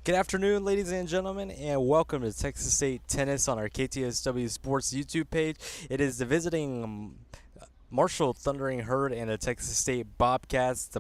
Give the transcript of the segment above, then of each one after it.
Good afternoon, ladies and gentlemen, and welcome to Texas State Tennis on our KTSW Sports YouTube page. It is the visiting Marshall Thundering Herd and the Texas State Bobcats. This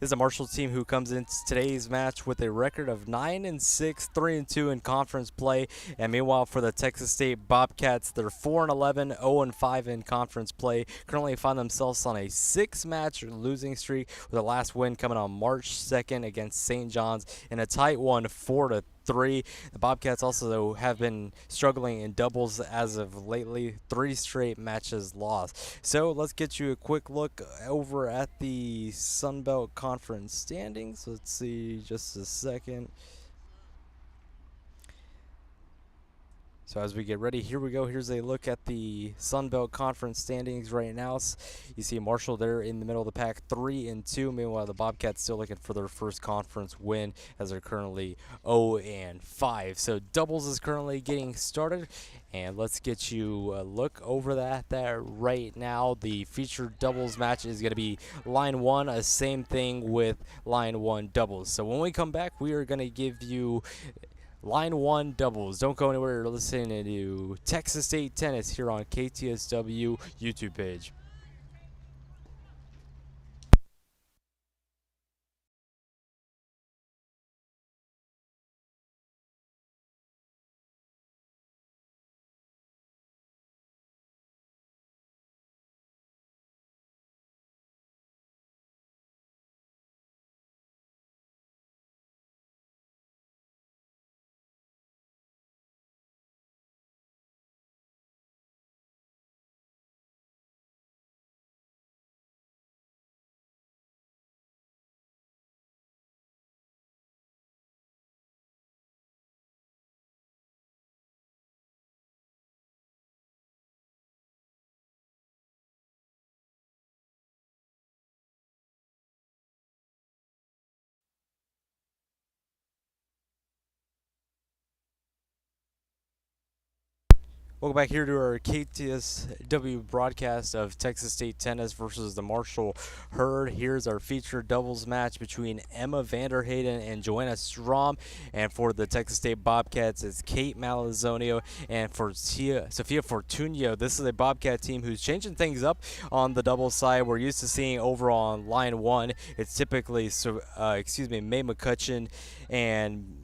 is a Marshall team who comes into today's match with a record of 9-6, 3-2 in conference play. And meanwhile, for the Texas State Bobcats, they're 4-11, 0-5 in conference play. Currently find themselves on a 6-match losing streak, with the last win coming on March 2nd against St. John's in a tight one, 4-3. The Bobcats also, though, have been struggling in doubles as of lately, 3 straight matches lost. So let's get you a quick look over at the Sun Belt Conference standings. Let's see, just a second. So as we get ready, here we go. Here's a look at the Sun Belt Conference standings right now. You see Marshall there in the middle of the pack, 3-2. Meanwhile, the Bobcats still looking for their first conference win, as they're currently 0-5. So doubles is currently getting started, and let's get you a look over that right now. The featured doubles match is going to be line 1, a same thing with line 1 doubles. So when we come back, we are going to give you line 1 doubles. Don't go anywhere. You're listening to Texas State Tennis here on KTSW YouTube page. Welcome back here to our KTSW broadcast of Texas State Tennis versus the Marshall Herd. Here's our featured doubles match between Emma Vanderheyden and Joanna Strom. And for the Texas State Bobcats, it's Kate Malazonio. And for Sophia Fortunio, this is a Bobcat team who's changing things up on the doubles side. We're used to seeing over on line 1, it's typically, May McCutcheon and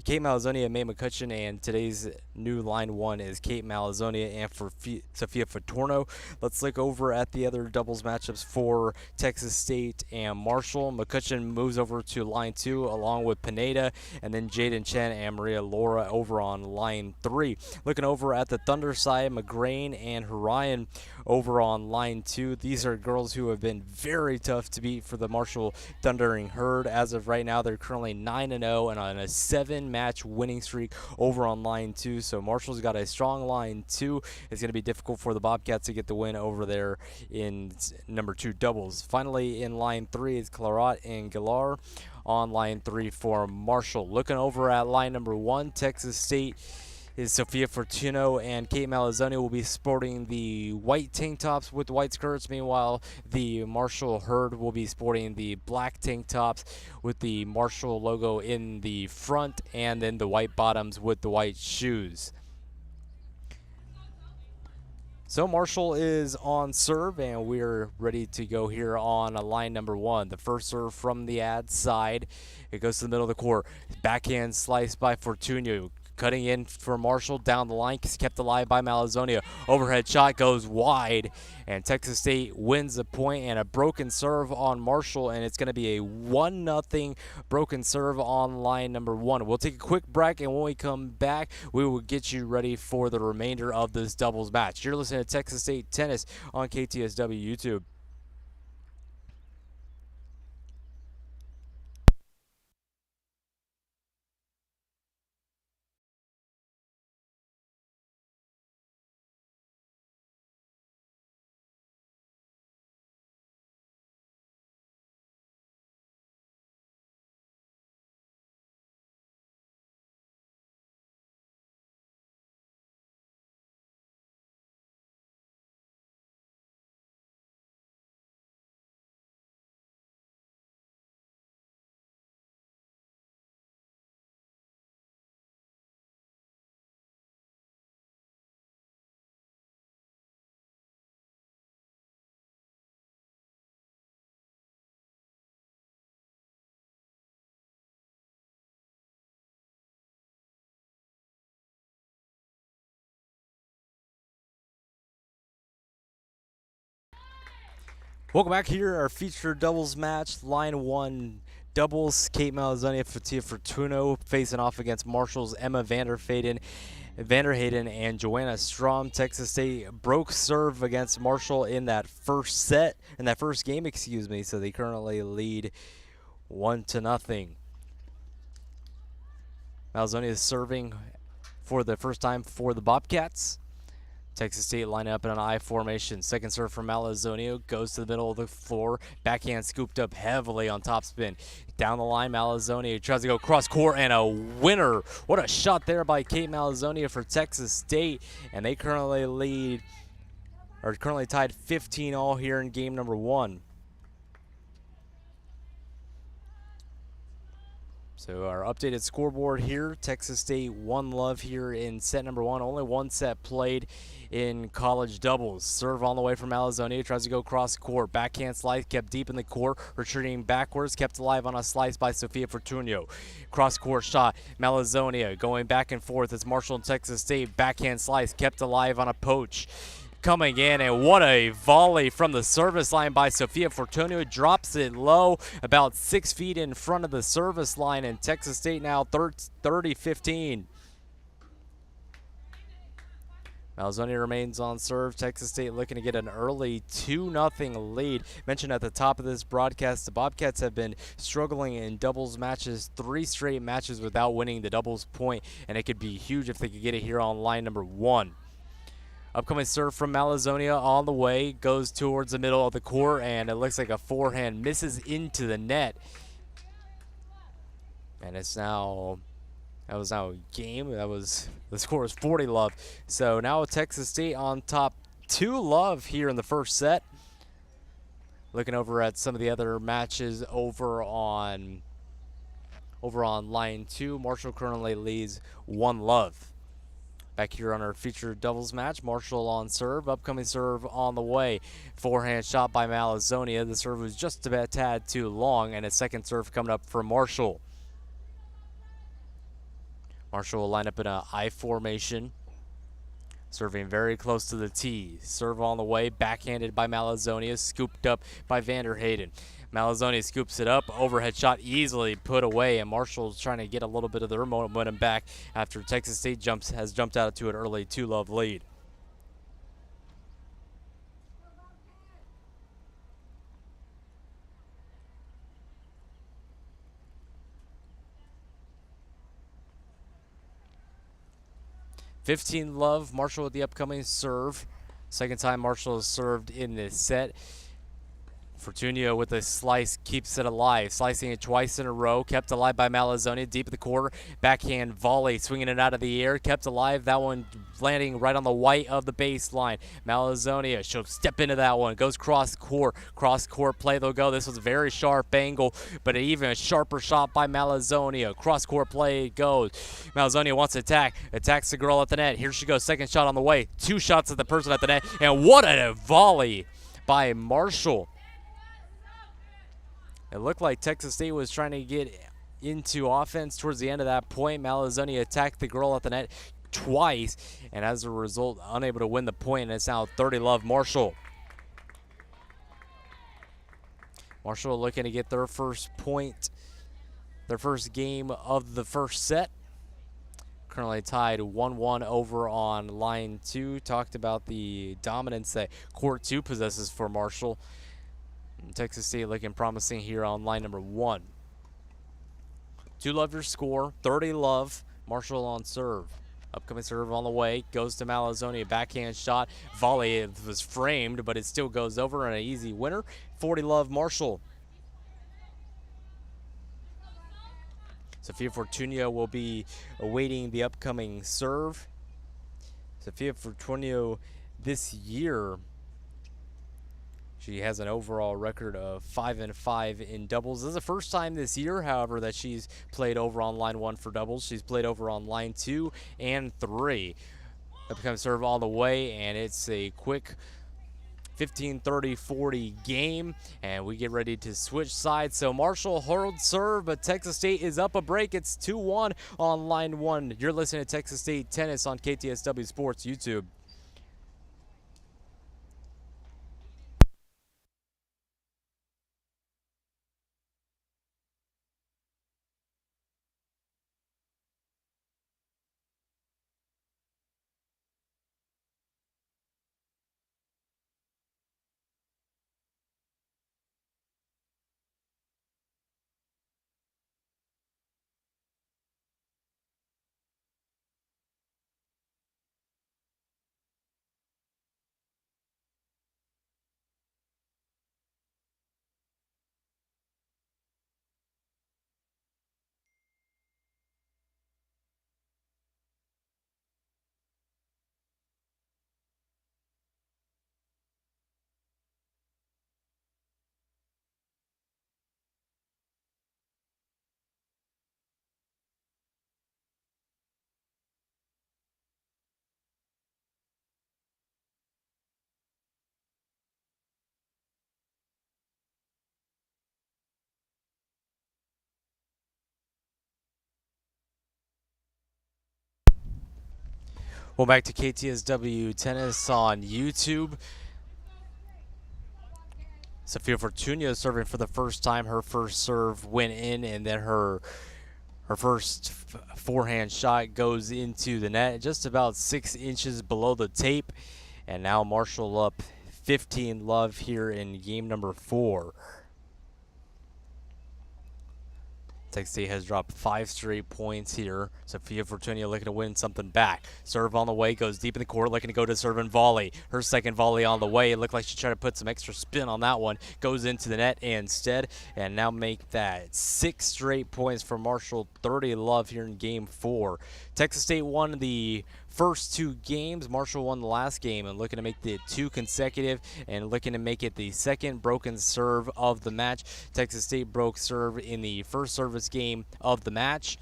Kate Malazzonia and May McCutcheon, and today's new line 1 is Kate Malazzonia and for Sophia Fatorno. Let's look over at the other doubles matchups for Texas State and Marshall. McCutcheon moves over to line 2 along with Pineda, and then Jaden Chen and Maria Laura over on line 3. Looking over at the Thunder side, McGrain and Horion over on line 2. These are girls who have been very tough to beat for the Marshall Thundering Herd. As of right now, they're currently 9-0 and on a 7-match winning streak over on line 2. So Marshall's got a strong line 2. It's going to be difficult for the Bobcats to get the win over there in number 2 doubles. Finally, in line 3 is Clarat and Galar on line 3 for Marshall. Looking over at line number 1, Texas State is Sophia Fortuno and Kate Malazzonia will be sporting the white tank tops with white skirts. Meanwhile, the Marshall Herd will be sporting the black tank tops with the Marshall logo in the front, and then the white bottoms with the white shoes. So Marshall is on serve, and we're ready to go here on line number 1. The first serve from the ad side. It goes to the middle of the court. Backhand slice by Fortunio. Cutting in for Marshall down the line, kept alive by Malazzonia. Overhead shot goes wide, and Texas State wins the point, and a broken serve on Marshall, and it's going to be a 1-0 broken serve on line number 1. We'll take a quick break, and when we come back, we will get you ready for the remainder of this doubles match. You're listening to Texas State Tennis on KTSW YouTube. Welcome back here, our featured doubles match, line one doubles. Kate Malazone, Fatia Fortuno facing off against Marshall's Emma Vanderheyden and Joanna Strom. Texas State broke serve against Marshall in that first game, so they currently lead 1-0. Malazone is serving for the first time for the Bobcats. Texas State line up in an I formation. Second serve from Malazone goes to the middle of the floor. Backhand scooped up heavily on topspin. Down the line, Malazone tries to go cross court and a winner. What a shot there by Kate Malazone for Texas State. And they currently tied 15-all here in game number one. So our updated scoreboard here, Texas State 1-love here in set number one. Only one set played in college doubles. Serve on the way from Malazone, tries to go cross court. Backhand slice, kept deep in the court, retreating backwards, kept alive on a slice by Sophia Fortunio. Cross court shot, Malazone going back and forth as Marshall and Texas State. Backhand slice, kept alive on a poach. Coming in, and what a volley from the service line by Sophia Fortunio. Drops it low, about 6 feet in front of the service line, and Texas State now 30-15. Malazone remains on serve. Texas State looking to get an early 2-0 lead. Mentioned at the top of this broadcast, the Bobcats have been struggling in doubles matches, 3 straight matches without winning the doubles point, and it could be huge if they could get it here on line number one. Upcoming serve from Malazone on the way, goes towards the middle of the court, and it looks like a forehand misses into the net. And the score is 40-love. So now Texas State on top 2-love here in the first set. Looking over at some of the other matches over on line two, Marshall currently leads 1-love. Back here on our featured doubles match, Marshall on serve. Upcoming serve on the way. Forehand shot by Malazone. The serve was just a tad too long, and a second serve coming up for Marshall. Marshall will line up in an I formation. Serving very close to the tee. Serve on the way, backhanded by Malazone, scooped up by Vanderheyden. Malazone scoops it up, overhead shot easily put away, and Marshall's trying to get a little bit of their momentum back after Texas State has jumped out to an early 2-love lead. (15-love), Marshall with the upcoming serve. Second time Marshall has served in this set. Fortunio with a slice keeps it alive, slicing it twice in a row, kept alive by Malazone, deep in the quarter, backhand volley, swinging it out of the air, kept alive, that one landing right on the white of the baseline. Malazone, she'll step into that one, goes cross court play, they'll go. This was a very sharp angle, but even a sharper shot by Malazone. Cross court play goes. Malazone wants to attacks the girl at the net. Here she goes, second shot on the way, 2 shots at the person at the net, and what a volley by Marshall. It looked like Texas State was trying to get into offense towards the end of that point. Malazone attacked the girl at the net twice, and as a result, unable to win the point, and it's now 30-love Marshall. Marshall looking to get their first point, their first game of the first set. Currently tied 1-1 over on line two. Talked about the dominance that court two possesses for Marshall. Texas State looking promising here on line number one. 2-love your score, 30-love, Marshall on serve. Upcoming serve on the way, goes to Malazone, backhand shot, volley. It was framed, but it still goes over, and an easy winner. 40-love Marshall. Sophia Fortunio will be awaiting the upcoming serve. Sophia Fortunio this year, she has an overall record of 5-5 in doubles. This is the first time this year, however, that she's played over on line one for doubles. She's played over on line 2 and 3. Upcoming serve all the way, and it's a quick 15, 30, 40 game, and we get ready to switch sides. So Marshall hurled serve, but Texas State is up a break. It's 2-1 on line one. You're listening to Texas State Tennis on KTSW Sports YouTube. Well, back to KTSW Tennis on YouTube. Sofia Fortunio serving for the first time. Her first serve went in, and then her first forehand shot goes into the net, just about 6 inches below the tape. And now Marshall up 15-love here in game number 4. Texas State has dropped 5 straight points here. Sofia Fortunio looking to win something back. Serve on the way, goes deep in the court, looking to go to serve and volley. Her second volley on the way. It looked like she tried to put some extra spin on that one. Goes into the net instead, and now make that 6 straight points for Marshall. 30-love here in game 4. Texas State won the first 2 games. Marshall won the last game and looking to make the 2 consecutive and looking to make it the second broken serve of the match. Texas State broke serve in the first service game of the match,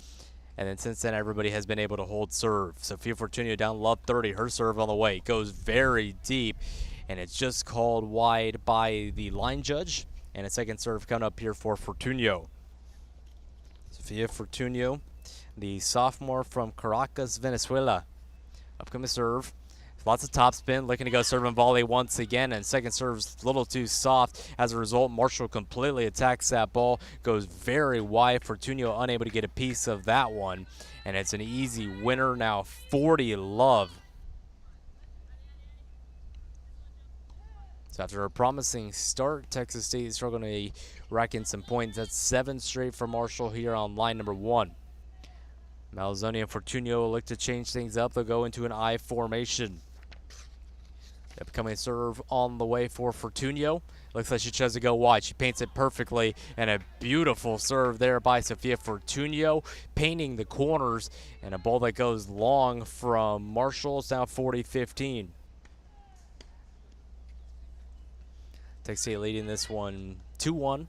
and then since then everybody has been able to hold serve. Sofia Fortunio down love 30. Her serve on the way goes very deep, and it's just called wide by the line judge, and a second serve coming up here for Fortunio. Sofia Fortunio, the sophomore from Caracas, Venezuela. Upcoming serve. Lots of topspin, looking to go serve and volley once again, and second serve's a little too soft. As a result, Marshall completely attacks that ball, goes very wide. Fortunio unable to get a piece of that one, and it's an easy winner now, 40-love. So after a promising start, Texas State is struggling to rack in some points. That's 7 straight for Marshall here on line number 1. Malzoni and Fortunio look to change things up. They'll go into an I formation. Upcoming serve on the way for Fortunio. Looks like she tries to go wide. She paints it perfectly, and a beautiful serve there by Sofia Fortunio, painting the corners, and a ball that goes long from Marshall. It's now 40-15. Texas State leading this one 2-1.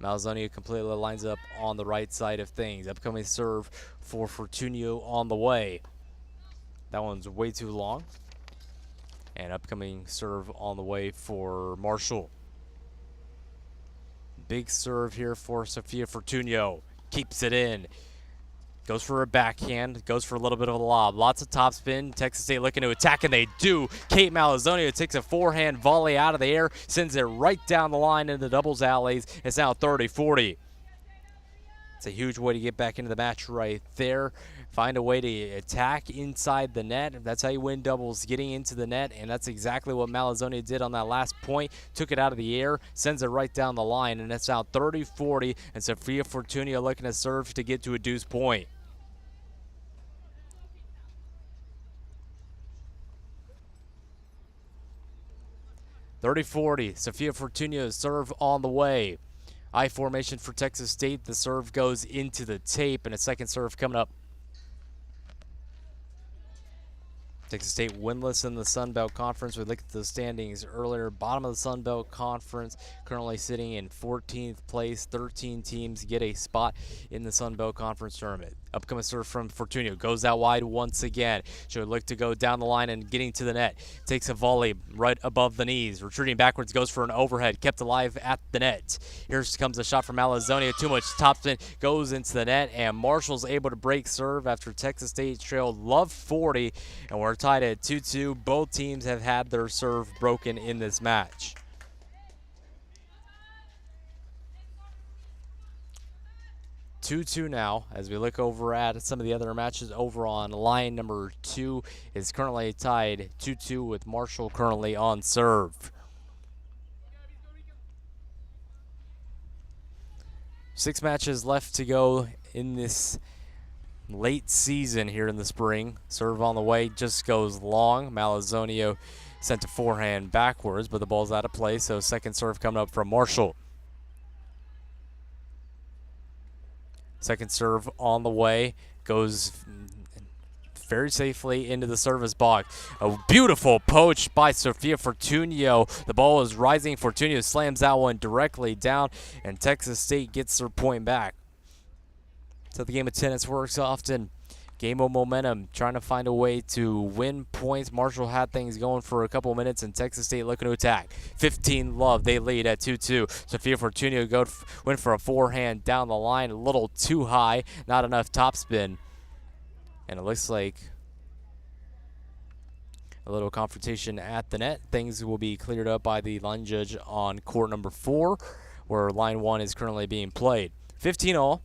Malzoni completely lines up on the right side of things. Upcoming serve for Fortunio on the way. That one's way too long. And upcoming serve on the way for Marshall. Big serve here for Sofia Fortunio. Keeps it in. Goes for a backhand. Goes for a little bit of a lob. Lots of topspin. Texas State looking to attack, and they do. Kate Malzoni takes a forehand volley out of the air. Sends it right down the line into the doubles alleys. It's now 30-40. It's a huge way to get back into the match right there. Find a way to attack inside the net. That's how you win doubles, getting into the net, and that's exactly what Malzoni did on that last point. Took it out of the air, sends it right down the line, and it's now 30-40, and Sofia Fortunio looking to serve to get to a deuce point. Sofia Fortunio's serve on the way. I formation for Texas State. The serve goes into the tape, and a second serve coming up. Texas State winless in the Sun Belt Conference. We looked at the standings earlier. Bottom of the Sun Belt Conference, currently sitting in 14th place. 13 teams get a spot in the Sun Belt Conference tournament. Upcoming serve from Fortunio. Goes out wide once again. She'll look to go down the line and getting to the net. Takes a volley right above the knees. Retreating backwards, goes for an overhead. Kept alive at the net. Here comes a shot from Malzoni. Too much topspin. Goes into the net, and Marshall's able to break serve after Texas State trailed love 40, and we're tied at 2-2. Both teams have had their serve broken in this match. Now, as we look over at some of the other matches over on line number 2, is currently tied 2-2 with Marshall currently on serve. 6 matches left to go in this late season here in the spring. Serve on the way just goes long. Malzoni sent a forehand backwards, but the ball's out of play, so second serve coming up from Marshall. Second serve on the way, goes very safely into the service box. A beautiful poach by Sofia Fortunio. The ball is rising. Fortunio slams that one directly down, and Texas State gets their point back. So the game of tennis works often. Game of momentum, trying to find a way to win points. Marshall had things going for a couple minutes, and Texas State looking to attack. 15-love, they lead at 2-2. Sofia Fortunio went for a forehand down the line, a little too high, not enough topspin. And it looks like a little confrontation at the net. Things will be cleared up by the line judge on court number 4, where line 1 is currently being played. 15-all.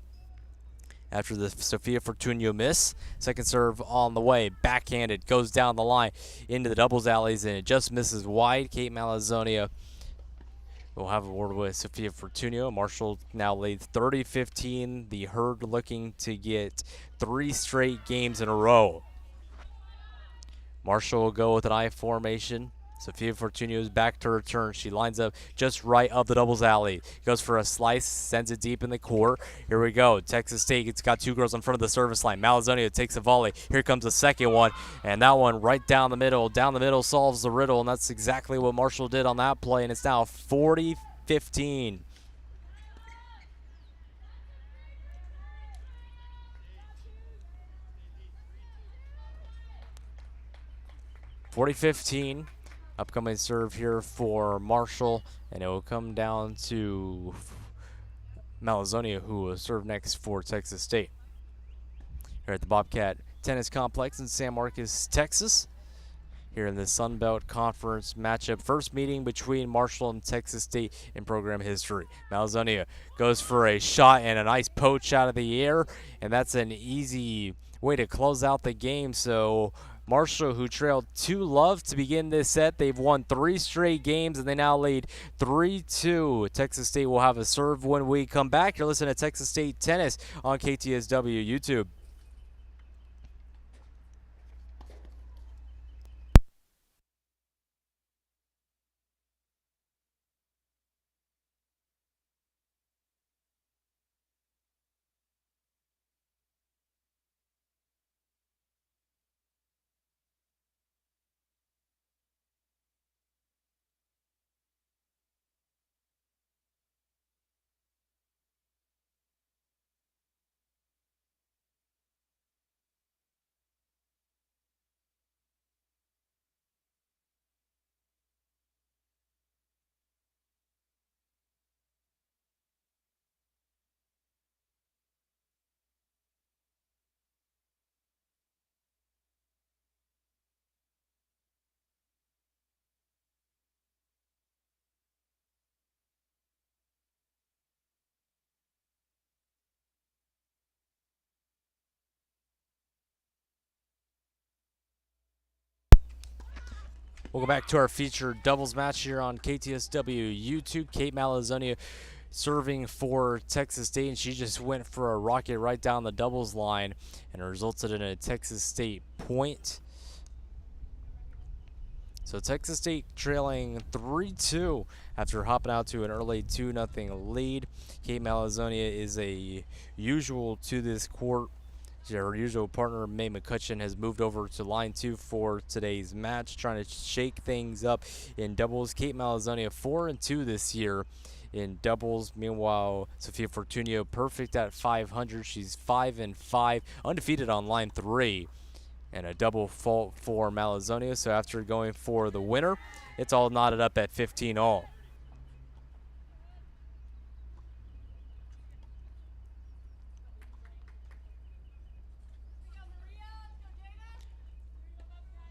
After the Sofia Fortunio miss, second serve on the way, backhanded, goes down the line into the doubles alleys, and it just misses wide. Kate Malazonia will have a word with Sofia Fortunio. Marshall now leads 30-15. The Herd looking to get 3 straight games in a row. Marshall will go with an I formation. Sofia Fortunio is back to return. She lines up just right of the doubles alley. Goes for a slice, sends it deep in the court. Here we go. Texas State, it's got 2 girls in front of the service line. Malazonia takes a volley. Here comes the second one, and that one right down the middle. Down the middle solves the riddle, and that's exactly what Marshall did on that play, and it's now 40-15. Upcoming serve here for Marshall, and it will come down to Malazonia, who will serve next for Texas State. Here at the Bobcat Tennis Complex in San Marcos, Texas. Here in the Sun Belt Conference matchup, first meeting between Marshall and Texas State in program history. Malazonia goes for a shot and a nice poach out of the air, and that's an easy way to close out the game. So Marshall, who trailed 2-love to begin this set, they've won 3 straight games, and they now lead 3-2. Texas State will have a serve when we come back. You're listening to Texas State Tennis on KTSW YouTube. Welcome back to our featured doubles match here on KTSW YouTube. Kate Malazonia serving for Texas State, and she just went for a rocket right down the doubles line, and it resulted in a Texas State point. So Texas State trailing 3-2 after hopping out to an early 2-0 lead. Kate Malazonia is a usual to this court. Her usual partner, Mae McCutcheon, has moved over to line 2 for today's match, trying to shake things up in doubles. Kate Malazonia 4-2 this year in doubles. Meanwhile, Sofia Fortunio perfect at 500. She's 5-5, undefeated on line 3, and a double fault for Malazonia. So after going for the winner, it's all knotted up at 15-all.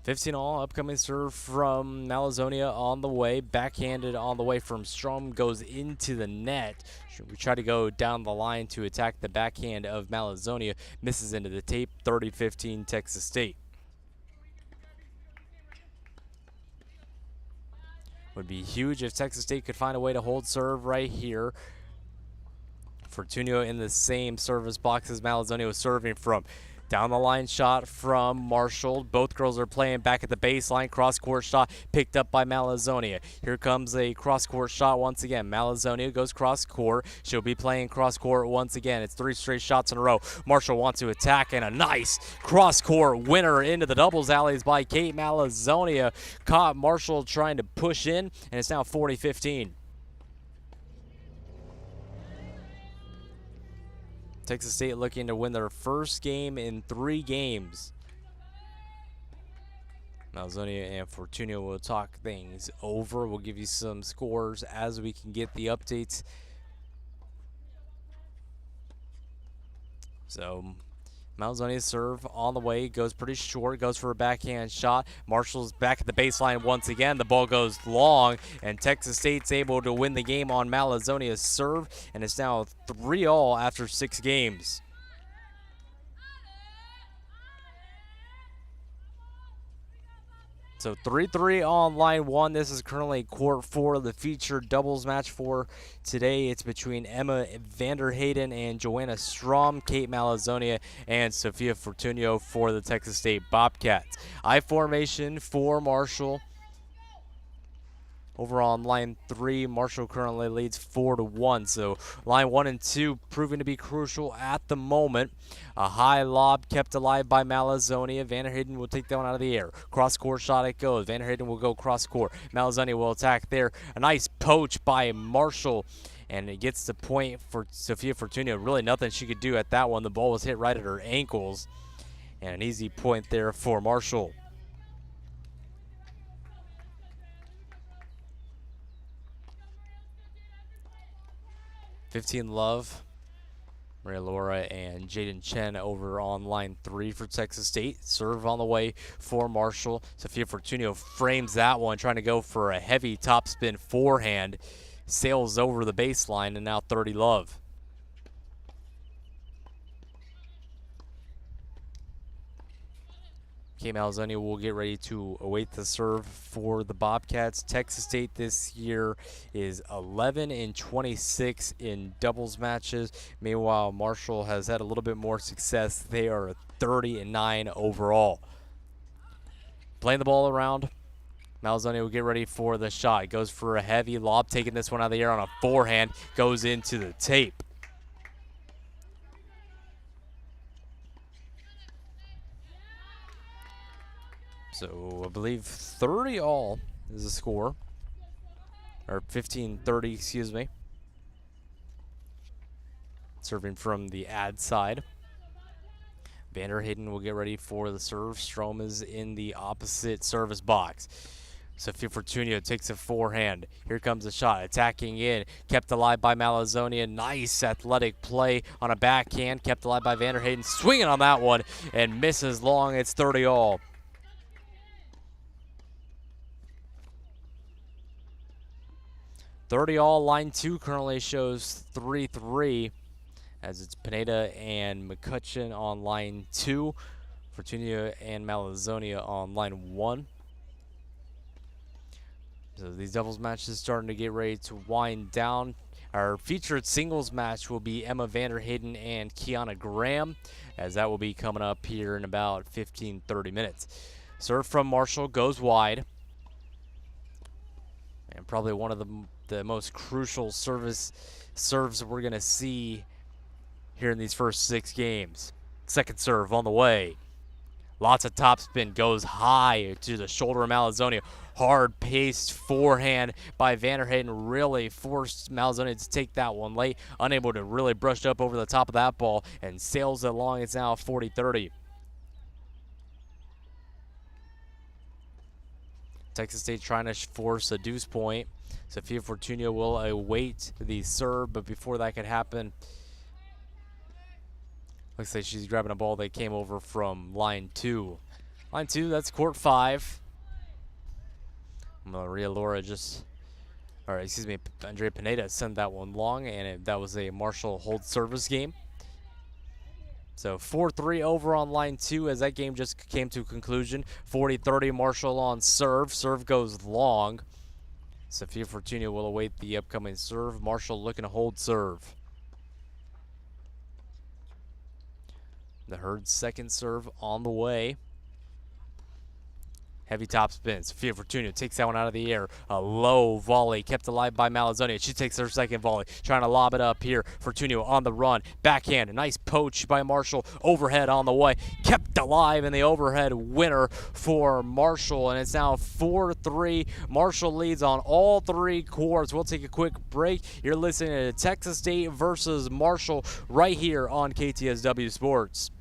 Upcoming serve from Malazonia on the way. Backhanded on the way from Strom, goes into the net. We try to go down the line to attack the backhand of Malazonia. Misses into the tape. 30-15 Texas State. Would be huge if Texas State could find a way to hold serve right here. Fortunio in the same service box as Malazonia was serving from. Down the line shot from Marshall. Both girls are playing back at the baseline. Cross-court shot picked up by Malazonia. Here comes a cross-court shot once again. Malazonia goes cross-court. She'll be playing cross-court once again. It's 3 straight shots in a row. Marshall wants to attack, and a nice cross-court winner into the doubles alleys by Kate Malazonia. Caught Marshall trying to push in, and it's now 40-15. Texas State looking to win their first game in 3 games. Malazonia and Fortunio will talk things over. We'll give you some scores as we can get the updates. So Malzoni's serve on the way, goes pretty short, goes for a backhand shot. Marshall's back at the baseline once again. The ball goes long, and Texas State's able to win the game on Malzoni's serve, and it's now 3-all after 6 games. So 3-3 on line 1. This is currently court 4 of the featured doubles match for today. It's between Emma Vanderheyden and Joanna Strom, Kate Malzonia, and Sophia Fortunio for the Texas State Bobcats. I formation for Marshall. Over on line 3, Marshall currently leads 4-1. So line 1 and 2 proving to be crucial at the moment. A high lob kept alive by Malzonia. Vanderheyden will take that one out of the air. Cross court shot it goes. Vanderheyden will go cross court. Malzonia will attack there. A nice poach by Marshall. And it gets the point for Sophia Fortunio. Really nothing she could do at that one. The ball was hit right at her ankles. And an easy point there for Marshall. 15 Love, Maria Laura, and Jaden Chen over on line 3 for Texas State. Serve on the way for Marshall. Sophia Fortunio frames that one, trying to go for a heavy topspin forehand. Sails over the baseline, and now 30 Love. Kate Malzonia will get ready to await the serve for the Bobcats. Texas State this year is 11-26 in doubles matches. Meanwhile, Marshall has had a little bit more success. They are 30-9 overall. Playing the ball around. Malzonia will get ready for the shot. Goes for a heavy lob, taking this one out of the air on a forehand. Goes into the tape. So I believe 30-all is the score. Or 15-30, excuse me. Serving from the ad side. Vanderheyden will get ready for the serve. Strom is in the opposite service box. Sophia Fortunio takes a forehand. Here comes the shot. Attacking in. Kept alive by Malzonia. Nice athletic play on a backhand. Kept alive by Vanderheyden. Swinging on that one and misses long. It's 30-all. 30-all. Line 2 currently shows 3-3 as it's Pineda and McCutcheon on line 2. Fortunio and Malzonia on line 1. So these doubles matches starting to get ready to wind down. Our featured singles match will be Emma Vanderheyden and Kiana Graham, as that will be coming up here in about 15-30 minutes. Serve from Marshall goes wide. And probably one of the most crucial serves we're going to see here in these first 6 games. Second serve on the way. Lots of topspin, goes high to the shoulder of Malzonia. Hard-paced forehand by Vanderheyden really forced Malzonia to take that one late. Unable to really brush up over the top of that ball and sails it along. It's now 40-30. Texas State trying to force a deuce point. Sophia Fortunio will await the serve, but before that can happen, looks like she's grabbing a ball that came over from line 2. Line 2, that's court 5. Maria Laura Andrea Pineda sent that one long, and that was a Marshall hold service game. So 4-3 over on line 2 as that game just came to a conclusion. 40-30 Marshall on serve. Serve goes long. Sophia Fortunio will await the upcoming serve. Marshall looking to hold serve. The Herd's second serve on the way. Heavy topspin. Sophia Fortunio takes that one out of the air. A low volley kept alive by Malzonia. She takes her second volley, trying to lob it up here. Fortunio on the run. Backhand. A nice poach by Marshall. Overhead on the way. Kept alive in the overhead winner for Marshall. And it's now 4-3. Marshall leads on all 3 courts. We'll take a quick break. You're listening to Texas State versus Marshall right here on KTSW Sports.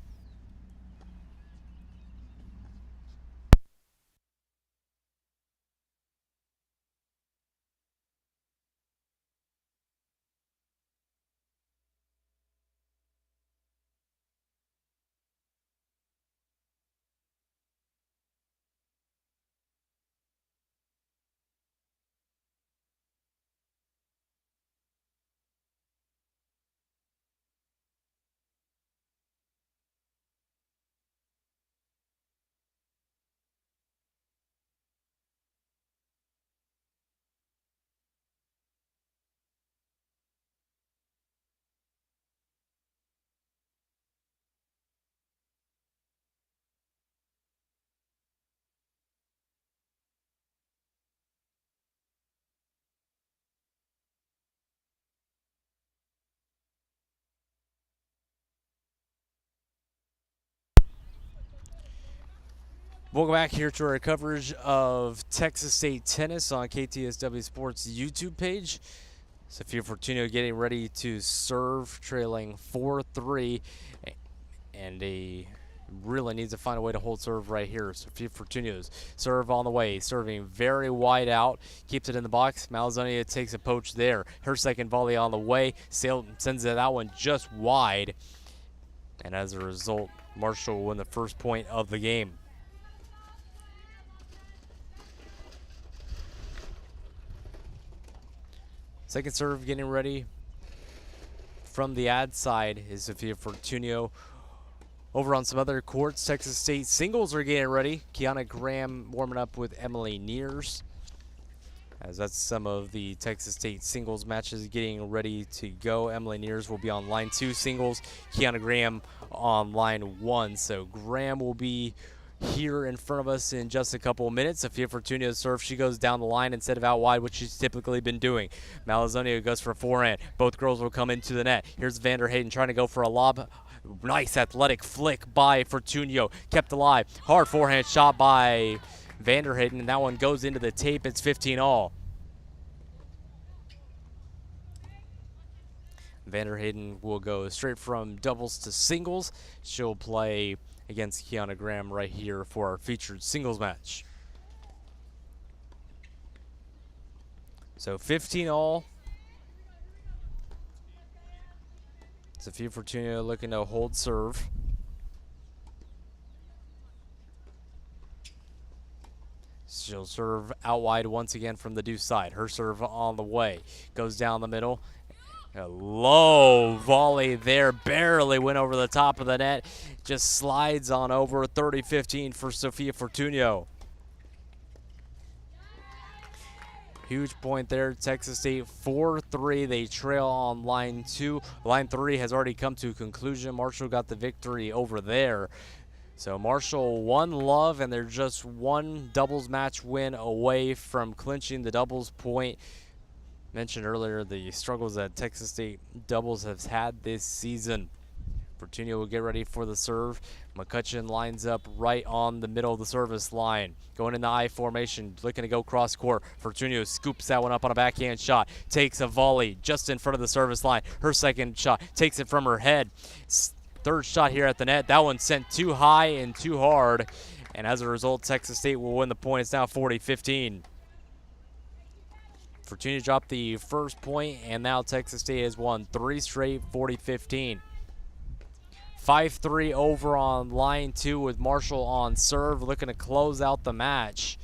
Welcome back here to our coverage of Texas State tennis on KTSW Sports YouTube page. Sophia Fortunio getting ready to serve, trailing 4-3, and a really needs to find a way to hold serve right here. Sophia Fortunio's serve on the way, serving very wide out, keeps it in the box. Malzonia takes a poach there. Her second volley on the way, sends that one just wide, and as a result, Marshall will win the first point of the game. Second serve getting ready from the ad side is Sophia Fortunio. Over on some other courts, Texas State singles are getting ready. Kiana Graham warming up with Emily Neers, as that's some of the Texas State singles matches getting ready to go. Emily Neers will be on line 2 singles, Kiana Graham on line 1. So Graham will be here in front of us in just a couple of minutes. Sophia Fortunio's serve, she goes down the line instead of out wide, which she's typically been doing. Malzonia goes for a forehand. Both girls will come into the net. Here's Vanderheyden trying to go for a lob. Nice athletic flick by Fortunio. Kept alive. Hard forehand shot by Vanderheyden, and that one goes into the tape. It's 15-all. Vanderheyden will go straight from doubles to singles. She'll play against Kiana Graham right here for our featured singles match. So 15-all. Sophia Fortunio looking to hold serve. She'll serve out wide once again from the deuce side. Her serve on the way. Goes down the middle. A low volley there, barely went over the top of the net. Just slides on over. 30-15 for Sophia Fortunio. Huge point there. Texas State 4-3. They trail on line 2. Line 3 has already come to a conclusion. Marshall got the victory over there. So Marshall 1 love, and they're just one doubles match win away from clinching the doubles point. Mentioned earlier the struggles that Texas State doubles has had this season. Fortunio will get ready for the serve. McCutcheon lines up right on the middle of the service line. Going in the I formation, looking to go cross court. Fortunio scoops that one up on a backhand shot. Takes a volley just in front of the service line. Her second shot, takes it from her head. Third shot here at the net. That one sent too high and too hard. And as a result, Texas State will win the point. It's now 40-15. Fortunio dropped the first point, and now Texas State has won 3 straight, 40-15. 5-3 over on line 2 with Marshall on serve, looking to close out the match.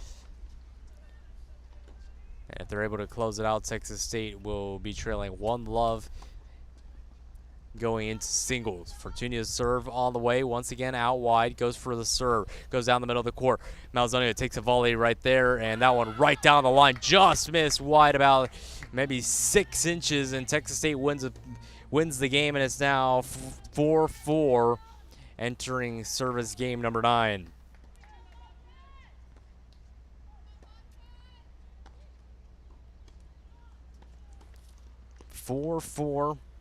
And if they're able to close it out, Texas State will be trailing 1 love going into singles. Fortunio's serve on the way, once again out wide, goes for the serve, goes down the middle of the court. Malzonia takes a volley right there, and that one right down the line, just missed wide about maybe 6 inches, and Texas State wins the game, and it's now 4-4 entering service game number 9.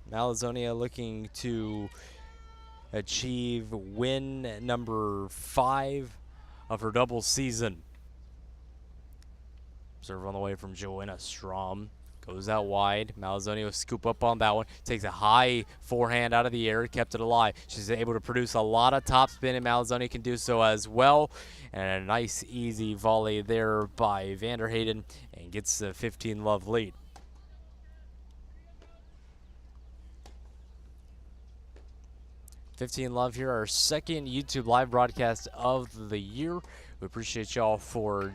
Malzonia looking to achieve win number 5 of her doubles season. Serve on the way from Joanna Strom. Goes out wide. Malzonia will scoop up on that one. Takes a high forehand out of the air. Kept it alive. She's able to produce a lot of topspin, and Malzonia can do so as well. And a nice, easy volley there by Vanderheyden, and gets the 15-love lead. 15-love here, our second YouTube live broadcast of the year. We appreciate y'all for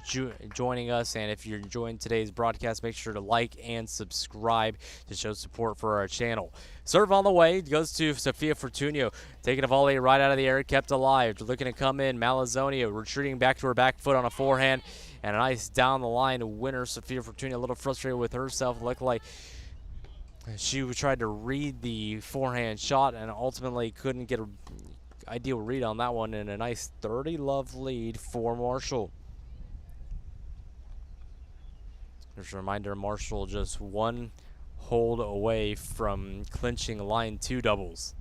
joining us, and if you're enjoying today's broadcast, make sure to like and subscribe to show support for our channel. Serve on the way goes to Sophia Fortunio, taking a volley right out of the air, kept alive. Looking to come in, Malzonia retreating back to her back foot on a forehand, and a nice down the line winner. Sophia Fortunio a little frustrated with herself, looked like she tried to read the forehand shot and ultimately couldn't get an ideal read on that one, and a nice 30-love lead for Marshall. Just a reminder, Marshall just 1 hold away from clinching line 2 doubles.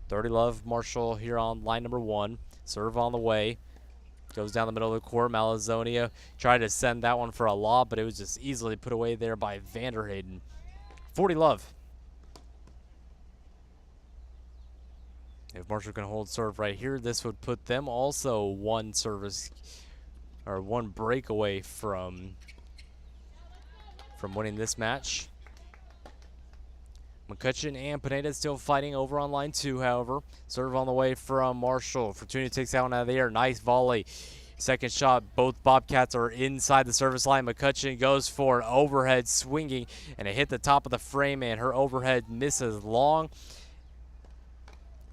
30-love Marshall here on line number 1. Serve on the way. Goes down the middle of the court. Malazonia tried to send that one for a lob, but it was just easily put away there by Vanderheyden. 40 love. If Marshall can hold serve right here, this would put them also one service or one break away from winning this match. McCutcheon and Pineda still fighting over on line 2, however. Serve on the way from Marshall. Fortuna takes that one out of the air. Nice volley. Second shot, both Bobcats are inside the service line. McCutcheon goes for an overhead swinging, and it hit the top of the frame, and her overhead misses long.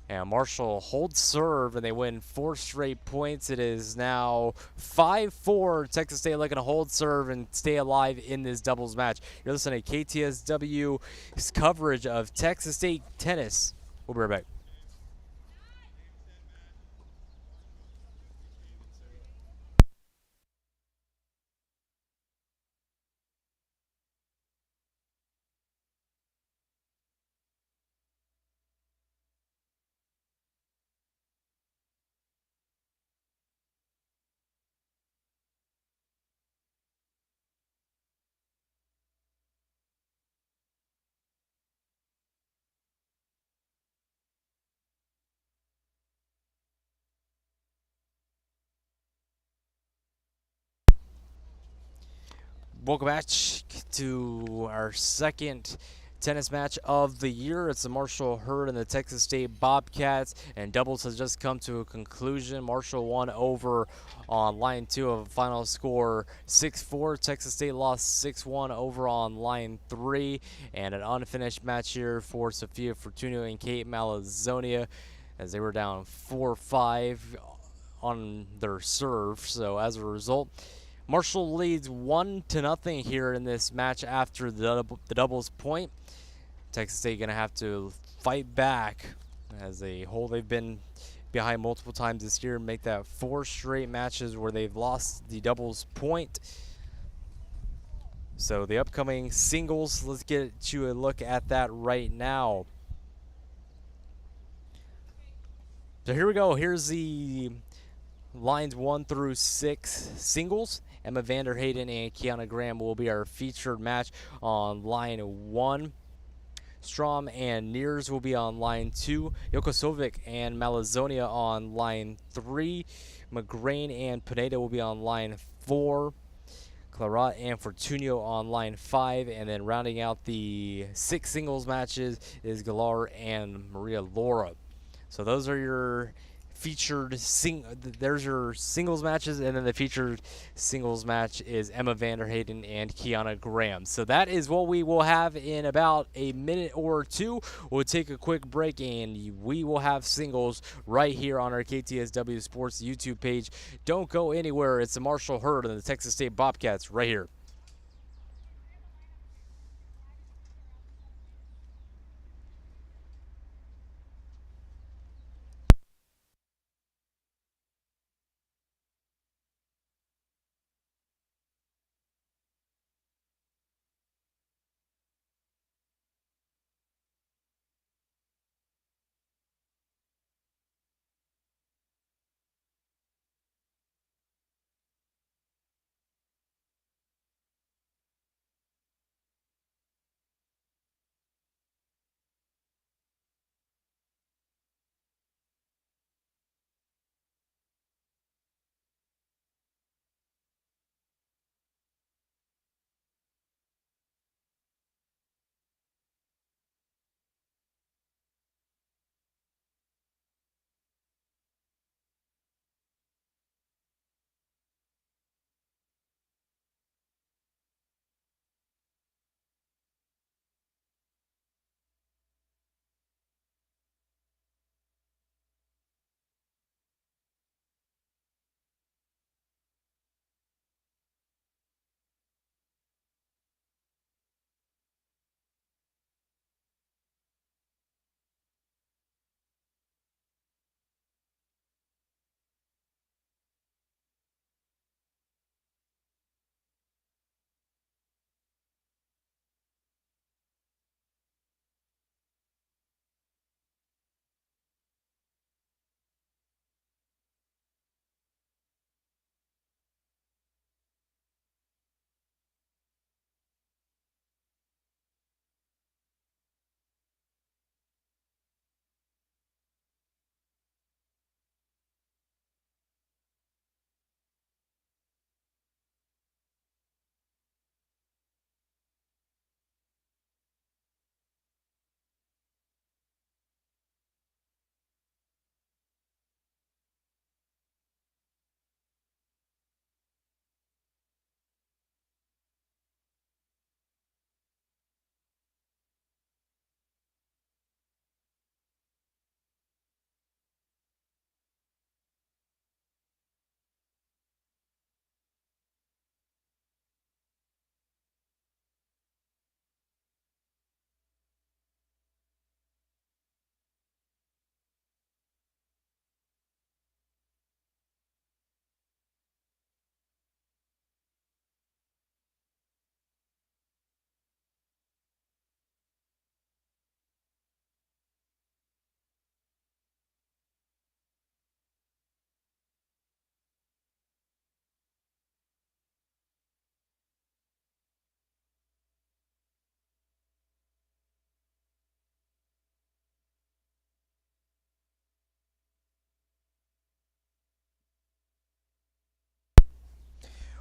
And Marshall holds serve, and they win 4 straight points. It is now 5-4. Texas State looking to hold serve and stay alive in this doubles match. You're listening to KTSW's coverage of Texas State tennis. We'll be right back. Welcome back to our second tennis match of the year. It's the Marshall Herd and the Texas State Bobcats, and doubles has just come to a conclusion. Marshall won over on line 2 of a final score 6-4. Texas State lost 6-1 over on line 3, and an unfinished match here for Sophia Fortuna and Kate Malazonia as they were down 4-5 on their serve. So as a result, Marshall leads 1-0 here in this match after the doubles point. Texas State going to have to fight back as they've been behind multiple times this year, make that 4 straight matches where they've lost the doubles point. So the upcoming singles, let's get you a look at that right now. So here we go. Here's the lines 1 through 6 singles. Emma Vanderheyden and Kiana Graham will be our featured match on line 1. Strom and Neers will be on line 2. Jokosovic and Malazonia on line 3. McGrain and Pineda will be on line 4. Clarat and Fortunio on line 5. And then rounding out the 6 singles matches is Galar and Maria Laura. So those are your featured there's your singles matches, and then the featured singles match is Emma Vanderheyden and Kiana Graham. So that is what we will have in about a minute or two. We'll take a quick break, and we will have singles right here on our KTSW Sports YouTube page. Don't go anywhere. It's the Marshall Herd and the Texas State Bobcats right here.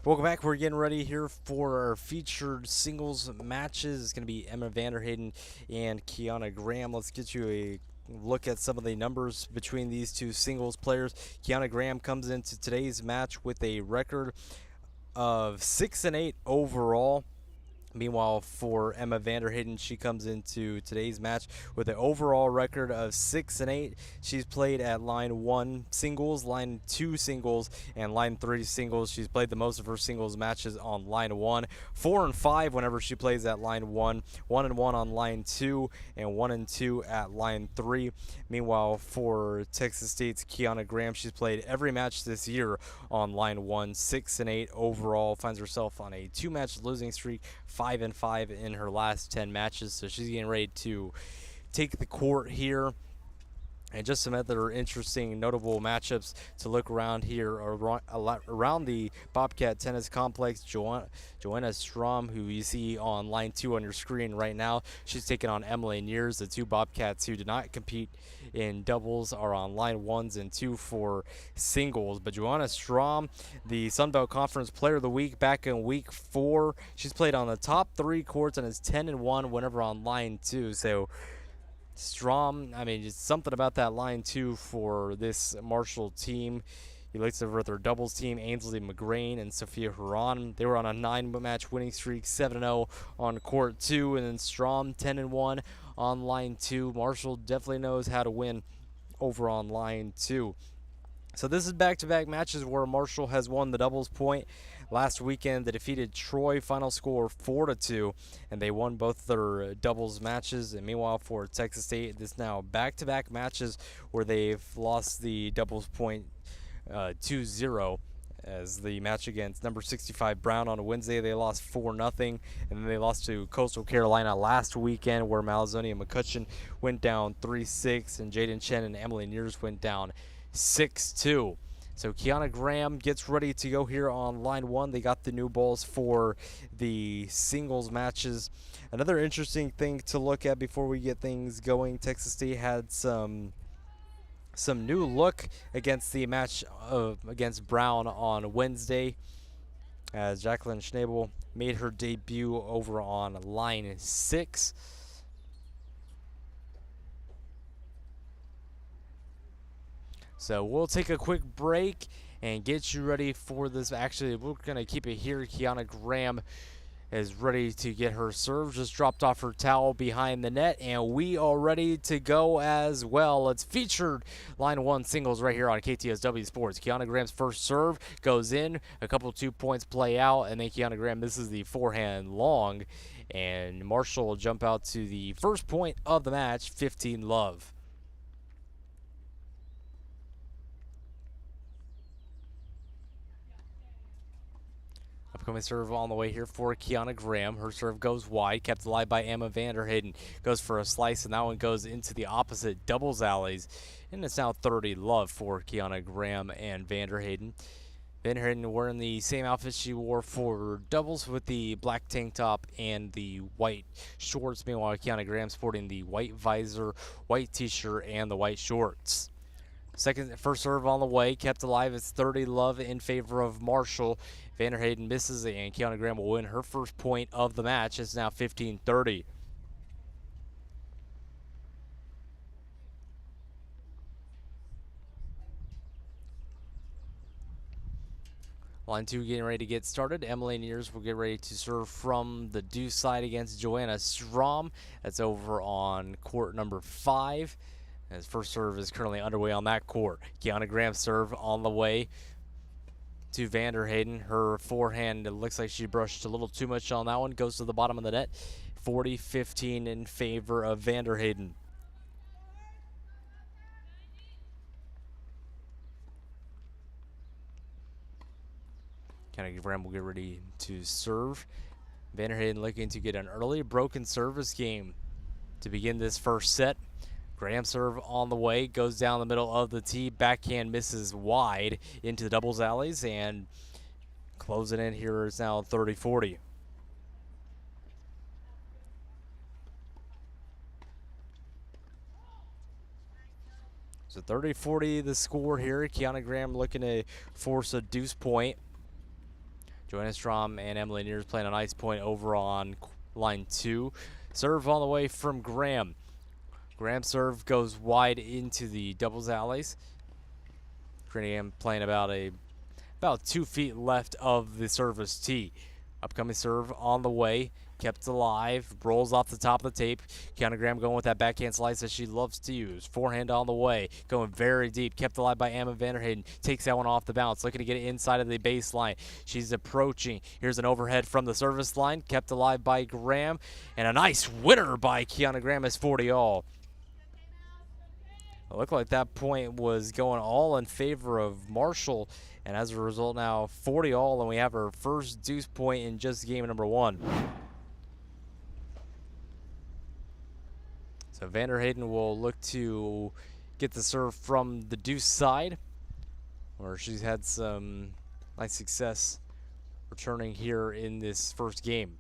Welcome back. We're getting ready here for our featured singles matches. It's going to be Emma Vanderheyden and Kiana Graham. Let's get you a look at some of the numbers between these two singles players. Kiana Graham comes into today's match with a record of 6-8 overall. Meanwhile, for Emma Vanderheyden, she comes into today's match with an overall record of 6-8. She's played at line 1 singles, line 2 singles, and line 3 singles. She's played the most of her singles matches on line 1. 4-5 whenever she plays at line 1. 1-1 on line 2, and 1-2 at line 3. Meanwhile, for Texas State's Kiana Graham, she's played every match this year on line 1. 6-8 overall. Finds herself on a 2-match losing streak. 5-5 in her last 10 matches, so she's getting ready to take the court here. And just some other interesting, notable matchups to look around here around the Bobcat Tennis Complex. Joanna Strom, who you see on line 2 on your screen right now, she's taking on Emily Neers. The two Bobcats who did not compete in doubles are on line 1s and 2 for singles. But Joanna Strom, the Sunbelt Conference Player of the Week back in week 4, she's played on the top 3 courts and is 10-1 whenever on line 2. So Strom, I mean, just something about that line, too, for this Marshall team. He looks over at their doubles team, Ainsley McGrain and Sophia Huron. They were on a 9-match winning streak, 7-0 on court 2. And then Strom, 10-1 on line 2. Marshall definitely knows how to win over on line 2. So this is back-to-back matches where Marshall has won the doubles point. Last weekend, they defeated Troy, final score 4-2, and they won both their doubles matches. And meanwhile, for Texas State, this now back-to-back matches where they've lost the doubles point 2-0. As the match against number 65 Brown on a Wednesday, they lost 4-0, and then they lost to Coastal Carolina last weekend, where Malzoni and McCutcheon went down 3-6, and Jaden Chen and Emily Neers went down 6-2. So Kiana Graham gets ready to go here on line 1. They got the new balls for the singles matches. Another interesting thing to look at before we get things going, Texas State had some new look against the match against Brown on Wednesday, as Jacqueline Schnabel made her debut over on line 6. So we'll take a quick break and get you ready for this. Actually, we're going to keep it here. Kiana Graham is ready to get her serve. Just dropped off her towel behind the net, and we are ready to go as well. It's featured line 1 singles right here on KTSW Sports. Kiana Graham's first serve goes in. A couple 2 points play out, and then Kiana Graham misses the forehand long. And Marshall will jump out to the first point of the match, 15-love. Upcoming serve on the way here for Kiana Graham. Her serve goes wide, kept alive by Emma Vanderheyden. Goes for a slice, and that one goes into the opposite doubles alleys. And it's now 30-love for Kiana Graham and Vanderheyden. Vanderheyden wearing the same outfit she wore for doubles, with the black tank top and the white shorts. Meanwhile, Kiana Graham sporting the white visor, white t-shirt, and the white shorts. First serve on the way, kept alive. It's 30-love in favor of Marshall. Vanderheyden misses it, and Kiana Graham will win her first point of the match. It's now 15-30. Line 2 getting ready to get started. Emily Neers will get ready to serve from the deuce side against Joanna Strom. That's over on court number 5. His first serve is currently underway on that court. Kiana Graham's serve on the way to Vanderheyden. Her forehand, it looks like she brushed a little too much on that one. Goes to the bottom of the net. 40-15 in favor of Vanderheyden. Kiana Graham will get ready to serve. Vanderheyden looking to get an early broken service game to begin this first set. Graham serve on the way, goes down the middle of the tee, backhand misses wide into the doubles alleys, and closing in here is now 30-40. So 30-40 the score here. Kiana Graham looking to force a deuce point. Joanna Strom and Emily Neers playing a nice point over on line 2. Serve on the way from Graham. Graham serve goes wide into the doubles alleys. Graham playing about 2 feet left of the service tee. Upcoming serve on the way, kept alive, rolls off the top of the tape. Kiana Graham going with that backhand slice that she loves to use. Forehand on the way, going very deep, kept alive by Emma Vanderheyden. Takes that one off the bounce, looking to get it inside of the baseline. She's approaching. Here's an overhead from the service line, kept alive by Graham, and a nice winner by Kiana Graham is 40-all. It looked like that point was going all in favor of Marshall, and as a result now 40-all, and we have our first deuce point in just game number 1. So Vanderheyden will look to get the serve from the deuce side, where she's had some nice success returning here in this first game.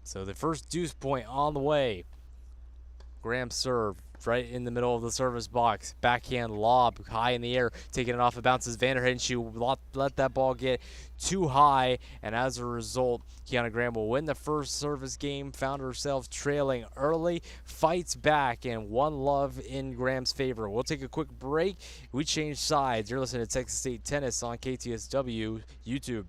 So the first deuce point on the way. Graham serve right in the middle of the service box. Backhand lob high in the air, taking it off of bounces Vanderheyden. She let that ball get too high, and as a result, Kiana Graham will win the first service game. Found herself trailing early, fights back, and 1-love in Graham's favor. We'll take a quick break. We change sides. You're listening to Texas State Tennis on KTSW YouTube.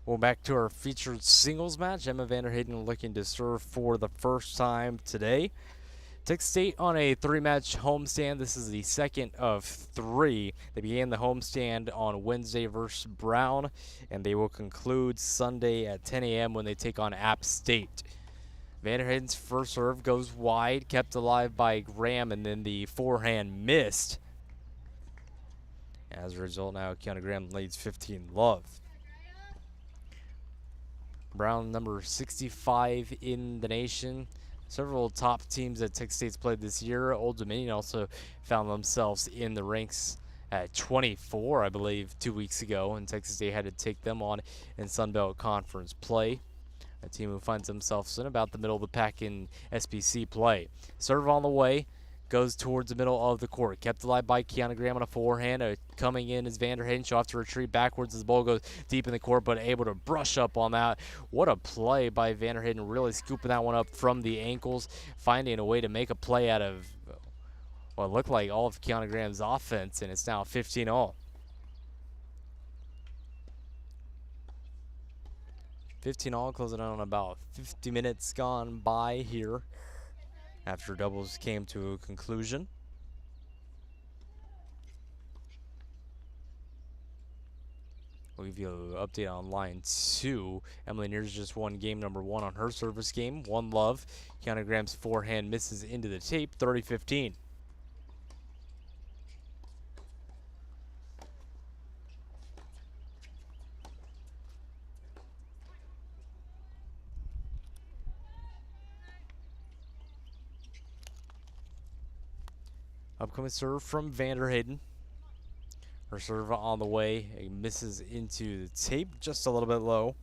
Well, back to our featured singles match. Emma Vanderheyden looking to serve for the first time today. Texas State on a 3-match homestand. This is the second of 3. They began the homestand on Wednesday versus Brown, and they will conclude Sunday at 10 a.m. when they take on App State. Vanderheyden's first serve goes wide, kept alive by Graham, and then the forehand missed. As a result, now Kiana Graham leads 15-love. Brown, number 65 in the nation. Several top teams that Texas State's played this year. Old Dominion also found themselves in the ranks at 24, I believe, 2 weeks ago, and Texas State had to take them on in Sun Belt Conference play. A team who finds themselves in about the middle of the pack in SBC play. Serve on the way. Goes towards the middle of the court. Kept alive by Kiana Graham on a forehand. Coming in is Vanderheyden. She'll have to retreat backwards as the ball goes deep in the court, but able to brush up on that. What a play by Vanderheyden, really scooping that one up from the ankles, finding a way to make a play out of what looked like all of Kiana Graham's offense, and it's now 15-all. 15-all, closing on about 50 minutes gone by here after doubles came to a conclusion. We'll give you an update on line 2. Emily Neers just won game number 1 on her service game. 1-love. Kiana Graham's forehand misses into the tape, 30-15. Upcoming serve from Vanderheyden. Her serve on the way. It misses into the tape, just a little bit low.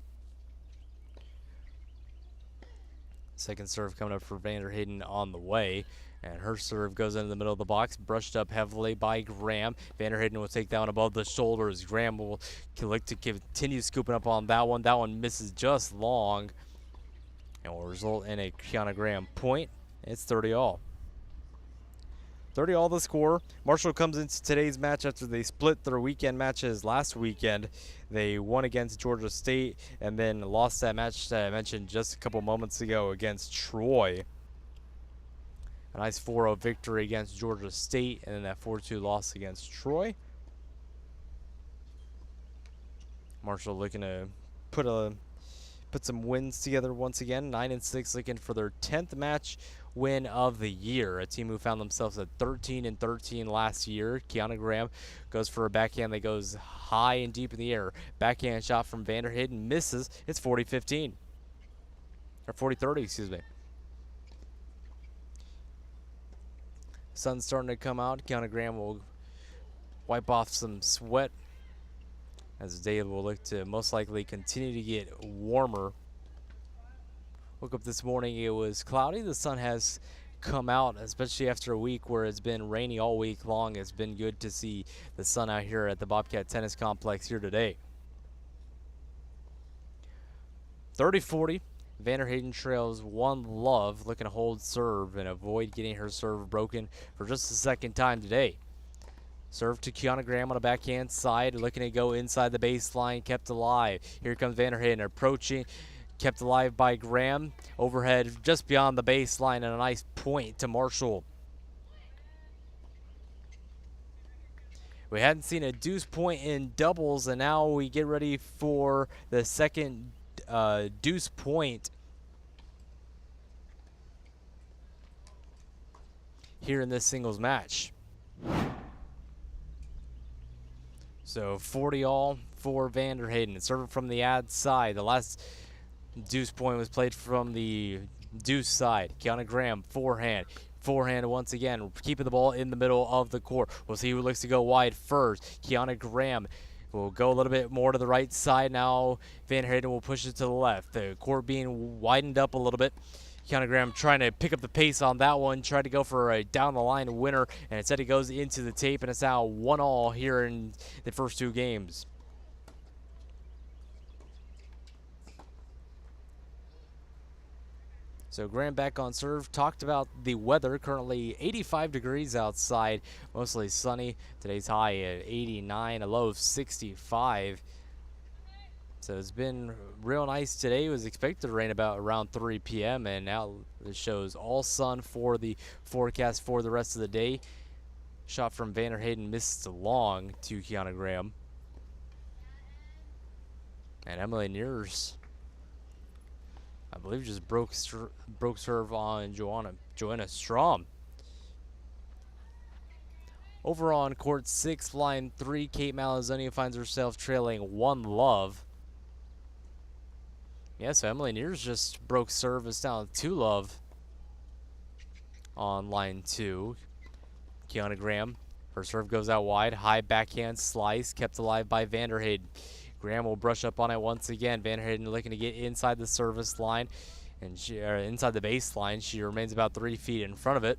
Second serve coming up for Vanderheyden on the way. And her serve goes into the middle of the box, brushed up heavily by Graham. Vanderheyden will take that one above the shoulders. Graham will look to continue scooping up on that one. That one misses just long, and will result in a Kiana Graham point. It's 30-all. 30-all the score. Marshall comes into today's match after they split their weekend matches last weekend. They won against Georgia State and then lost that match that I mentioned just a couple moments ago against Troy. A nice 4-0 victory against Georgia State, and then that 4-2 loss against Troy. Marshall looking to put a put some wins together once again. 9-6, looking for their 10th match win of the year. A team who found themselves at 13-13 last year. Kiana Graham goes for a backhand that goes high and deep in the air. Backhand shot from Vanderheyden misses. It's 40-15. Or 40-30, excuse me. Sun's starting to come out. Kiana Graham will wipe off some sweat as the day will look to most likely continue to get warmer. Woke up this morning, it was cloudy. The sun has come out, especially after a week where it's been rainy all week long. It's been good to see the sun out here at the Bobcat Tennis Complex here today. 30-40. Vanderheyden trails 1-love, looking to hold serve and avoid getting her serve broken for just the second time today. Serve to Kiana Graham on a backhand side, looking to go inside the baseline, kept alive. Here comes Vanderheyden approaching, kept alive by Graham. Overhead just beyond the baseline and a nice point to Marshall. We hadn't seen a deuce point in doubles, and now we get ready for the second deuce point here in this singles match. So 40-all for Vanderheyden. Serving from the ad side. The last deuce point was played from the deuce side. Kiana Graham, forehand. Forehand once again, keeping the ball in the middle of the court. We'll see who looks to go wide first. Kiana Graham will go a little bit more to the right side. Now Vanderheyden will push it to the left. The court being widened up a little bit. Kiana Graham trying to pick up the pace on that one, tried to go for a down-the-line winner, and instead it goes into the tape, and it's now 1-all here in the first two games. So Graham back on serve. Talked about the weather. Currently 85 degrees outside, mostly sunny. Today's high at 89, a low of 65. So it's been real nice today. It was expected to rain about around 3 p.m. and now it shows all sun for the forecast for the rest of the day. Shot from Vanderheyden missed long to Kiana Graham. And Emily Neers, I believe, just broke serve on Joanna Strom. Over on court 6, line 3, Kate Malazzonia finds herself trailing 1-love. Yeah, so Emily Neers just broke service down 2-love on line 2. Kiana Graham, her serve goes out wide. High backhand slice, kept alive by Vanderheyden. Graham will brush up on it once again. Vanderheyden looking to get inside the service line and inside the baseline. She remains about 3 feet in front of it.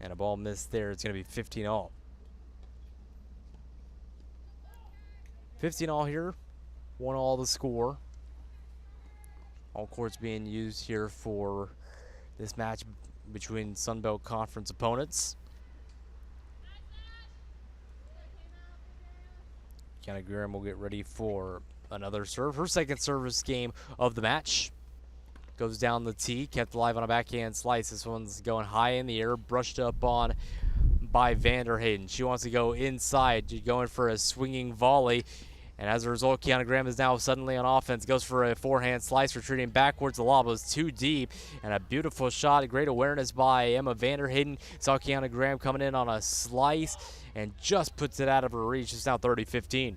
And a ball missed there. It's going to be 15-all. 15-all here. 1-all the score. All courts being used here for this match between Sunbelt Conference opponents. Kiana Graham will get ready for another serve. Her second service game of the match. Goes down the tee, kept alive on a backhand slice. This one's going high in the air, brushed up on by Vanderheyden. She wants to go inside, going for a swinging volley. And as a result, Kiana Graham is now suddenly on offense. Goes for a forehand slice, retreating backwards. The lob was too deep. And a beautiful shot. Great awareness by Emma Vanderheyden. Saw Kiana Graham coming in on a slice and just puts it out of her reach. It's now 30-15.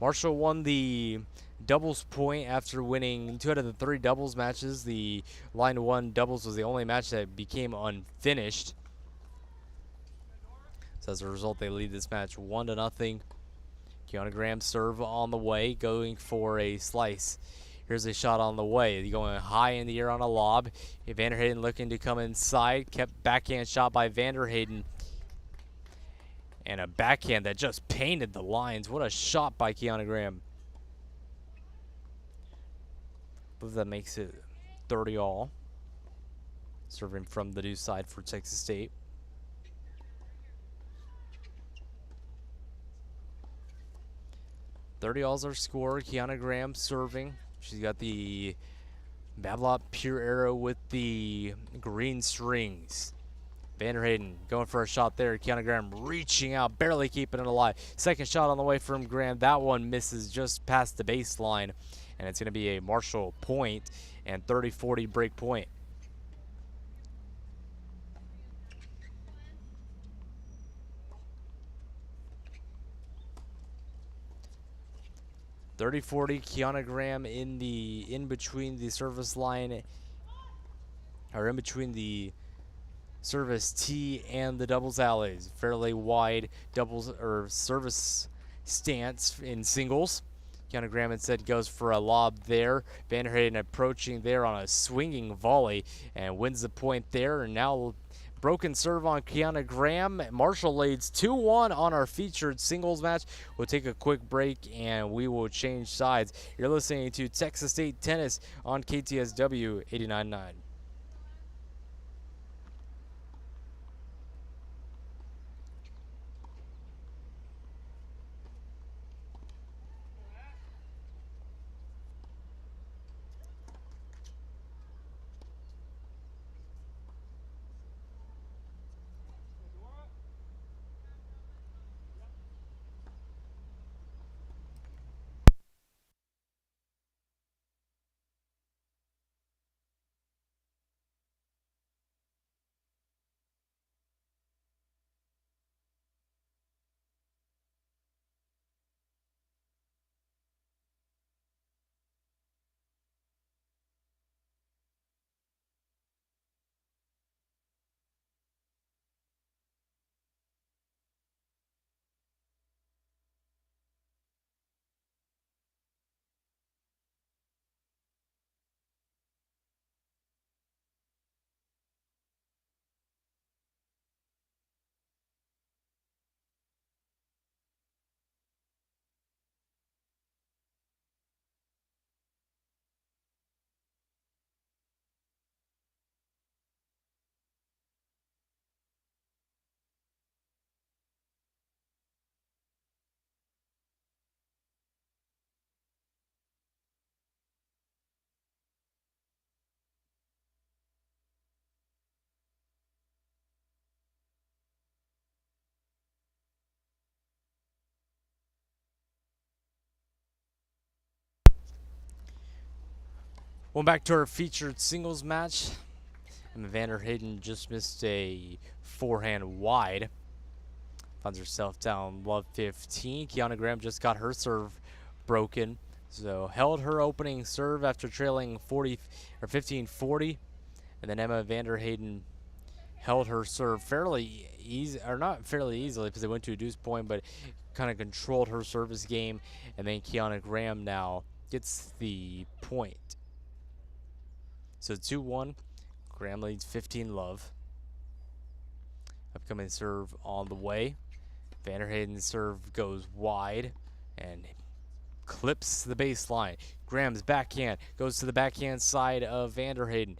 Marshall won the doubles point after winning 2 out of the 3 doubles matches. The line 1 doubles was the only match that became unfinished. So as a result, they lead this match 1-0. Kiana Graham serve on the way, going for a slice. Here's a shot on the way, going high in the air on a lob. Vanderheyden looking to come inside, kept backhand shot by Vanderheyden. And a backhand that just painted the lines. What a shot by Kiana Graham. I believe that makes it 30-all. Serving from the deuce side for Texas State. $30's our score. Kiana Graham serving. She's got the Babolat Pure Arrow with the green strings. Vanderhayden going for a shot there. Kiana Graham reaching out, barely keeping it alive. Second shot on the way from Graham. That one misses just past the baseline, and it's going to be a Marshall point and 30-40 break point. (30-40). Kiana Graham in between the service line, or in between the service tee and the doubles alleys. Fairly wide doubles or service stance in singles. Kiana Graham instead goes for a lob there. Vanderhayden approaching there on a swinging volley and wins the point there. And now broken serve on Kiana Graham. Marshall leads 2-1 on our featured singles match. We'll take a quick break and we will change sides. You're listening to Texas State Tennis on KTSW 89.9. Well, back to our featured singles match. Emma Vanderhayden just missed a forehand wide. Finds herself down love 15. Kiana Graham just got her serve broken. So held her opening serve after trailing 15-40. And then Emma Vanderhayden held her serve fairly easy, or not fairly easily because they went to a deuce point, but kind of controlled her service game. And then Kiana Graham now gets the point. So 2-1. Graham leads 15-love. Upcoming serve on the way. Vanderhayden's serve goes wide and clips the baseline. Graham's backhand goes to the backhand side of Vanderhayden.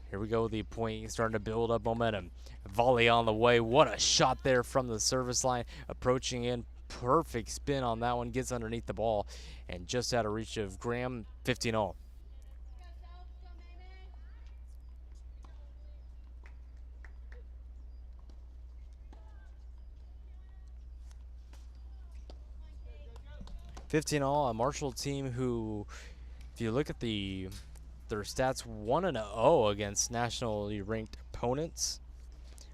Here we go, the point starting to build up momentum. Volley on the way. What a shot there from the service line. Approaching in. Perfect spin on that one. Gets underneath the ball and just out of reach of Graham. 15-all. A Marshall team who, if you look at their stats, 1-0 against nationally ranked opponents.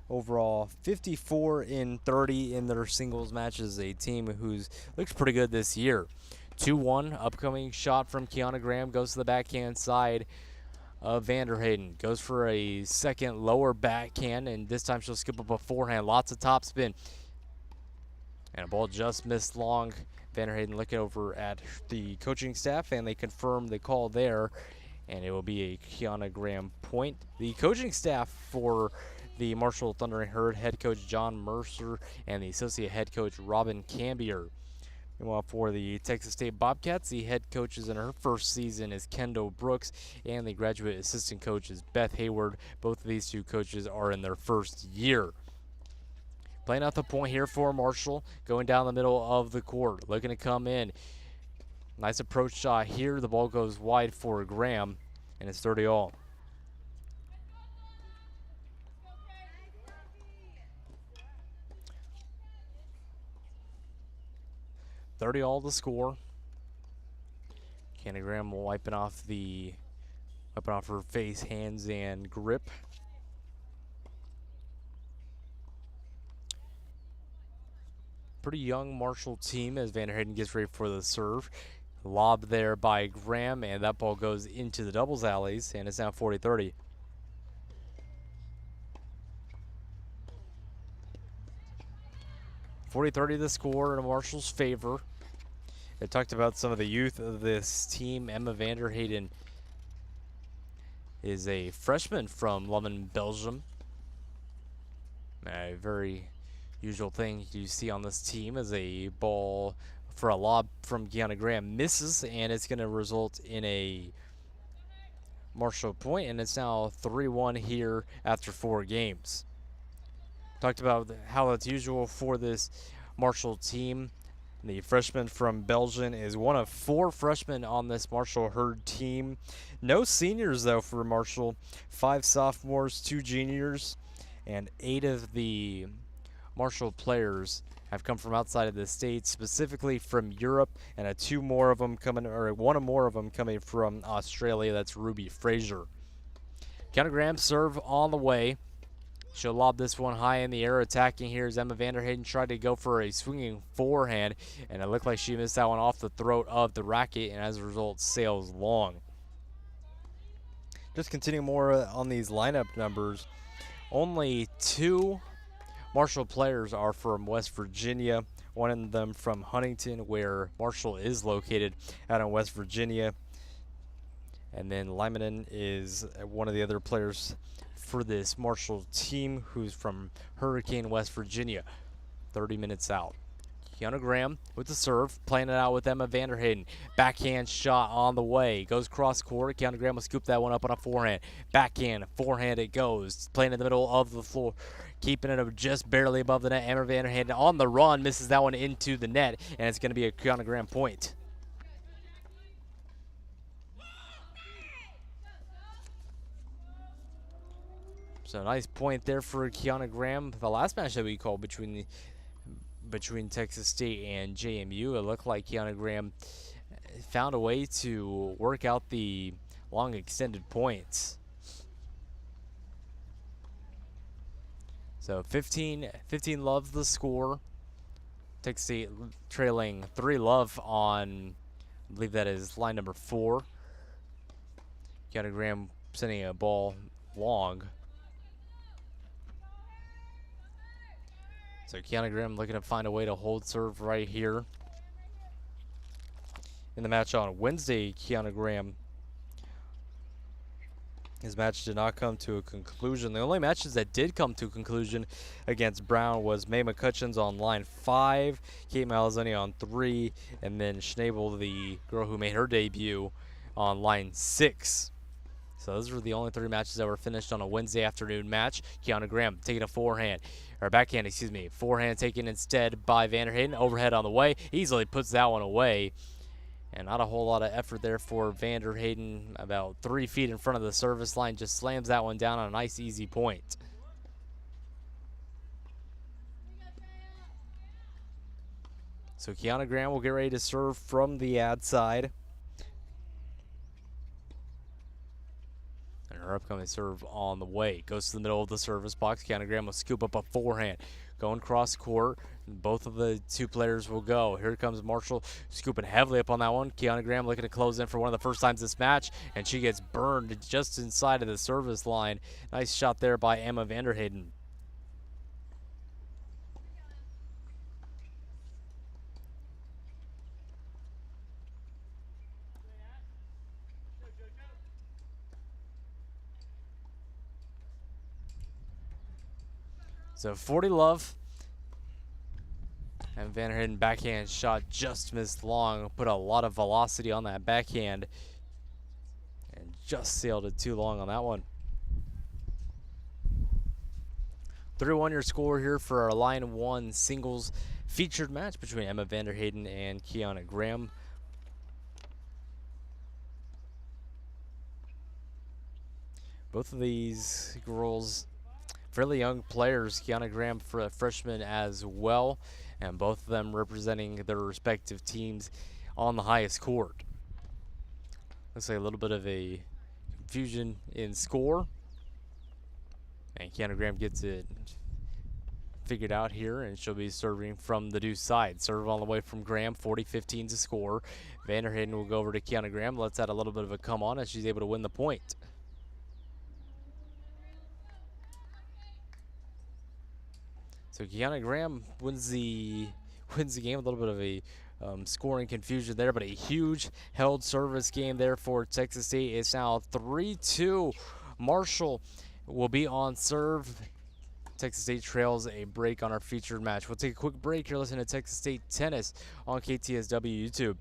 Overall, 54-30 in their singles matches. A team who's looks pretty good this year. 2-1, upcoming shot from Kiana Graham goes to the backhand side of Vanderhayden. Goes for a second lower backhand, and this time she'll skip up a forehand. Lots of topspin. And a ball just missed long. Vanderhayden looking over at the coaching staff, and they confirm the call there, and it will be a Kiana Graham point. The coaching staff for the Marshall Thundering Herd, head coach John Mercer and the associate head coach Robin Cambier. Meanwhile, for the Texas State Bobcats, the head coaches in her first season is Kendall Brooks, and the graduate assistant coach is Beth Hayward. Both of these two coaches are in their first year. Playing out the point here for Marshall, going down the middle of the court, looking to come in. Nice approach shot here. The ball goes wide for Graham, and it's 30-all. 30 all the score. Kiana Graham wiping off her face, hands, and grip. Pretty young Marshall team as Vanderheyden gets ready for the serve. Lob there by Graham, and that ball goes into the doubles alleys, and it's now 40-30. The score in Marshall's favor. I talked about some of the youth of this team. Emma Vanderheyden is a freshman from Lummen, Belgium. A very usual thing you see on this team is a ball for a lob from Kiana Graham misses, and it's going to result in a Marshall point, and it's now 3-1 here after 4 games. Talked about how it's usual for this Marshall team. The freshman from Belgium is one of 4 freshmen on this Marshall Herd team. No seniors, though, for Marshall. 5 sophomores, 2 juniors, and 8 of the Marshall players have come from outside of the state, specifically from Europe, and one more of them coming from Australia. That's Ruby Fraser. Kiana Graham serve on the way. She'll lob this one high in the air. Attacking here as Emma Vanderheyden tried to go for a swinging forehand, and it looked like she missed that one off the throat of the racket, and as a result, sails long. Just continuing more on these lineup numbers, only 2 Marshall players are from West Virginia, one of them from Huntington, where Marshall is located out in West Virginia. And then Lyman is one of the other players for this Marshall team who's from Hurricane, West Virginia. 30 minutes out. Kiana Graham with the serve, playing it out with Emma Vanderheyden. Backhand shot on the way. Goes cross court. Kiana Graham will scoop that one up on a forehand. Backhand, forehand it goes. Playing in the middle of the floor. Keeping it just barely above the net. Emma Vanderheyden on the run. Misses that one into the net. And it's going to be a Kiana Graham point. So nice point there for Kiana Graham. The last match that we called between Texas State and JMU, it looked like Kiana Graham found a way to work out the long extended points. So 15 love the score. Texas State trailing 3 love on, I believe that is line number 4. Kiana Graham sending a ball long. So Kiana Graham looking to find a way to hold serve right here. In the match on Wednesday, Kiana Graham, his match did not come to a conclusion. The only matches that did come to a conclusion against Brown was Mae McCutcheon's on line 5, Kate Malazoni on 3, and then Schnabel, the girl who made her debut, on line 6. So those were the only 3 matches that were finished on a Wednesday afternoon match. Kiana Graham taking a forehand taken instead by Vanderheyden. Overhead on the way, easily puts that one away. And not a whole lot of effort there for Vanderheyden. About 3 feet in front of the service line, just slams that one down on a nice easy point. So Kiana Graham will get ready to serve from the ad side. And her upcoming serve on the way. Goes to the middle of the service box. Kiana Graham will scoop up a forehand. Going cross court. Both of the 2 players will go. Here comes Marshall scooping heavily up on that one. Kiana Graham looking to close in for one of the first times this match. And she gets burned just inside of the service line. Nice shot there by Emma Vanderheyden. So 40 love. And Vanderheyden backhand shot just missed long. Put a lot of velocity on that backhand. And just sailed it too long on that one. 3-1 your score here for our line 1 singles featured match between Emma Vanderheyden and Kiana Graham. Both of these girls fairly young players. Kiana Graham, for a freshman as well, and both of them representing their respective teams on the highest court. Looks like a little bit of a confusion in score, and Kiana Graham gets it figured out here, and she'll be serving from the deuce side. Serve on the way from Graham, 40-15 to score. Vanderheyden will go over to Kiana Graham. Let's add a little bit of a come on as she's able to win the point. So Kiana Graham wins the game. A little bit of a scoring confusion there, but a huge held service game there for Texas State. It's now 3-2. Marshall will be on serve. Texas State trails a break on our featured match. We'll take a quick break. You're listening to Texas State Tennis on KTSW YouTube.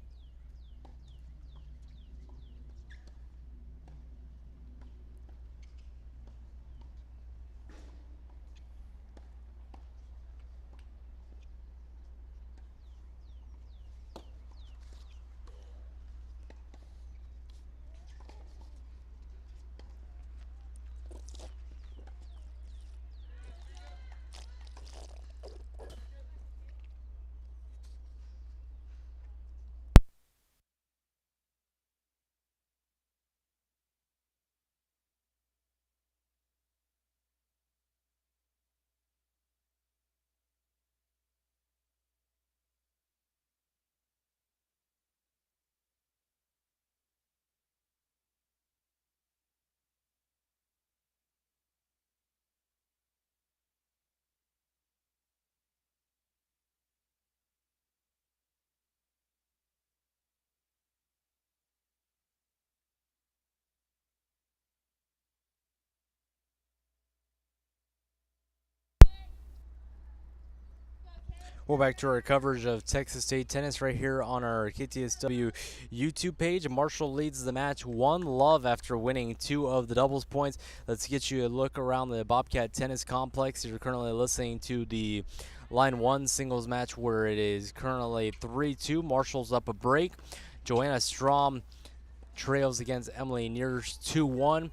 Well, back to our coverage of Texas State tennis right here on our KTSW YouTube page. Marshall leads the match 1-love after winning 2 of the doubles points. Let's get you a look around the Bobcat Tennis Complex. You're currently listening to the Line 1 singles match where it is currently 3-2. Marshall's up a break. Joanna Strom trails against Emily Neers 2-1.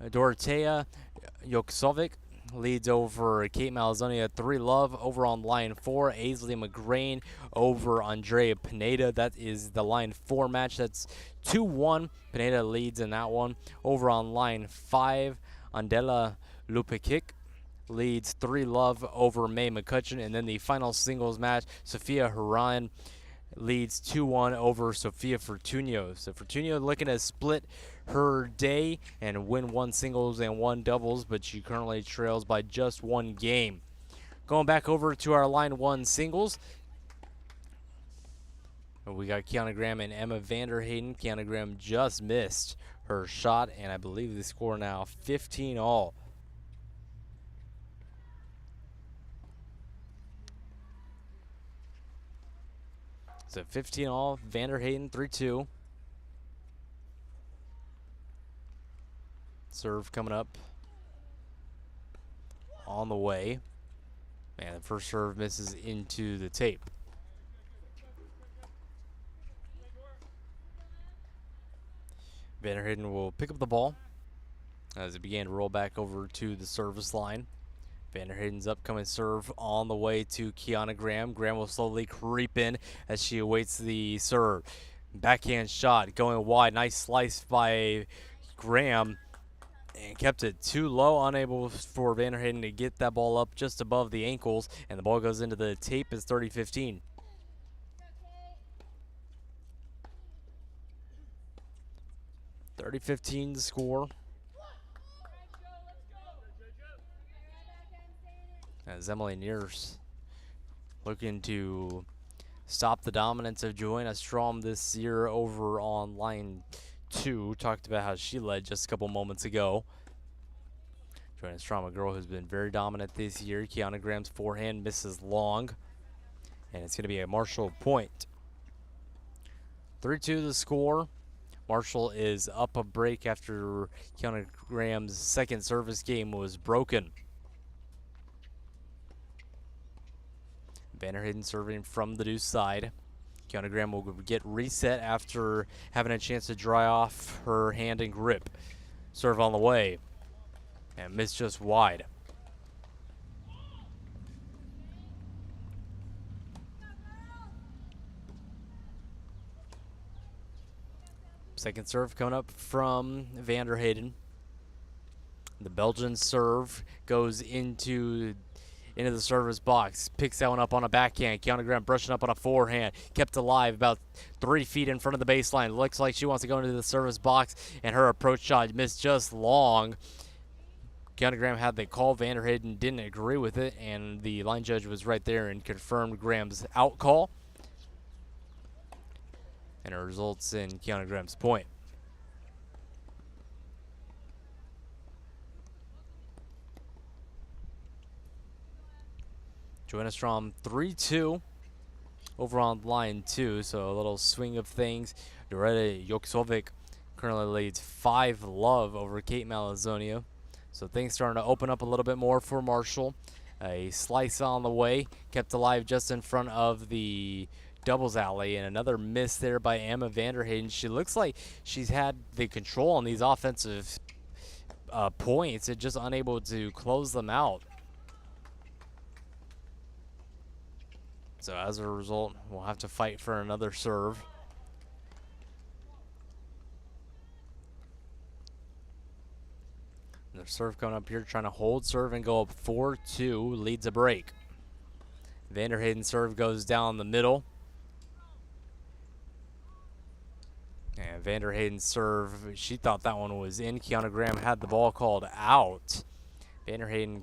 Dorotea Joksovic leads over Kate Malzonia 3-love. Over on line 4, Aisley McGrain over Andrea Pineda. That is the line 4 match. That's 2-1. Pineda leads in that one. Over on line 5, Andela Lupikic leads 3-love over May McCutcheon. And then the final singles match, Sophia Haran leads 2-1 over Sofia Fortunio. So Fortunio looking to split her day and win 1 singles and 1 doubles, but she currently trails by just 1 game. Going back over to our line 1 singles, we got Kiana Graham and Emma Vanderheyden. Kiana Graham just missed her shot, and I believe the score now 15-all. So 15-all, Vanderheyden 3-2. Serve coming up on the way. And the first serve misses into the tape. Vanderheyden will pick up the ball as it began to roll back over to the service line. Vanderheyden's upcoming serve on the way to Kiana Graham. Graham will slowly creep in as she awaits the serve. Backhand shot going wide. Nice slice by Graham. And kept it too low, unable for Vanderheyden to get that ball up just above the ankles. And the ball goes into the tape. It's 30-15. The score. As Emily Neers looking to stop the dominance of Joanna Strom this year over on line 2. Talked about how she led just a couple moments ago. Joanna Strom, a girl who's been very dominant this year. Kiana Graham's forehand misses long, and it's going to be a Marshall point. 3-2 the score. Marshall is up a break after Kiana Graham's second service game was broken. Vanderheyden serving from the deuce side. Kiana Graham will get reset after having a chance to dry off her hand and grip. Serve on the way. And missed just wide. Second serve coming up from Vanderheyden. The Belgian serve goes into the service box. Picks that one up on a backhand. Kiana Graham brushing up on a forehand. Kept alive about 3 feet in front of the baseline. Looks like she wants to go into the service box, and her approach shot missed just long. Kiana Graham had the call. Vanderheyden didn't agree with it, and the line judge was right there and confirmed Graham's out call. And it results in Kiana Graham's point. Joanna Strom 3-2 over on line 2, so a little swing of things. Doretta Joksovic currently leads 5-love over Kate Malazonia. So things starting to open up a little bit more for Marshall. A slice on the way, kept alive just in front of the doubles alley, and another miss there by Emma Vanderheyden. She looks like she's had the control on these offensive points, and just unable to close them out. So as a result, we'll have to fight for another serve. Their serve coming up here, trying to hold serve and go up 4-2, leads a break. Vanderheyden's serve goes down the middle. And Vanderheyden's serve, she thought that one was in. Kiana Graham had the ball called out. Vanderheyden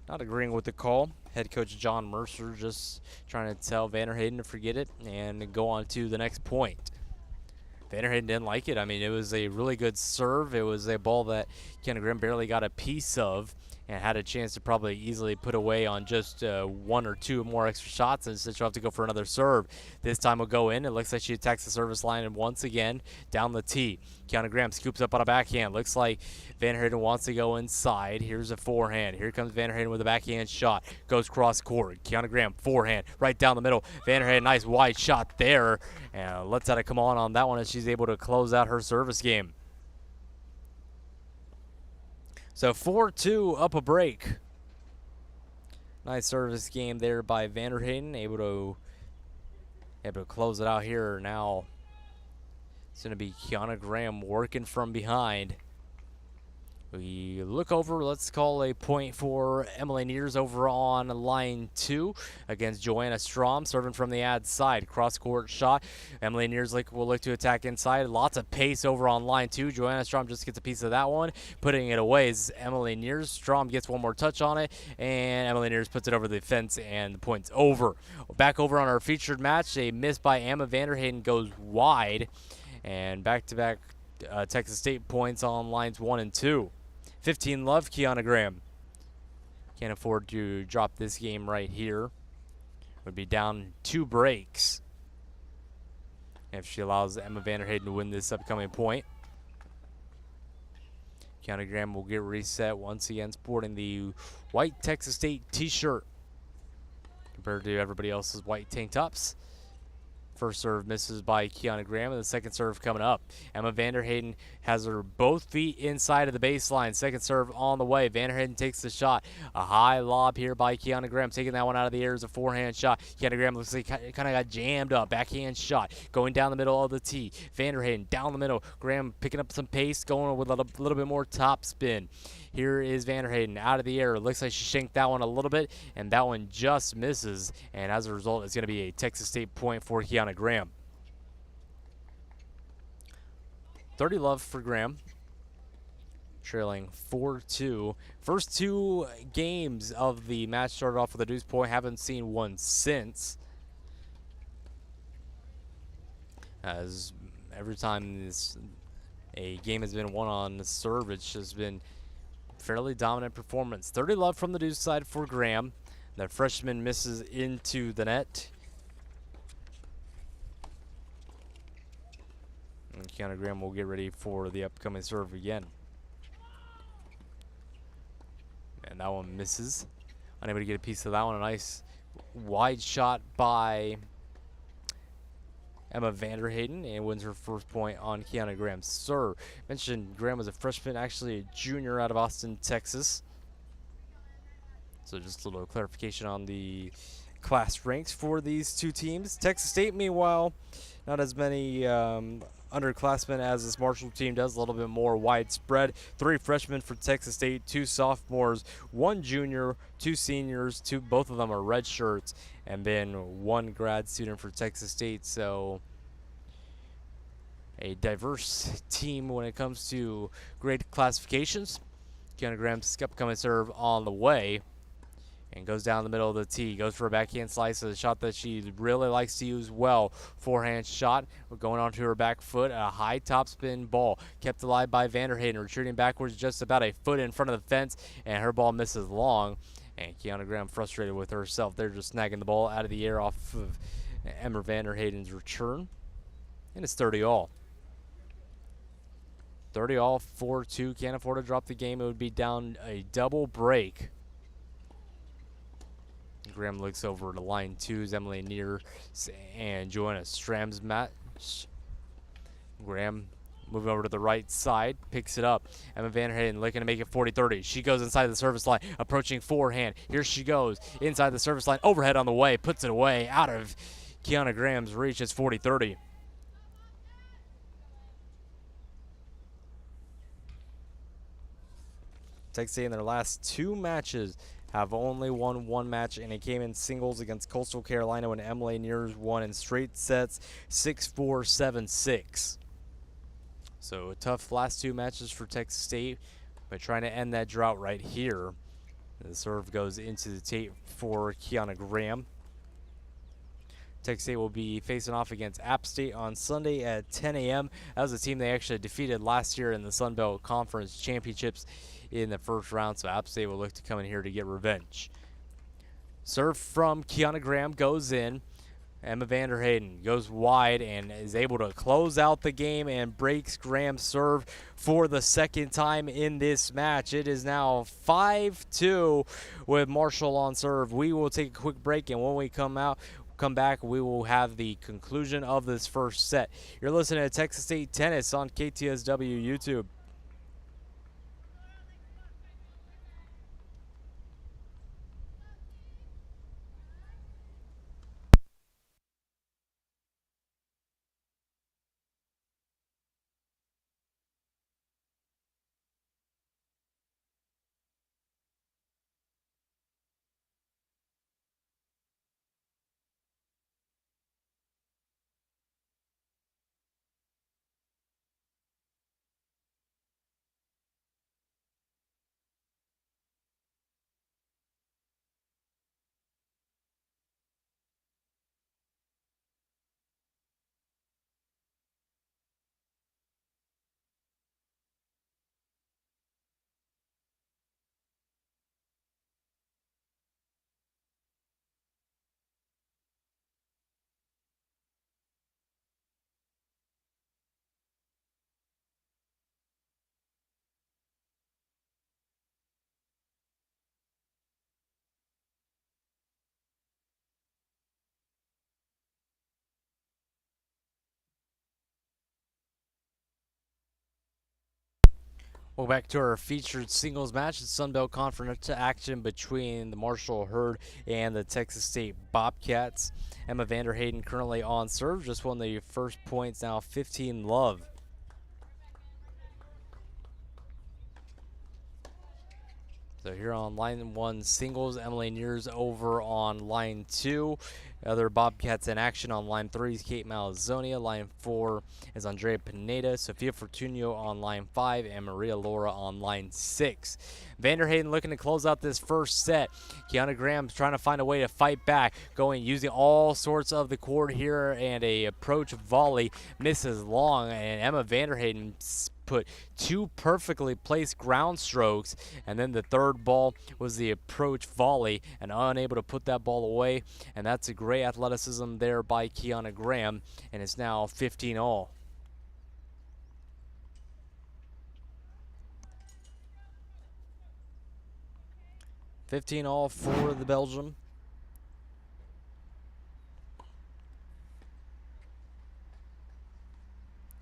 not agreeing with the call. Head coach John Mercer just trying to tell Vanderheyden to forget it and go on to the next point. Vanderheyden didn't like it. I mean, it was a really good serve. It was a ball that Kiana Graham barely got a piece of and had a chance to probably easily put away on just 1 or 2 more extra shots, and instead she'll have to go for another serve. This time will go in. It looks like she attacks the service line, and once again down the tee. Kiana Graham scoops up on a backhand. Looks like Vanderheyden wants to go inside. Here's a forehand. Here comes Vanderheyden with a backhand shot. Goes cross court. Kiana Graham forehand right down the middle. Vanderheyden, nice wide shot there, and lets out a come on that one as she's able to close out her service game. So 4-2 up a break. Nice service game there by Vanderheyden, able to close it out here. Now it's going to be Kiana Graham working from behind. We look over, let's call a point for Emily Neers over on line 2 against Joanna Strom, serving from the ad side. Cross-court shot. Emily Neers will look to attack inside. Lots of pace over on line 2. Joanna Strom just gets a piece of that one. Putting it away is Emily Neers. Strom gets one more touch on it, and Emily Neers puts it over the fence, and the point's over. Back over on our featured match, a miss by Emma Vanderheyden goes wide, and back-to-back Texas State points on lines 1 and 2. 15-love, Kiana Graham. Can't afford to drop this game right here. Would be down 2 breaks if she allows Emma Vanderheyden to win this upcoming point. Kiana Graham will get reset once again, sporting the white Texas State t-shirt compared to everybody else's white tank tops. First serve misses by Kiana Graham, and the second serve coming up. Emma Vanderheyden has her both feet inside of the baseline. Second serve on the way. Vanderheyden takes the shot. A high lob here by Kiana Graham, taking that one out of the air as a forehand shot. Kiana Graham looks like kind of got jammed up. Backhand shot going down the middle of the tee. Vanderheyden down the middle. Graham picking up some pace, going with a little bit more top spin. Here is Vanderheyden out of the air. Looks like she shanked that one a little bit, and that one just misses. And as a result, it's going to be a Texas State point for Kiana Graham. 30-love for Graham, trailing 4-2. First 2 games of the match started off with a deuce point. Haven't seen one since, as every time a game has been won on the serve, it's just been fairly dominant performance. 30-love from the deuce side for Graham. The freshman misses into the net. And Kiana Graham will get ready for the upcoming serve again. And that one misses. Unable to get a piece of that one. A nice wide shot by Emma Vanderheyden, and wins her first point on Kiana Graham's serve. Mentioned Graham was a freshman, actually a junior out of Austin, Texas. So just a little clarification on the class ranks for these two teams. Texas State, meanwhile, not as many underclassmen as this Marshall team does, a little bit more widespread. 3 freshmen for Texas State, 2 sophomores, 1 junior, 2 seniors, both of them are red shirts, and then 1 grad student for Texas State. So a diverse team when it comes to grade classifications. Kiana Graham's upcoming serve on the way. And goes down the middle of the tee. Goes for a backhand slice. A shot that she really likes to use well. Forehand shot. Going onto her back foot. A high topspin ball. Kept alive by Vanderheyden. Retreating backwards just about a foot in front of the fence. And her ball misses long. And Kiana Graham frustrated with herself. They're just snagging the ball out of the air off of Emma Vanderheyden's return. And it's 30 all. 30 all, 4-2. Can't afford to drop the game. It would be down a double break. Graham looks over to line 2's Emily Neer and Joanna Stram's match. Graham moving over to the right side, picks it up. Emma Vanderheyden looking to make it 40-30. She goes inside the service line, approaching forehand. Here she goes, inside the service line, overhead on the way, puts it away, out of Kiana Graham's reach. It's 40-30. Texas State in their last 2 matches have only won 1 match, and it came in singles against Coastal Carolina when Emily Neers won in straight sets 6-4, 7-6. So tough last 2 matches for Texas State, but trying to end that drought right here. The serve goes into the tape for Kiana Graham. Texas State will be facing off against App State on Sunday at 10 a.m. That was a team they actually defeated last year in the Sun Belt Conference Championships in the first round, so App State will look to come in here to get revenge. Serve from Kiana Graham goes in. Emma Vanderheyden goes wide and is able to close out the game and breaks Graham's serve for the 2nd time in this match. It is now 5-2 with Marshall on serve. We will take a quick break, and when we come back, we will have the conclusion of this first set. You're listening to Texas State Tennis on KTSW YouTube. Well, back to our featured singles match. The Sun Belt Conference action between the Marshall Herd and the Texas State Bobcats. Emma Vanderheyden currently on serve, just won the first points, now 15-love. So here on line 1 singles, Emily Neers over on line 2. Other Bobcats in action on line 3 is Kate Malzonia. Line 4 is Andrea Pineda. Sofia Fortunio on line 5 and Maria Laura on line 6. Vanderheyden looking to close out this first set. Kiana Graham's trying to find a way to fight back, using all sorts of the court here, and a approach volley misses long, and Emma Vanderheyden put 2 perfectly placed ground strokes, and then the third ball was the approach volley, and unable to put that ball away. And that's a great athleticism there by Kiana Graham, and it's now 15 all. $15 all for the Belgium.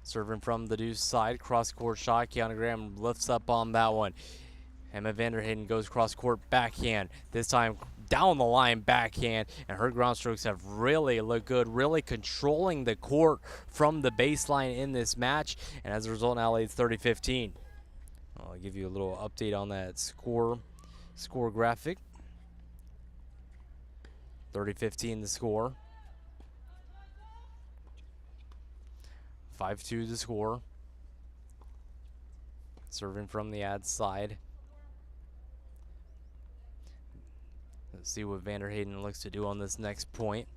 Serving from the deuce side, cross-court shot. Kiana Graham lifts up on that one. Emma Vanderheyden goes cross-court backhand. This time down the line backhand, and her ground strokes have really looked good, really controlling the court from the baseline in this match, and as a result now leads 30-15. I'll give you a little update on that score graphic. 30-15 the score. 5-2 the score. Serving from the ad side. Let's see what Vanderheyden looks to do on this next point.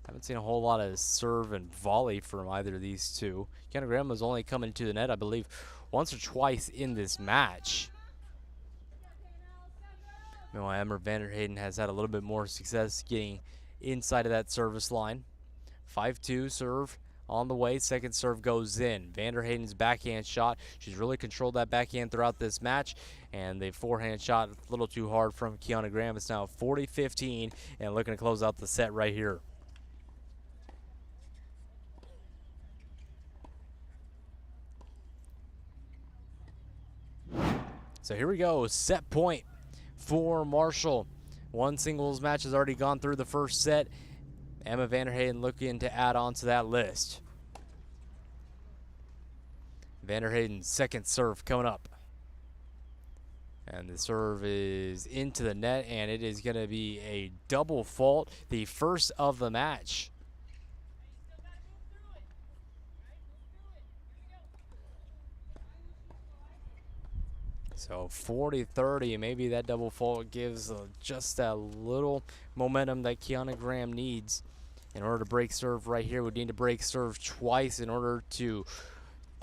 Haven't seen a whole lot of serve and volley from either of these two. Kiana Graham was only coming to the net, I believe, once or twice in this match. Meanwhile, Emma Vanderheyden has had a little bit more success getting inside of that service line. 5-2 serve on the way. Second serve goes in. Vanderheyden's backhand shot. She's really controlled that backhand throughout this match. And the forehand shot a little too hard from Kiana Graham. It's now 40-15 and looking to close out the set right here. So here we go. Set point for Marshall. One singles match has already gone through the first set. Emma Vanderheyden looking to add on to that list. Vanderheyden's second serve coming up. And the serve is into the net, and it is going to be a double fault, the first of the match. So 40-30, maybe that double fault gives just that little momentum that Kiana Graham needs in order to break serve right here. We need to break serve twice in order to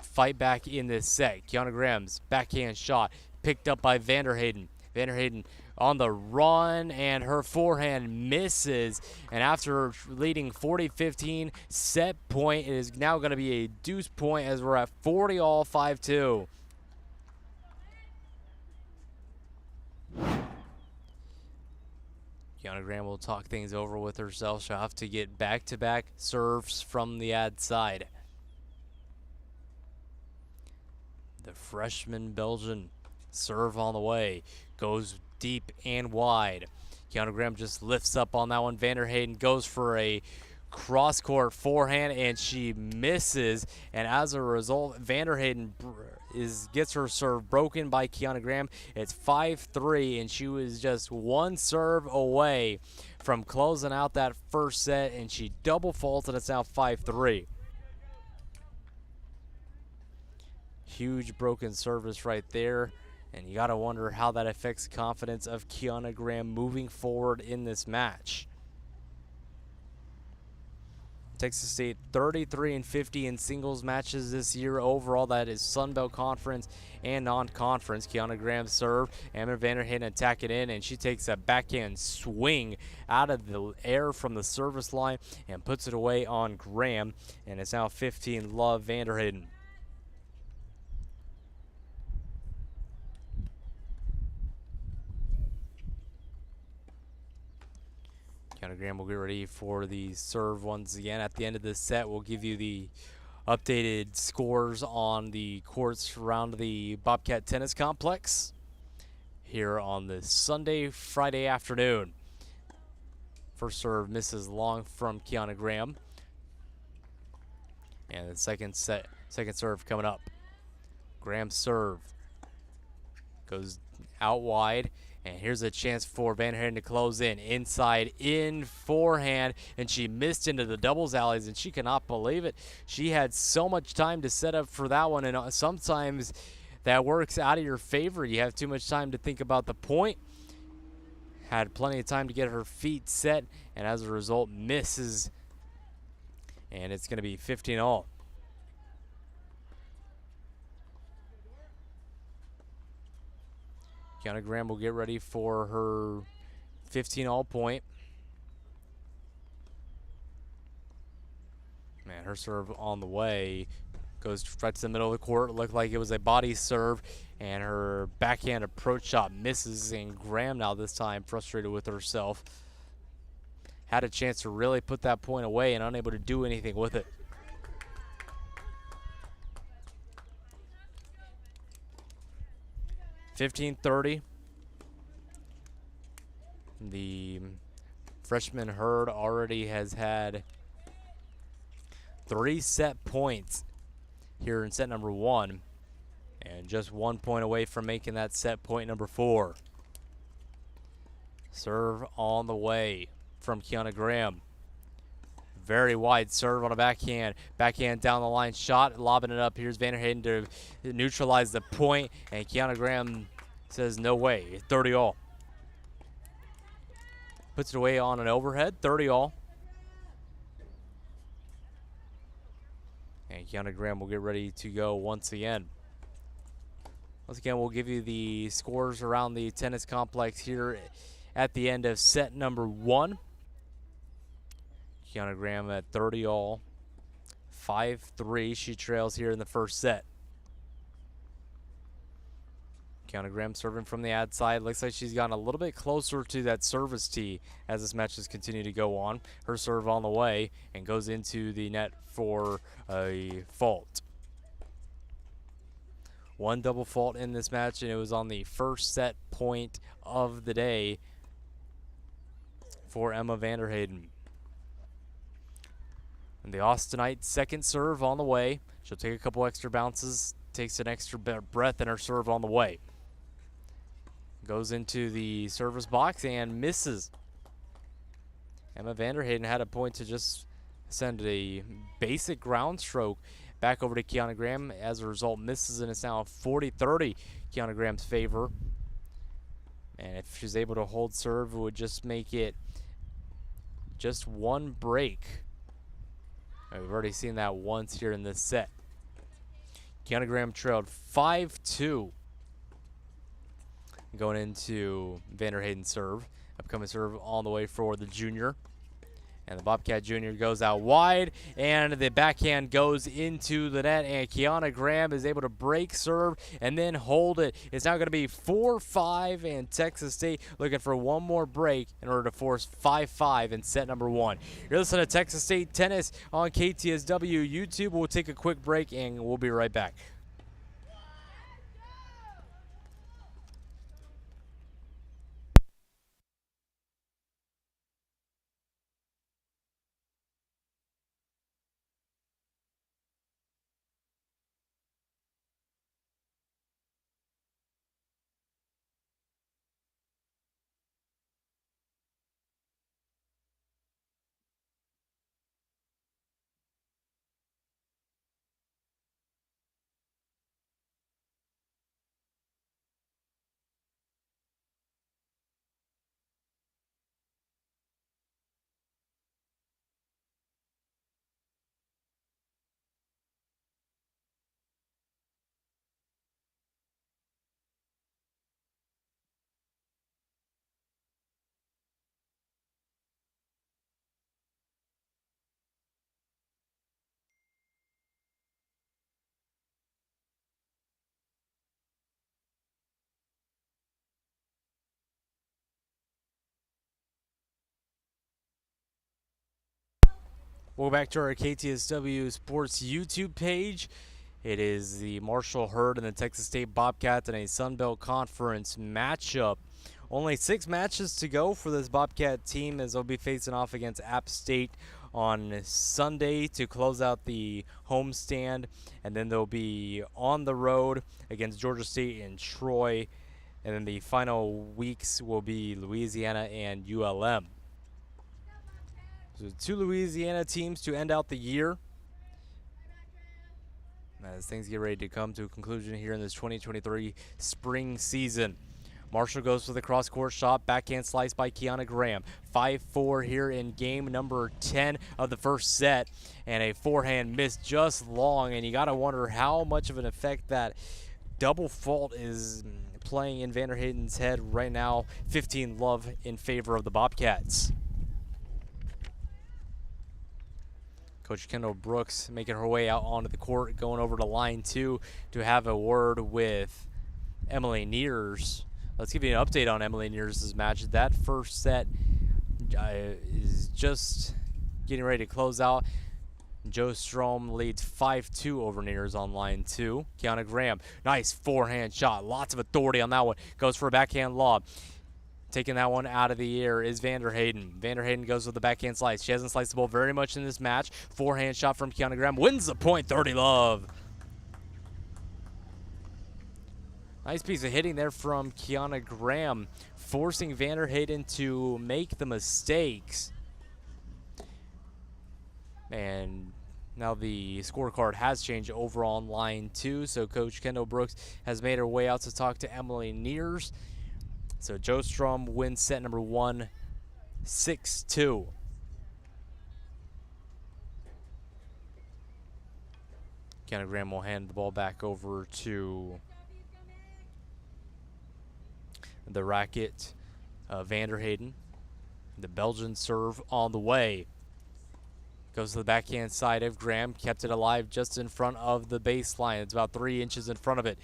fight back in this set. Kiana Graham's backhand shot picked up by Vanderheyden. Vanderheyden on the run, and her forehand misses. And after leading 40-15, set point, it is now going to be a deuce point as we're at 40-all, 5-2. Kiana Graham will talk things over with herself. She'll have to get back-to-back serves from the ad side. The freshman Belgian serve on the way. Goes deep and wide. Kiana Graham just lifts up on that one. Vanderheyden goes for a cross-court forehand, and she misses. And as a result, Vanderheyden gets her serve broken by Kiana Graham. It's 5-3, and she was just one serve away from closing out that first set, and she double faulted. It's now 5-3. Huge broken service right there, and you got to wonder how that affects confidence of Kiana Graham moving forward in this match. Texas State 33-50 in singles matches this year overall. That is Sun Belt Conference and non-conference. Kiana Graham serve. Emma Vanderheyden attack it in, and she takes a backhand swing out of the air from the service line and puts it away on Graham. And it's now 15-love Vanderheyden. Kiana Graham will get ready for the serve once again. At the end of this set, we'll give you the updated scores on the courts around the Bobcat Tennis Complex here on this Friday afternoon. First serve misses long from Kiana Graham. And the second serve coming up. Graham's serve goes out wide. And here's a chance for Vanderheyden to close in. Inside, in forehand, and she missed into the doubles alleys, and she cannot believe it. She had so much time to set up for that one, and sometimes that works out of your favor. You have too much time to think about the point. Had plenty of time to get her feet set, and as a result, misses. And it's going to be 15-all. Kiana Graham will get ready for her 15-all point. Man, her serve on the way goes right to the middle of the court. It looked like it was a body serve, and her backhand approach shot misses, and Graham now this time frustrated with herself. Had a chance to really put that point away and unable to do anything with it. $15-30. The Freshman Hurd already has had 3 set points here in set number 1, and just 1 point away from making that set point number 4. Serve on the way from Kiana Graham. Very wide serve on a backhand. Backhand down the line shot, lobbing it up. Here's Vanderhayden to neutralize the point, and Kiana Graham says no way, 30 all. Puts it away on an overhead, 30 all. And Kiana Graham will get ready to go once again. Once again, we'll give you the scores around the tennis complex here at the end of set number 1. Kiana Graham at 30 all, 5-3. She trails here in the first set. Kiana Graham serving from the ad side. Looks like she's gotten a little bit closer to that service tee as this match has continued to go on. Her serve on the way and goes into the net for a fault. One double fault in this match, and it was on the first set point of the day for Emma Vanderhayden. And the Austinite second serve on the way. She'll take a couple extra bounces, takes an extra breath in her serve on the way. Goes into the service box and misses. Emma Vanderhayden had a point to just send a basic ground stroke back over to Kiana Graham. As a result, misses, and it's now 40-30 Kiana Graham's favor. And if she's able to hold serve, it would just make it just one break. We've already seen that once here in this set. Kiana Graham trailed 5-2 going into Vanderhayden's serve. Upcoming serve on the way for the junior. And the Bobcat Jr. goes out wide, and the backhand goes into the net, and Kiana Graham is able to break serve and then hold it. It's now going to be 4-5, and Texas State looking for one more break in order to force 5-5 in set number 1. You're listening to Texas State Tennis on KTSW YouTube. We'll take a quick break, and we'll be right back. Welcome back to our KTSW Sports YouTube page. It is the Marshall Hurd and the Texas State Bobcats in a Sun Belt Conference matchup. Only 6 matches to go for this Bobcat team, as they'll be facing off against App State on Sunday to close out the homestand, and then they'll be on the road against Georgia State and Troy, and then the final weeks will be Louisiana and ULM. So 2 Louisiana teams to end out the year as things get ready to come to a conclusion here in this 2023 spring season. Marshall goes for the cross-court shot, backhand slice by Kiana Graham. 5-4 here in game number 10 of the first set, and a forehand miss just long, and you got to wonder how much of an effect that double fault is playing in Vanderhayden's head right now. 15-love in favor of the Bobcats. Coach Kendall Brooks making her way out onto the court, going over to line 2 to have a word with Emily Neers. Let's give you an update on Emily Neers' match. That first set is just getting ready to close out. Joe Strom leads 5-2 over Neers on line 2. Kiana Graham, nice forehand shot. Lots of authority on that one. Goes for a backhand lob. Taking that one out of the air is Vanderheyden. Vanderheyden goes with the backhand slice. She hasn't sliced the ball very much in this match. Forehand shot from Kiana Graham. Wins the point, 30 love. Nice piece of hitting there from Kiana Graham, forcing Vanderheyden to make the mistakes. And now the scorecard has changed over on line 2, so Coach Kendall Brooks has made her way out to talk to Emily Neers. So Jo Strom wins set number 1, 6-2. Kiana Graham will hand the ball back over to the racket, Vanderheyden. The Belgian serve on the way. Goes to the backhand side of Graham. Kept it alive just in front of the baseline. It's about 3 inches in front of it.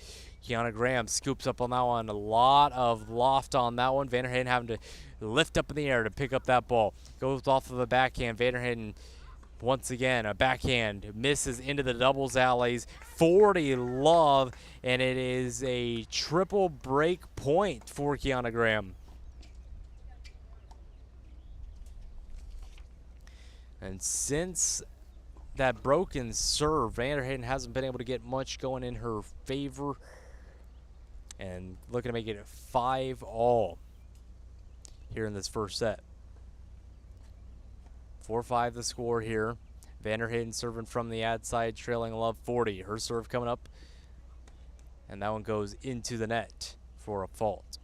Kiana Graham scoops up on that one. A lot of loft on that one. Vanderheyden having to lift up in the air to pick up that ball. Goes off of the backhand. Vanderheyden, once again, a backhand. Misses into the doubles alleys. 40 love. And it is a triple break point for Kiana Graham. And since that broken serve, Vanderheyden hasn't been able to get much going in her favor. And looking to make it 5-all here in this first set. 4-5 the score here. Vanderheyden serving from the ad side, trailing love 40. Her serve coming up. And that one goes into the net for a fault.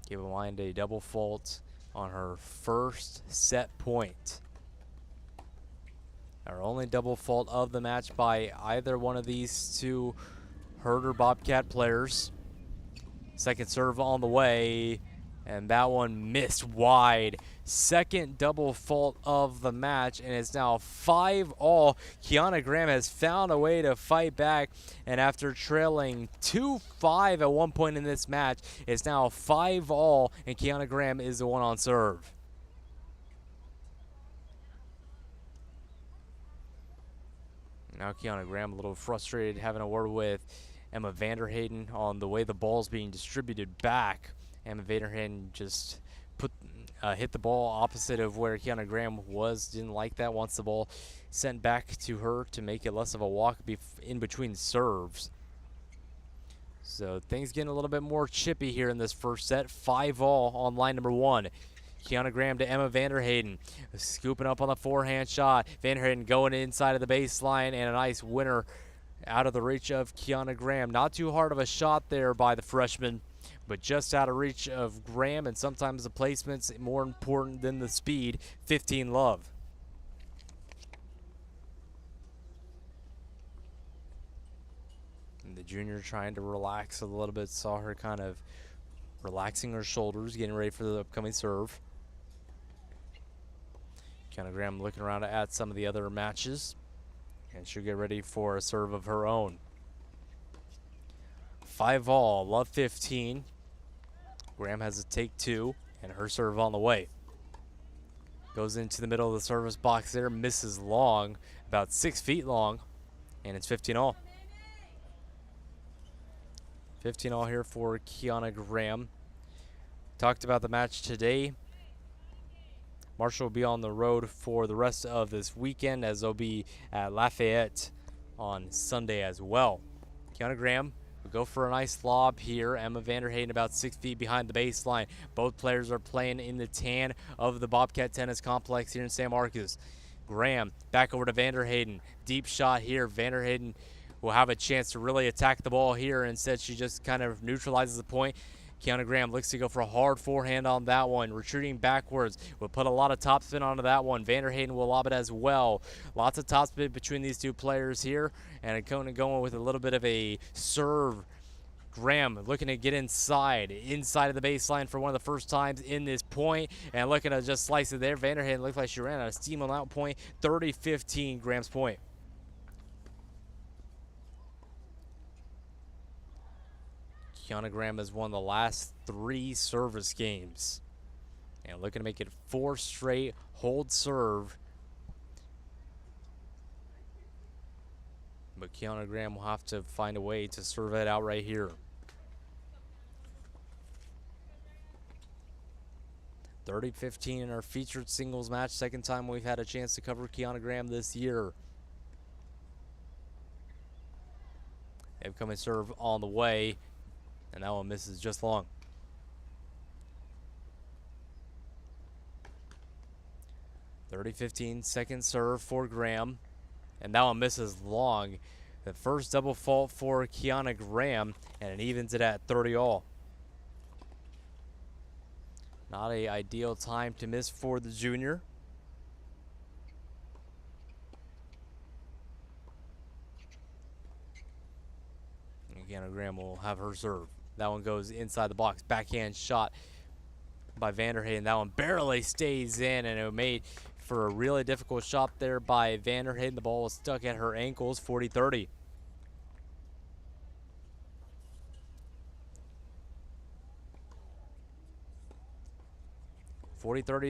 Keep in mind a double fault on her first set point. Our only double fault of the match by either one of these two Herd or Bobcat players. Second serve on the way, and that one missed wide. Second double fault of the match, and it's now 5-all. Kiana Graham has found a way to fight back, and after trailing 2-5 at one point in this match, it's now 5-all, and Kiana Graham is the one on serve. Now Kiana Graham a little frustrated, having a word with Emma Vanderheyden on the way the ball's being distributed back. Emma Vanderheyden just hit the ball opposite of where Kiana Graham was. Didn't like that. Wants the ball sent back to her to make it less of a walk in between serves. So things getting a little bit more chippy here in this first set. 5-all on line number 1. Kiana Graham to Emma Vanderheyden. Scooping up on the forehand shot. Vanderheyden going inside of the baseline, and a nice winner out of the reach of Kiana Graham. Not too hard of a shot there by the freshman, but just out of reach of Graham, and sometimes the placement's more important than the speed. 15 love. And the junior trying to relax a little bit. Saw her kind of relaxing her shoulders, getting ready for the upcoming serve. Kiana Graham looking around at some of the other matches, and she'll get ready for a serve of her own. 5-all, love 15. Graham has a take 2, and her serve on the way. Goes into the middle of the service box there, misses long, about 6 feet long, and it's 15-all. 15-all here for Kiana Graham. Talked about the match today. Marshall will be on the road for the rest of this weekend, as they'll be at Lafayette on Sunday as well. Kiana Graham will go for a nice lob here. Emma Vanderheyden about 6 feet behind the baseline. Both players are playing in the tan of the Bobcat Tennis Complex here in San Marcos. Graham back over to Vanderheyden. Deep shot here. Vanderheyden will have a chance to really attack the ball here. Instead, she just kind of neutralizes the point. Kiana Graham looks to go for a hard forehand on that one. Retreating backwards. Will put a lot of topspin onto that one. Vanderheyden will lob it as well. Lots of topspin between these two players here. And going with a little bit of a serve. Graham looking to get inside of the baseline for one of the first times in this point. And looking to just slice it there. Vanderheyden looked like she ran out of steam on that point. 30-15, Graham's point. Kiana Graham has won the last 3 service games. And looking to make it 4 straight hold serve. But Kiana Graham will have to find a way to serve it out right here. 30-15 in our featured singles match. Second time we've had a chance to cover Kiana Graham this year. Incoming serve on the way, and that one misses just long. Second serve for Graham, and that one misses long. The first double fault for Kiana Graham, and it evens it at 30-all. Not an ideal time to miss for the junior. Kiana Graham will have her serve. That one goes inside the box. Backhand shot by Vanderheyden. That one barely stays in, and it made for a really difficult shot there by Vanderheyden. The ball was stuck at her ankles. 40-30.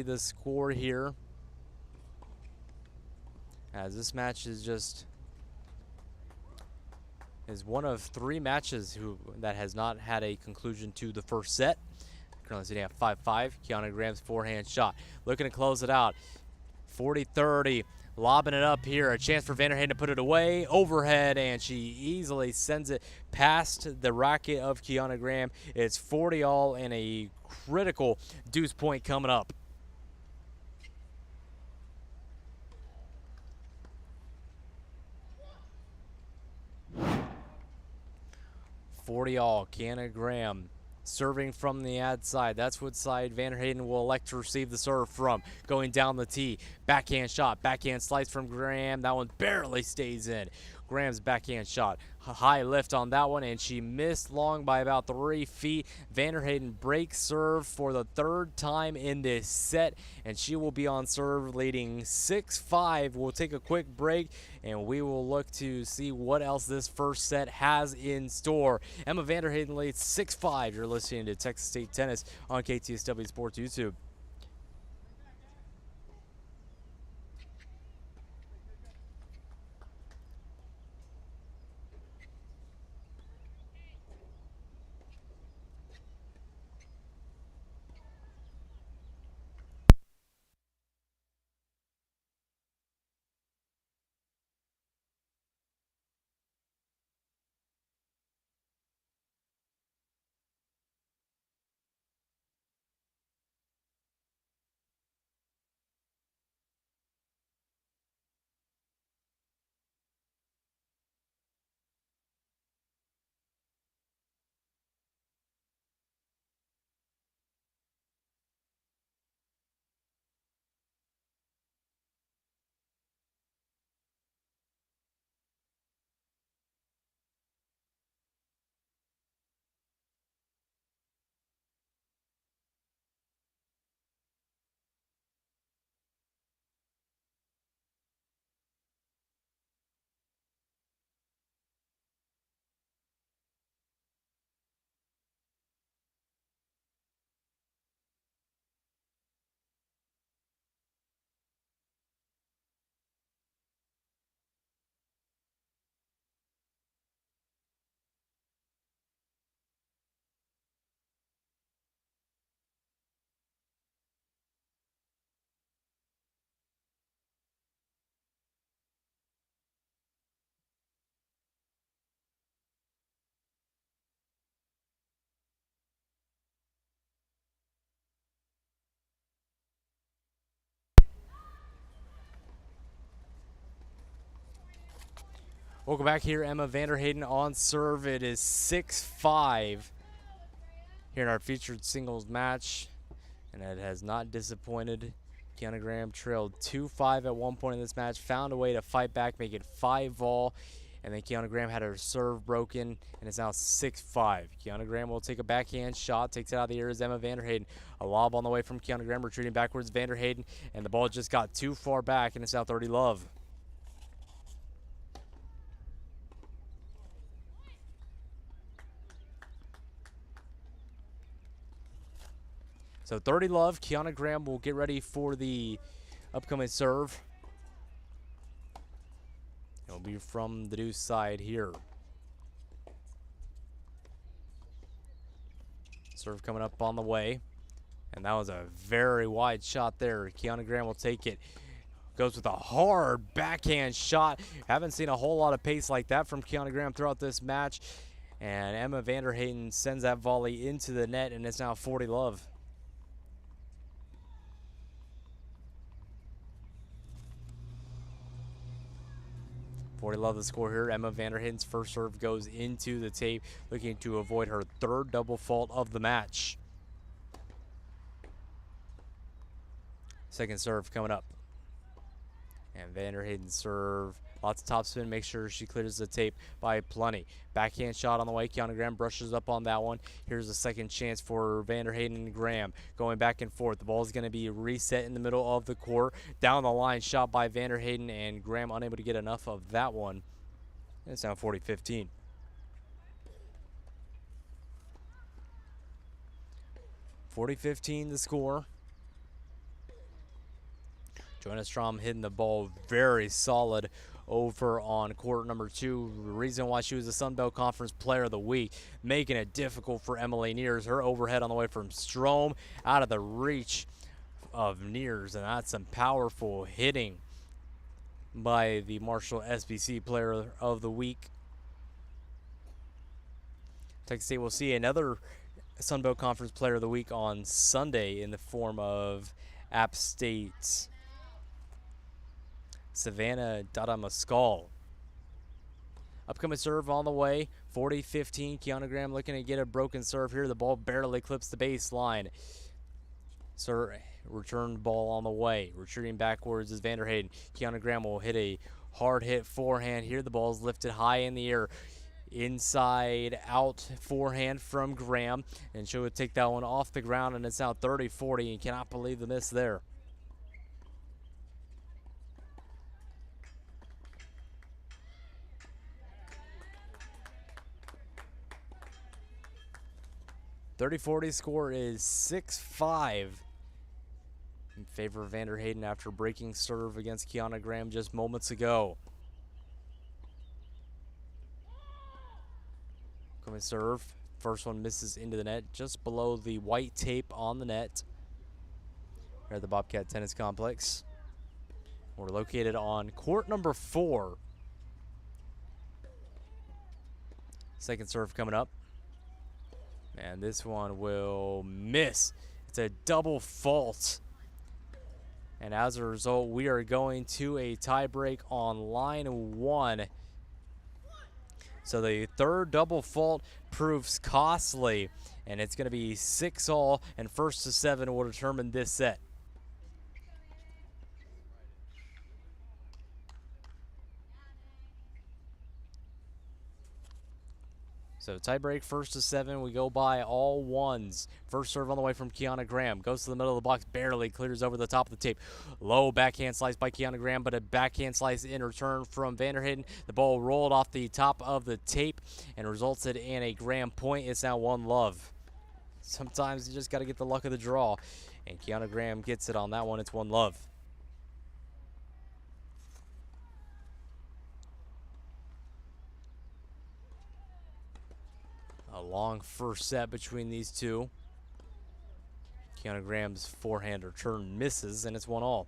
The score here, as this match is one of 3 matches that has not had a conclusion to the first set. Currently sitting at 5-5. Kiana Graham's forehand shot, looking to close it out. 40-30, lobbing it up here. A chance for Vanderheyden to put it away. Overhead, and she easily sends it past the racket of Kiana Graham. It's 40-all and a critical deuce point coming up. All Kiana Graham serving from the ad side. That's what side Vanderheyden will elect to receive the serve from. Going down the tee. Backhand shot. Backhand slice from Graham. That one barely stays in. Graham's backhand shot. High lift on that one, and she missed long by about 3 feet. Vanderheyden breaks serve for the 3rd time in this set, and she will be on serve leading 6-5. We'll take a quick break, and we will look to see what else this first set has in store. Emma Vanderheyden leads 6-5. You're listening to Texas State Tennis on KTSW Sports YouTube. Welcome back here. Emma Vanderheyden on serve. It is 6-5 here in our featured singles match, and it has not disappointed. Kiana Graham trailed 2-5 at one point in this match, found a way to fight back, make it 5-all, and then Kiana Graham had her serve broken, and it's now 6-5. Kiana Graham will take a backhand shot, takes it out of the air as Emma Vanderheyden. A lob on the way from Kiana Graham, retreating backwards Vanderheyden, and the ball just got too far back, and it's now 30-love. So 30-love. Kiana Graham will get ready for the upcoming serve. It'll be from the deuce side here. Serve coming up on the way. And that was a very wide shot there. Kiana Graham will take it. Goes with a hard backhand shot. Haven't seen a whole lot of pace like that from Kiana Graham throughout this match. And Emma Vanderheyden sends that volley into the net, and it's now 40-love. The score here. Emma Vanderheyden's first serve goes into the tape, looking to avoid her third double fault of the match. Second serve coming up. And Vanderheyden's serve. Lots of topspin. Make sure she clears the tape by plenty. Backhand shot on the way. Kiana Graham brushes up on that one. Here's a second chance for Vanderheyden and Graham. Going back and forth. The ball is going to be reset in the middle of the court. Down the line shot by Vanderheyden, and Graham unable to get enough of that one. And it's now 40-15. the score. Joanna Strom hitting the ball very solid over on court number 2. The reason why she was the Sun Belt Conference Player of the Week, making it difficult for Emily Neers. Her overhead on the way from Strom, out of the reach of Neers, and that's some powerful hitting by the Marshall SBC Player of the Week. Texas State will see another Sun Belt Conference Player of the Week on Sunday in the form of App State's Savannah Dada-Mascal. Upcoming serve on the way, 40-15. Kiana Graham looking to get a broken serve here. The ball barely clips the baseline. Return ball on the way. Retreating backwards is Vanderheyden. Kiana Graham will hit a hard hit forehand here. The ball is lifted high in the air. Inside out forehand from Graham. And she would take that one off the ground, and it's now 30-40. You cannot believe the miss there. Score is 6-5 in favor of Vanderheyden after breaking serve against Kiana Graham just moments ago. Coming serve. First one misses into the net just below the white tape on the net here at the Bobcat Tennis Complex. We're located on court number 4. Second serve coming up. And this one will miss. It's a double fault. And as a result, we are going to a tie break on line 1. So the third double fault proves costly. And it's going to be 6-all, and first to 7 will determine this set. So tie break, first to 7. We go by all ones. First serve on the way from Kiana Graham. Goes to the middle of the box, barely clears over the top of the tape. Low backhand slice by Kiana Graham, but a backhand slice in return from Vanderheyden. The ball rolled off the top of the tape and resulted in a Graham point. It's now 1-love. Sometimes you just got to get the luck of the draw. And Kiana Graham gets it on that one. It's 1-love. A long first set between these two. Kiana Graham's forehand return misses, and it's 1-all.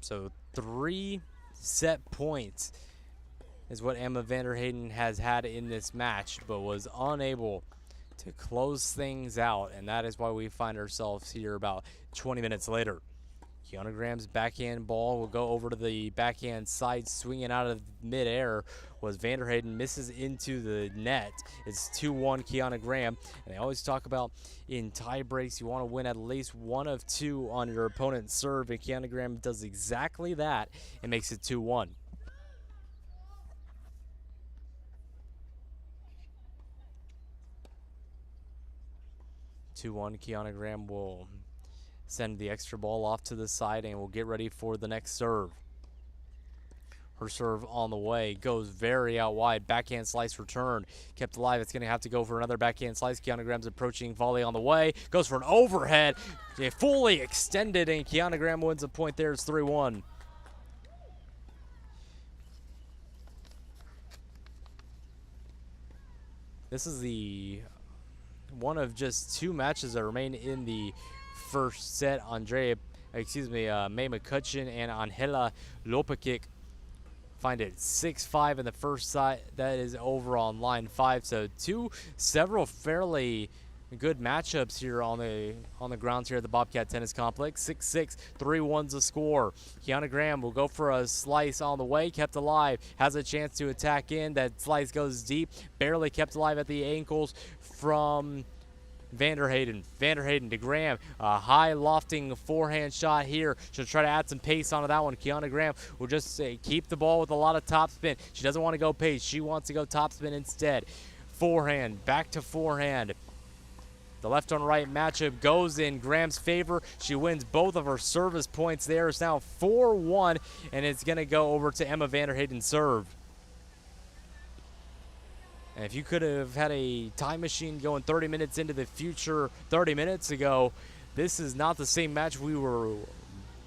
So 3 set points is what Emma Vanderheyden has had in this match, but was unable to close things out, and that is why we find ourselves here about 20 minutes later. Kiana Graham's backhand ball will go over to the backhand side, swinging out of midair was Vanderheyden, misses into the net. It's 2-1 Kiana Graham, and they always talk about in tie breaks you want to win at least 1 of 2 on your opponent's serve, and Kiana Graham does exactly that and makes it 2-1. Kiana Graham will send the extra ball off to the side and will get ready for the next serve. Her serve on the way, goes very out wide. Backhand slice return, kept alive. It's going to have to go for another backhand slice. Kiana Graham's approaching volley on the way, goes for an overhead, fully extended, and Kiana Graham wins a point there. It's 3-1. This is the one of just two matches that remain in the first set. May McCutcheon and Angela Lopakic find it 6-5 in the first set. That is over on line 5. So several fairly good matchups here on the grounds here at the Bobcat Tennis Complex. 6-6, 3-1's the score. Kiana Graham will go for a slice on the way, kept alive, has a chance to attack in. That slice goes deep, barely kept alive at the ankles from Vanderheyden. Vanderheyden to Graham. A high lofting forehand shot here. She'll try to add some pace onto that one. Kiana Graham will just keep the ball with a lot of topspin. She doesn't want to go pace. She wants to go topspin instead. Forehand. Back to forehand. The left on right matchup goes in Graham's favor. She wins both of her service points there. It's now 4-1, and it's going to go over to Emma Vanderheyden serve. And if you could have had a time machine going 30 minutes into the future 30 minutes ago, this is not the same match we were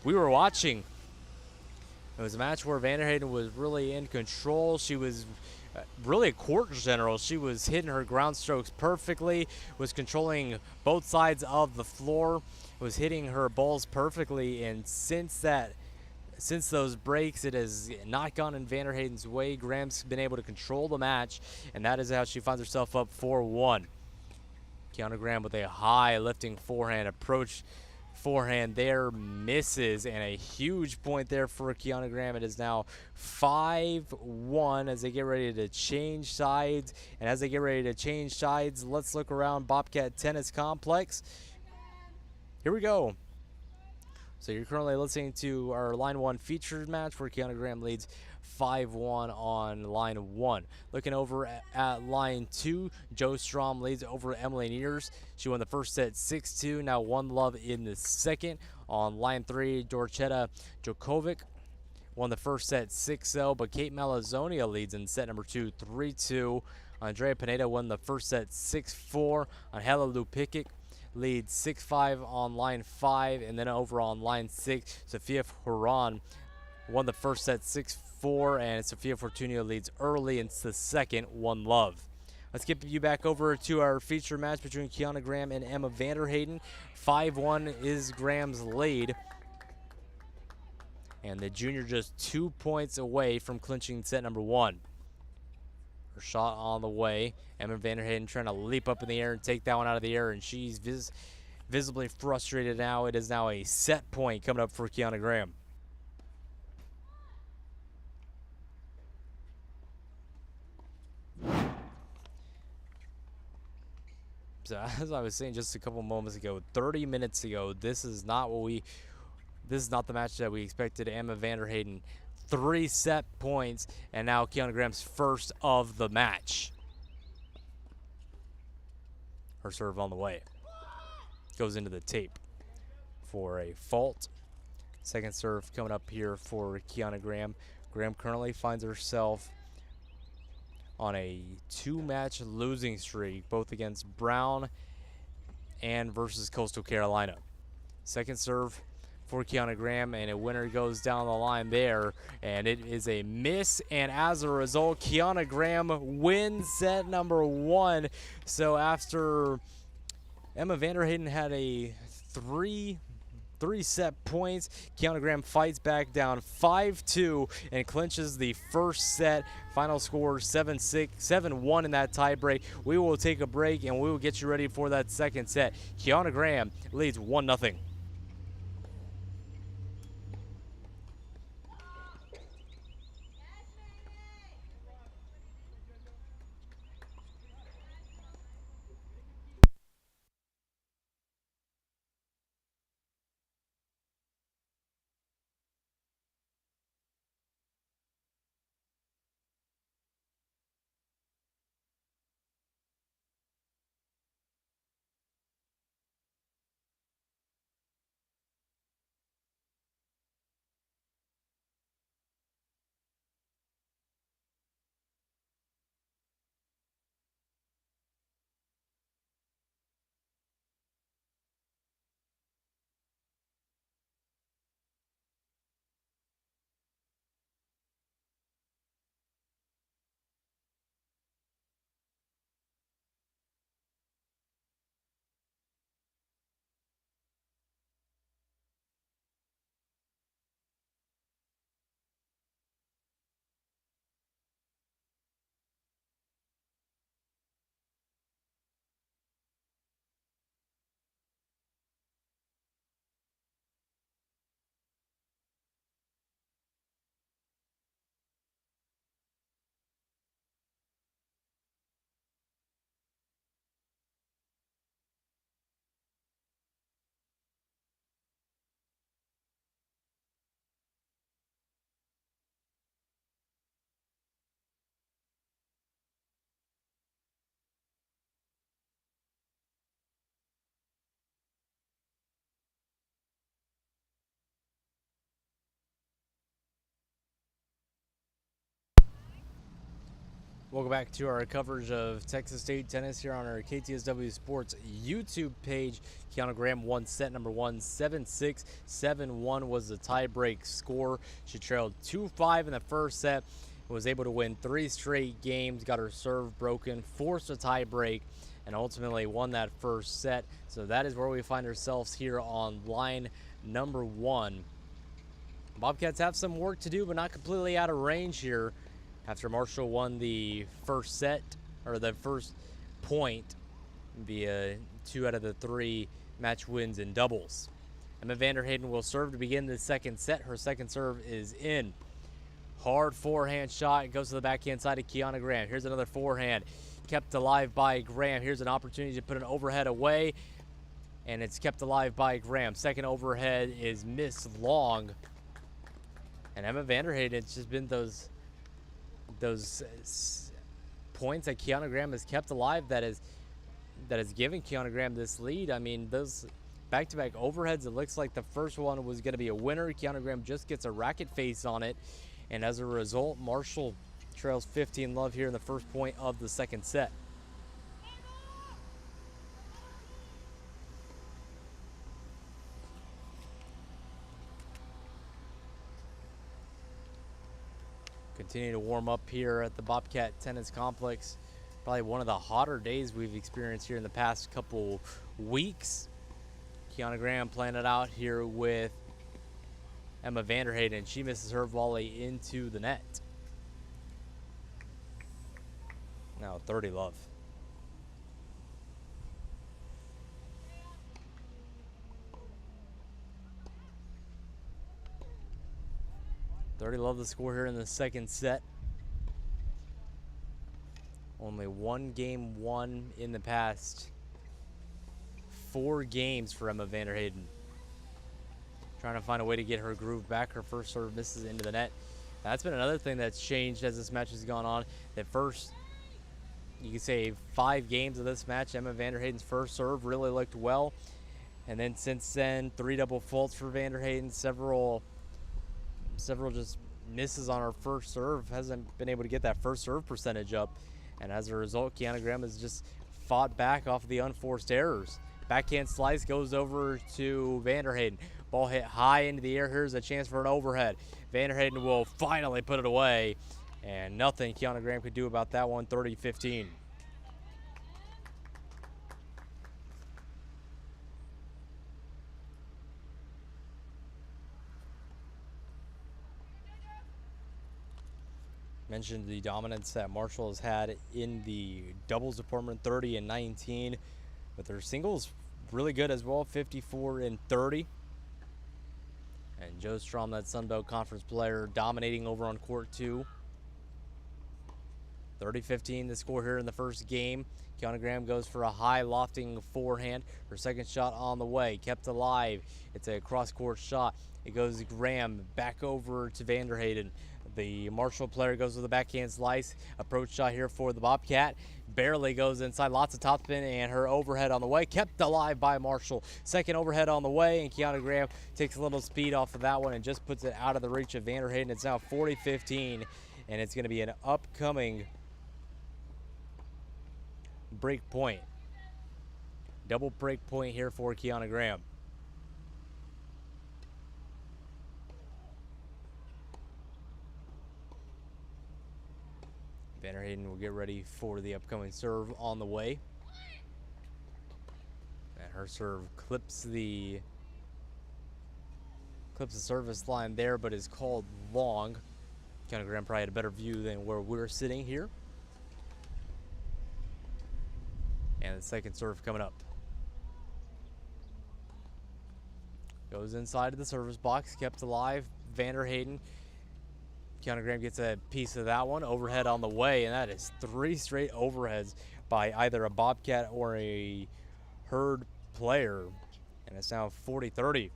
watching. It was a match where Vanderheyden was really in control. She was really a court general. She was hitting her ground strokes perfectly, was controlling both sides of the floor, was hitting her balls perfectly, and since those breaks, it has not gone in Vanderheyden's way. Graham's been able to control the match, and that is how she finds herself up 4-1. Kiana Graham with a high lifting forehand approach. Forehand there misses, and a huge point there for Kiana Graham. It is now 5-1 as they get ready to change sides. And as they get ready to change sides, let's look around Bobcat Tennis Complex. Here we go. So you're currently listening to our Line 1 featured match where Kiana Graham leads 5-1 on Line 1. Looking over at Line 2, Jo Strom leads over Emily Neers. She won the first set 6-2, now 1-love in the second. On Line 3, Dorchetta Djokovic won the first set 6-0, but Kate Malazzonia leads in set number 2, 3-2. Andrea Pineda won the first set 6-4. Angela Lupikic leads 6-5 on line 5, and then over on line 6, Sofia Huron won the first set 6-4, and Sofia Fortunio leads early in the second, 1-love. Let's get you back over to our feature match between Kiana Graham and Emma Vanderheyden. 5-1 is Graham's lead, and the junior just 2 points away from clinching set number 1. Her shot on the way. Emma Vanderheyden trying to leap up in the air and take that one out of the air, and she's visibly frustrated now. It is now a set point coming up for Kiana Graham. So as I was saying just a couple moments ago, 30 minutes ago, this is not the match that we expected. Emma Vanderheyden 3 set points, and now Kiana Graham's first of the match. Her serve on the way. Goes into the tape for a fault. Second serve coming up here for Kiana Graham. Graham currently finds herself on a 2-match losing streak, both against Brown and versus Coastal Carolina. Second serve for Kiana Graham, and a winner goes down the line there, and it is a miss, and as a result, Kiana Graham wins set number 1. So after Emma Vanderheyden had a three set points, Kiana Graham fights back down 5-2 and clinches the first set. Final score 7-6, 7-1 in that tiebreak. We will take a break and we will get you ready for that second set. Kiana Graham leads 1-0. Welcome back to our coverage of Texas State tennis here on our KTSW Sports YouTube page. Kiana Graham won set number 1, 7-6, 7-1 was the tie-break score. She trailed 2-5 in the first set, was able to win 3 straight games, got her serve broken, forced a tie-break, and ultimately won that first set. So that is where we find ourselves here on line number 1. Bobcats have some work to do, but not completely out of range here, after Marshall won the first set, or the first point, via 2 out of the 3 match wins in doubles. Emma Vanderheyden will serve to begin the second set. Her second serve is in. Hard forehand shot. It goes to the backhand side of Kiana Graham. Here's another forehand. Kept alive by Graham. Here's an opportunity to put an overhead away, and it's kept alive by Graham. Second overhead is missed long. And Emma Vanderheyden, it's just been those points that Kiana Graham has kept alive that is giving Kiana Graham this lead. I mean, those back-to-back overheads, it looks like the first one was going to be a winner. Kiana Graham just gets a racket face on it, and as a result, Marshall trails 15-love here in the first point of the second set. Continue to warm up here at the Bobcat Tennis Complex. Probably one of the hotter days we've experienced here in the past couple weeks. Kiana Graham playing it out here with Emma Vanderheyden. She misses her volley into the net. Now 30-love. Love the score here in the second set. Only one game won in the past 4 games for Emma Vanderheyden. Trying to find a way to get her groove back. Her first serve misses into the net. That's been another thing that's changed as this match has gone on. That first, you could say 5 games of this match, Emma Vanderheyden's first serve really looked well. And then since then, 3 double faults for Vanderheyden, several just misses on her first serve, hasn't been able to get that first serve percentage up, and as a result, Kiana Graham has just fought back off of the unforced errors. Backhand slice goes over to Vanderheyden. Ball hit high into the air. Here's a chance for an overhead. Vanderheyden will finally put it away, and nothing Kiana Graham could do about that one. 30-15. Mentioned the dominance that Marshall has had in the doubles department, 30-19, but their singles really good as well, 54-30. And Joe Strom, that Sun Belt Conference player, dominating over on court 2. 30-15 the score here in the first game. Kiana Graham goes for a high lofting forehand. Her second shot on the way, kept alive. It's a cross-court shot. It goes Graham back over to Vanderheyden. The Marshall player goes with a backhand slice. Approach shot here for the Bobcat. Barely goes inside. Lots of topspin, and her overhead on the way. Kept alive by Marshall. Second overhead on the way, and Kiana Graham takes a little speed off of that one and just puts it out of the reach of Vanderheyden. It's now 40-15, and it's going to be an upcoming break point. Double break point here for Kiana Graham. Vanderheyden will get ready for the upcoming serve on the way. And her serve clips the service line there, but is called long. Kiana Graham probably had a better view than where we're sitting here. And the second serve coming up. Goes inside of the service box, kept alive. Vanderheyden. Kiana Graham gets a piece of that one. Overhead on the way, and that is 3 straight overheads by either a Bobcat or a Herd player. And it's now 40-30.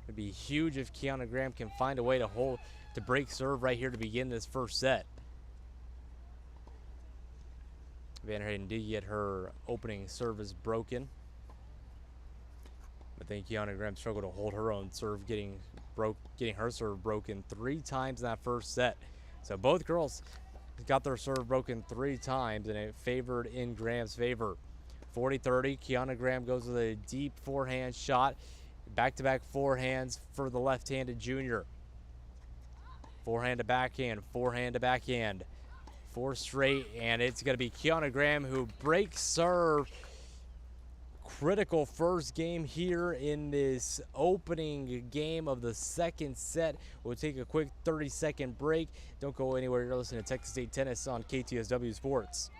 It'd be huge if Kiana Graham can find a way to break serve right here to begin this first set. Vanderheyden did get her opening service broken, but then Kiana Graham struggled to hold her own serve, getting her serve broken 3 times in that first set. So both girls got their serve broken 3 times, and it favored in Graham's favor. 40-30, Kiana Graham goes with a deep forehand shot. Back-to-back forehands for the left-handed junior. Forehand to backhand, forehand to backhand. 4 straight, and it's going to be Kiana Graham who breaks serve. Critical first game here in this opening game of the second set. We'll take a quick 30-second break. Don't go anywhere. You're listening to Texas State Tennis on KTSW Sports.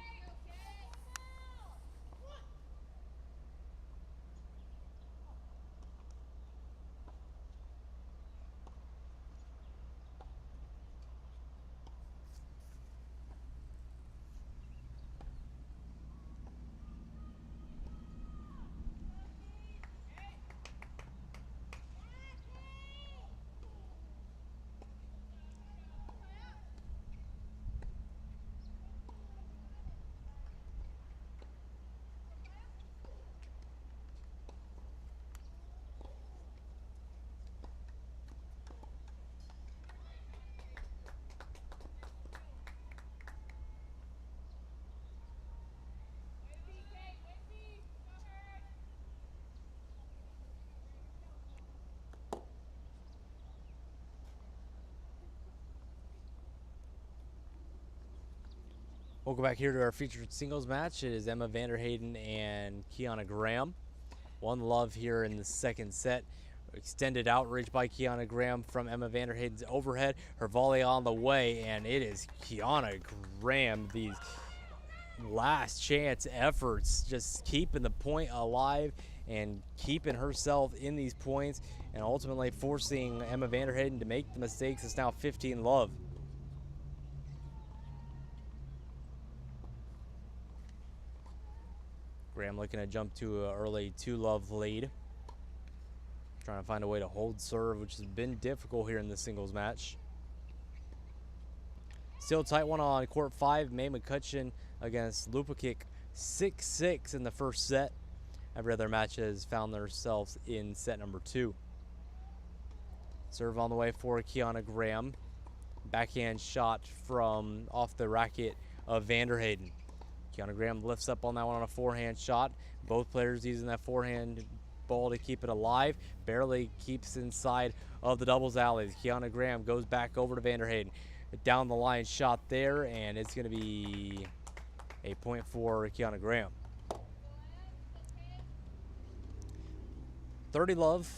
Welcome back here to our featured singles match. It is Emma Vanderheyden and Kiana Graham. 1-love here in the second set. Extended outreach by Kiana Graham from Emma Vanderheyden's overhead. Her volley on the way, and it is Kiana Graham. These last chance efforts just keeping the point alive and keeping herself in these points, and ultimately forcing Emma Vanderheyden to make the mistakes. It's now 15-love. Graham looking to jump to an early 2-love lead. Trying to find a way to hold serve, which has been difficult here in the singles match. Still tight one on court 5. May McCutcheon against Lupakic, 6-6 in the first set. Every other match has found themselves in set number 2. Serve on the way for Kiana Graham. Backhand shot from off the racket of Vanderheyden. Kiana Graham lifts up on that one on a forehand shot. Both players using that forehand ball to keep it alive. Barely keeps inside of the doubles alleys. Kiana Graham goes back over to Vanderheyden. Down the line shot there, and it's going to be a point for Kiana Graham. 30-love.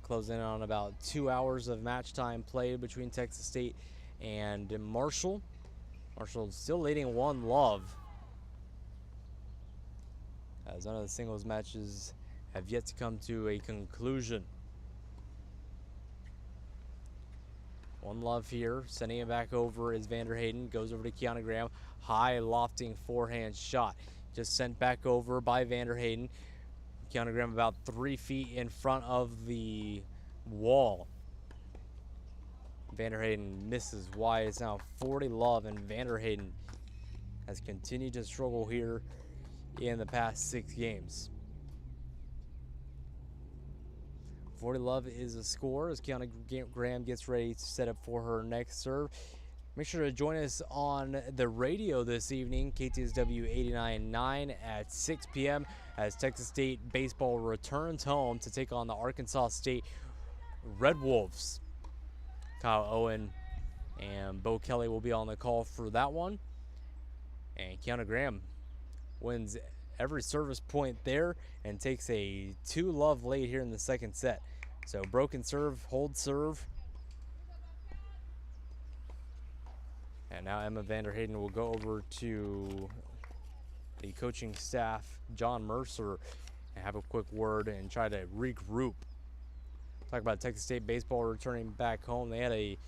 Close in on about 2 hours of match time played between Texas State and Marshall. Marshall still leading 1-love, as none of the singles matches have yet to come to a conclusion. 1-love here, sending it back over is Vanderheyden, goes over to Kiana Graham. High lofting forehand shot, just sent back over by Vanderheyden. Kiana Graham about 3 feet in front of the wall. Vanderheyden misses wide. It's now 40-love, and Vanderheyden has continued to struggle here in the past 6 games. 40-love is a score as Kiana Graham gets ready to set up for her next serve. Make sure to join us on the radio this evening, KTSW 89.9 at 6 p.m. as Texas State baseball returns home to take on the Arkansas State Red Wolves. Kyle Owen and Bo Kelly will be on the call for that one. And Kiana Graham wins every service point there and takes a 2-love lead here in the second set. So broken serve, hold serve. And now Emma Vanderheyden will go over to the coaching staff, John Mercer, and have a quick word and try to regroup. Talk about Texas State baseball returning back home. They had a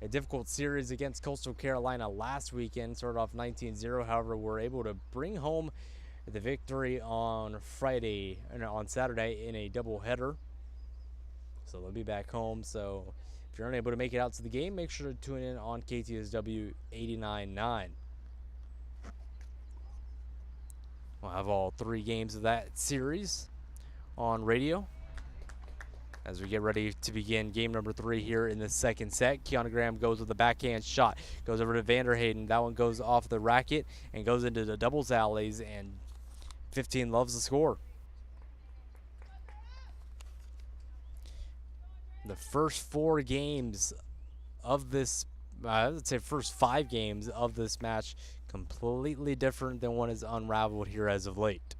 difficult series against Coastal Carolina last weekend. Started off 19-0. However, were able to bring home the victory on Saturday in a doubleheader. So they'll be back home. So if you're unable to make it out to the game, make sure to tune in on KTSW 89.9. We'll have all 3 games of that series on radio, As we get ready to begin game number 3 here in the second set, Kiana Graham goes with a backhand shot. Goes over to Vanderhayden. That one goes off the racket and goes into the doubles alleys, and 15 loves the score. The first 4 games of this, let's say first 5 games of this match, completely different than what is unraveled here as of late.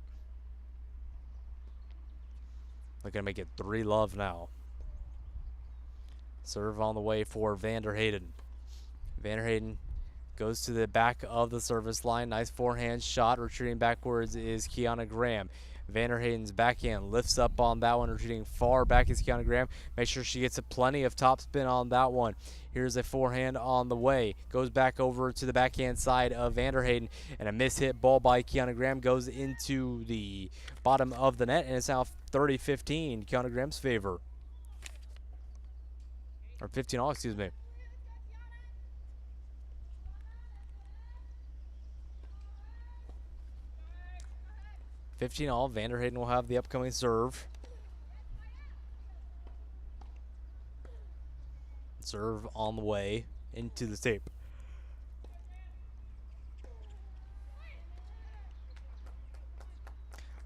Looking to make it 3 love now. Serve on the way for Vanderhayden. Vanderhayden goes to the back of the service line. Nice forehand shot. Retreating backwards is Kiana Graham. Vanderhayden's backhand lifts up on that one. Retreating far back is Kiana Graham. Make sure she gets plenty of topspin on that one. Here's a forehand on the way. Goes back over to the backhand side of Vanderhayden. And a miss-hit ball by Kiana Graham goes into the bottom of the net. And it's now 30-15, Kiana Graham's favor. Or 15-all, excuse me. all. Vanderhayden will have the upcoming serve. Serve on the way into the tape.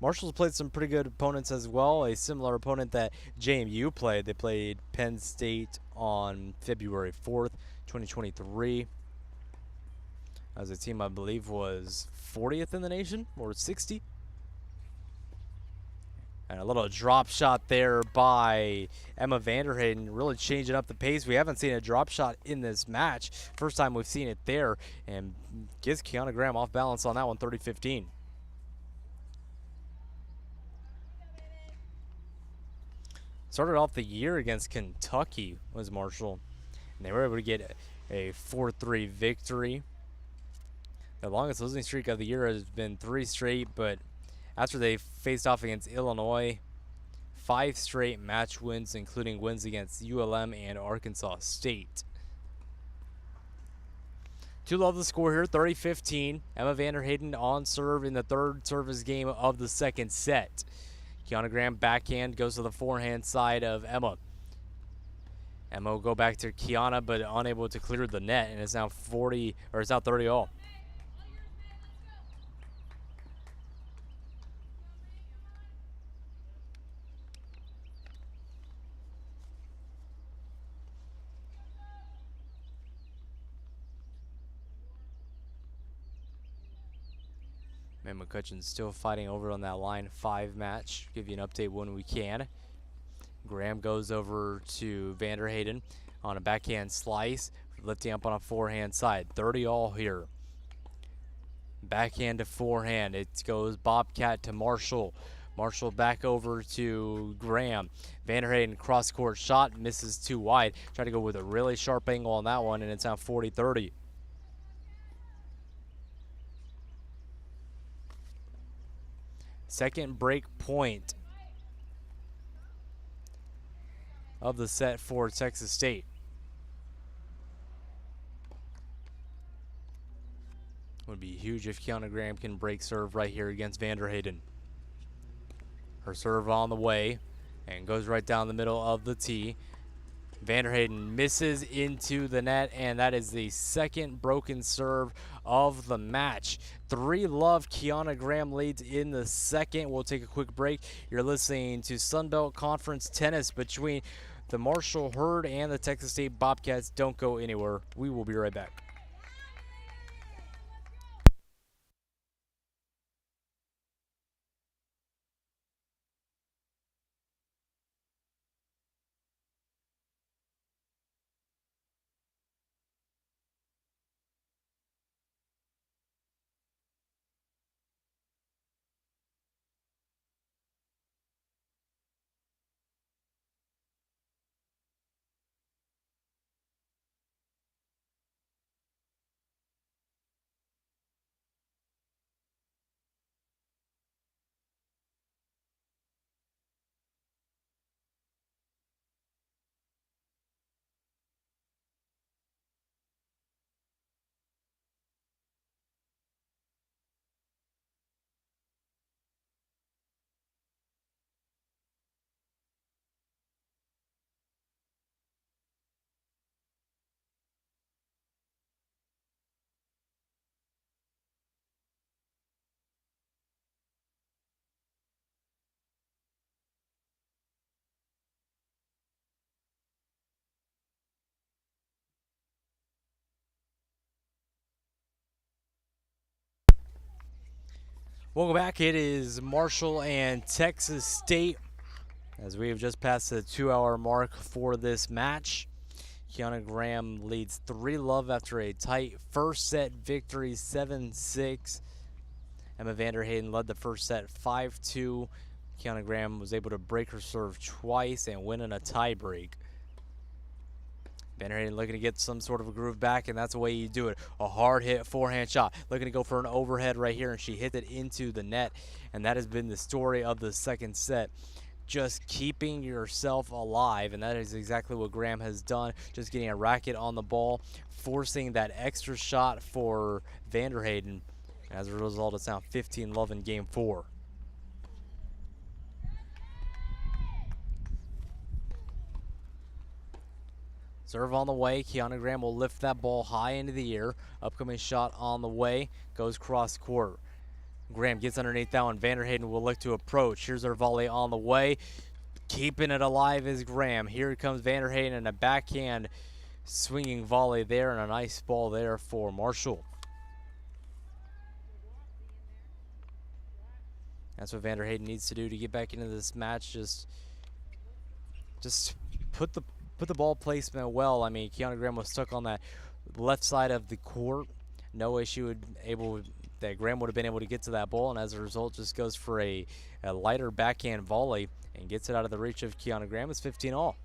Marshall's played some pretty good opponents as well. A similar opponent that JMU played. They played Penn State on February 4th, 2023. As a team, I believe, was 40th in the nation or 60. And a little drop shot there by Emma Vanderhayden, really changing up the pace. We haven't seen a drop shot in this match. First time we've seen it there, and gives Kiana Graham off balance on that one, 30-15. Started off the year against Kentucky, was Marshall, and they were able to get a 4-3 victory. The longest losing streak of the year has been 3 straight, but after they faced off against Illinois, 5 straight match wins, including wins against ULM and Arkansas State. 2 love the score here, 30-15. Emma Vanderhayden on serve in the third service game of the second set. Kiana Graham backhand goes to the forehand side of Emma. Emma will go back to Kiana, but unable to clear the net, and it's now 30 all. Man, McCutcheon's still fighting over on that line 5 match. Give you an update when we can. Graham goes over to Vanderhayden on a backhand slice, lifting up on a forehand side. 30 all here. Backhand to forehand. It goes Bobcat to Marshall. Marshall back over to Graham. Vanderhayden cross court shot, misses too wide. Try to go with a really sharp angle on that one, and it's now 40-30. Second break point of the set for Texas State. Would be huge if Kiana Graham can break serve right here against Vanderhayden. Her serve on the way and goes right down the middle of the tee. Vanderhayden misses into the net, and that is the second broken serve of the match. 3 love. Kiana Graham leads in the second. We'll take a quick break. You're listening to Sunbelt Conference Tennis between the Marshall Herd and the Texas State Bobcats. Don't go anywhere. We will be right back. Welcome back. It is Marshall and Texas State as we have just passed the 2-hour mark for this match. Kiana Graham leads 3-love after a tight first set victory, 7-6. Emma Vanderheyden led the first set 5-2. Kiana Graham was able to break her serve twice and win in a tie break. Vanderheyden looking to get some sort of a groove back, and that's the way you do it. A hard hit forehand shot. Looking to go for an overhead right here, and she hit it into the net. And that has been the story of the second set. Just keeping yourself alive, and that is exactly what Graham has done. Just getting a racket on the ball, forcing that extra shot for Vanderheyden. As a result, it's now 15-love in game 4. Serve on the way. Kiana Graham will lift that ball high into the air. Upcoming shot on the way. Goes cross court. Graham gets underneath that one. Vanderheyden will look to approach. Here's her volley on the way. Keeping it alive is Graham. Here comes Vanderheyden and a backhand swinging volley there, and a nice ball there for Marshall. That's what Vanderheyden needs to do to get back into this match. Just put the ball placement well. I mean, Kiana Graham was stuck on that left side of the court. No way that Graham would have been able to get to that ball, and as a result just goes for a lighter backhand volley and gets it out of the reach of Kiana Graham. It's 15-all.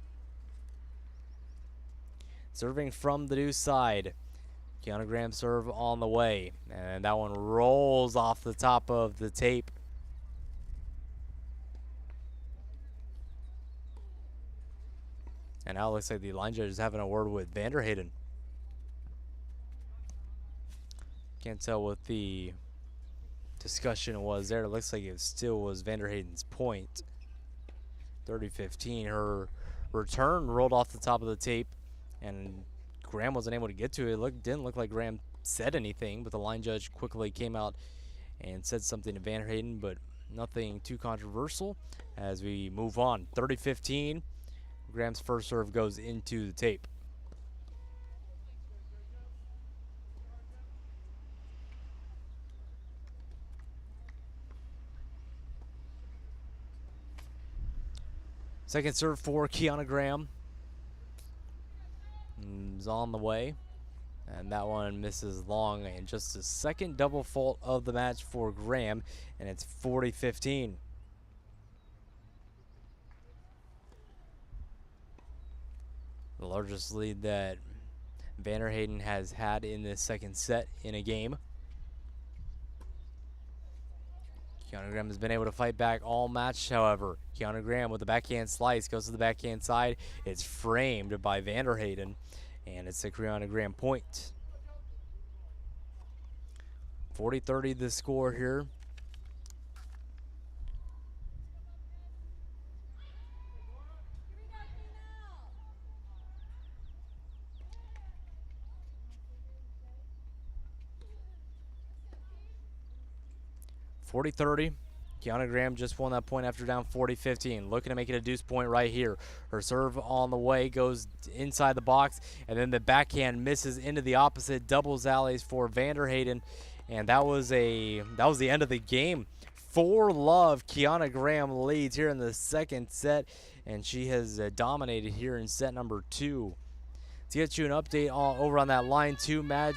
Serving from the deuce side. Kiana Graham serve on the way, and that one rolls off the top of the tape. And now it looks like the line judge is having a word with Vanderheyden. Can't tell what the discussion was there. It looks like it still was Vanderheyden's point. 30-15. Her return rolled off the top of the tape, and Graham wasn't able to get to it. Didn't look like Graham said anything, but the line judge quickly came out and said something to Vanderheyden, but nothing too controversial as we move on. 30-15. Graham's first serve goes into the tape. Second serve for Kiana Graham is on the way, and that one misses long, and just the second double fault of the match for Graham, and it's 40-15. The largest lead that Vanderheyden has had in this second set in a game. Kiana Graham has been able to fight back all match, however. Kiana Graham with the backhand slice goes to the backhand side. It's framed by Vanderheyden, and it's a Kiana Graham point. 40-30 the score here. Kiana Graham just won that point after down 40-15. Looking to make it a deuce point right here. Her serve on the way goes inside the box, and then the backhand misses into the opposite doubles alleys for Vanderheyden, and that was the end of the game. 4-love. Kiana Graham leads here in the second set, and she has dominated here in set number 2. To get you an update over on that line 2 match,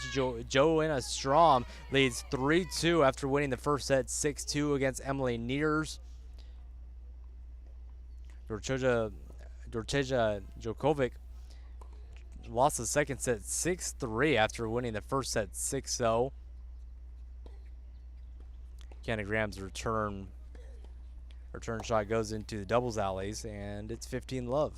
Joanna Strom leads 3-2 after winning the first set 6-2 against Emily Neers. Dorteja Djokovic lost the second set 6-3 after winning the first set 6-0. Kiana Graham's return shot goes into the doubles alleys, and it's 15-love.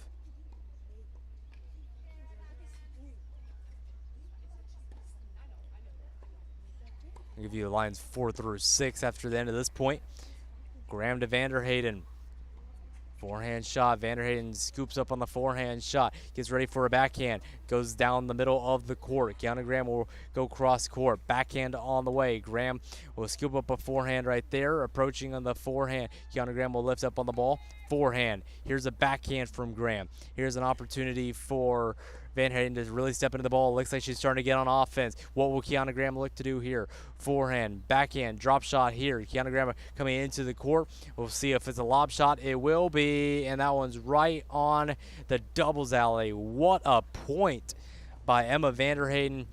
I'll give you the lines 4 through 6 after the end of this point. Graham to Vanderheyden. Forehand shot. Vanderheyden scoops up on the forehand shot. Gets ready for a backhand. Goes down the middle of the court. Kiana Graham will go cross court. Backhand on the way. Graham will scoop up a forehand right there. Approaching on the forehand. Kiana Graham will lift up on the ball. Forehand. Here's a backhand from Graham. Here's an opportunity for Van Hayden to really step into the ball. Looks like she's starting to get on offense. What will Kiana Graham look to do here? Forehand, backhand, drop shot here. Kiana Graham coming into the court. We'll see if it's a lob shot. It will be, and that one's right on the doubles alley. What a point by Emma Vanderheyden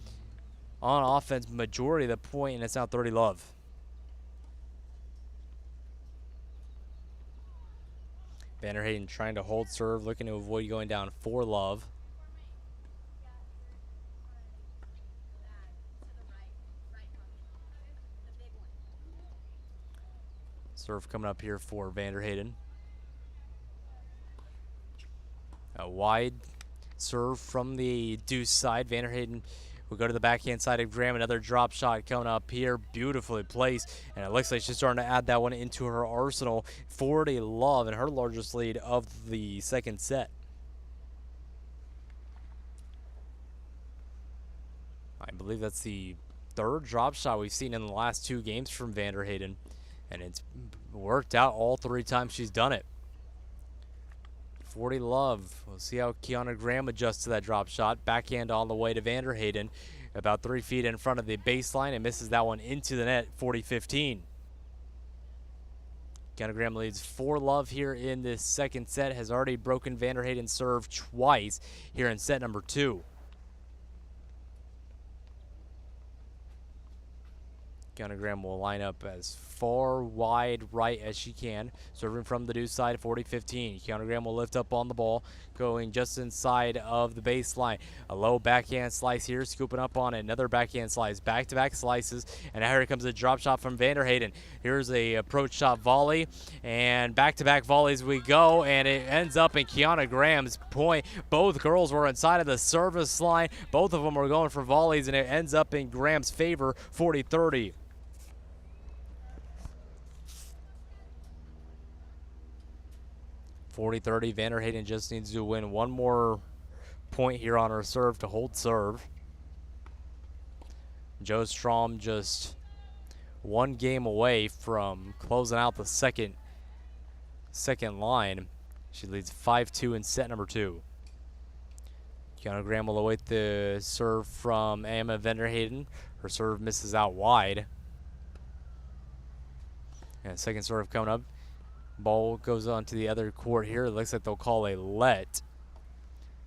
on offense. Majority of the point, and it's now 30-love. Vanderheyden trying to hold serve, looking to avoid going down 4-love. Serve coming up here for Vanderheyden. A wide serve from the deuce side. Vanderheyden will go to the backhand side of Graham. Another drop shot coming up here, beautifully placed. And it looks like she's starting to add that one into her arsenal. 40-love and her largest lead of the second set. I believe that's the third drop shot we've seen in the last 2 games from Vanderheyden. And it's worked out all 3 times she's done it. 40-love. We'll see how Kiana Graham adjusts to that drop shot. Backhand on the way to Vanderheyden. About 3 feet in front of the baseline and misses that one into the net. 40-15. Kiana Graham leads 4-love here in this second set. Has already broken Vanderheyden's serve twice here in set number 2. Kiana Graham will line up as far wide right as she can. Serving from the deuce side, 40-15. Kiana Graham will lift up on the ball, going just inside of the baseline. A low backhand slice here, scooping up on it. Another backhand slice, back-to-back slices. And now here comes a drop shot from Vanderheyden. Here's a approach shot volley, and back-to-back volleys we go, and it ends up in Kiana Graham's point. Both girls were inside of the service line. Both of them were going for volleys, and it ends up in Graham's favor, 40-30. 40-30. Vanderheyden just needs to win one more point here on her serve to hold serve. Jo Strom just 1 game away from closing out the second line. She leads 5-2 in set number 2. Kiana Graham will await the serve from Emma Vanderheyden. Her serve misses out wide. And second serve coming up. Ball goes on to the other court here. It looks like they'll call a let.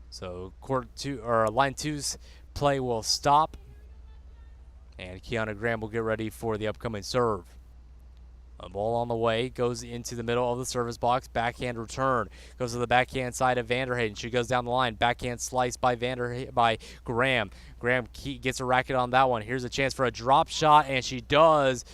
So court 2 or line 2's play will stop. And Kiana Graham will get ready for the upcoming serve. A ball on the way, goes into the middle of the service box. Backhand return. Goes to the backhand side of Vanderheyden. She goes down the line. Backhand slice by Graham. Graham gets a racket on that one. Here's a chance for a drop shot, and she does.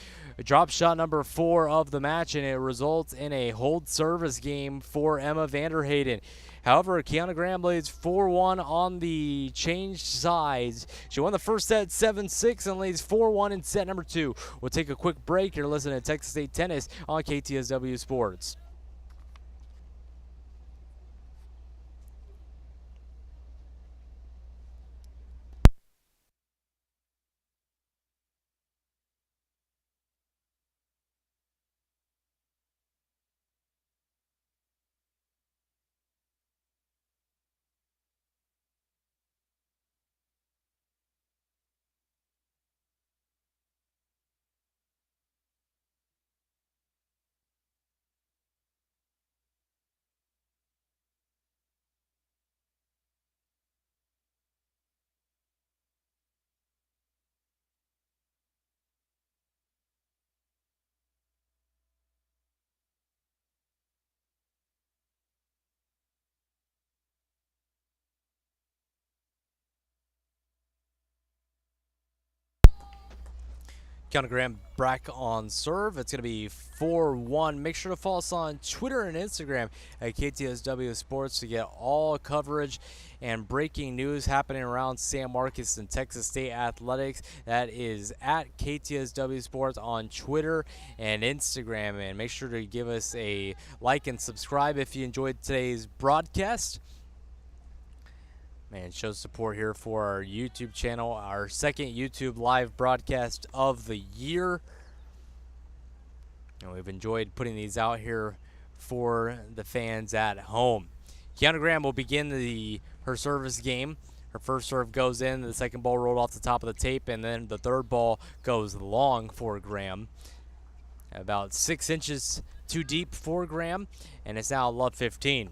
Drop shot number 4 of the match, and it results in a hold service game for Emma Vanderheyden. However, Kiana Graham leads 4-1 on the changed sides. She won the first set 7-6 and leads 4-1 in set number 2. We'll take a quick break. You're listening to Texas State Tennis on KTSW Sports. Kiana Graham back on serve. It's going to be 4-1. Make sure to follow us on Twitter and Instagram at KTSW Sports to get all coverage and breaking news happening around San Marcos and Texas State Athletics. That is at KTSW Sports on Twitter and Instagram. And make sure to give us a like and subscribe if you enjoyed today's broadcast. Man, show support here for our YouTube channel, our second YouTube live broadcast of the year. And we've enjoyed putting these out here for the fans at home. Kiana Graham will begin her service game Her first serve goes in, the second ball rolled off the top of the tape, and then the third ball goes long for Graham. About 6 inches too deep for Graham, and it's now love 15.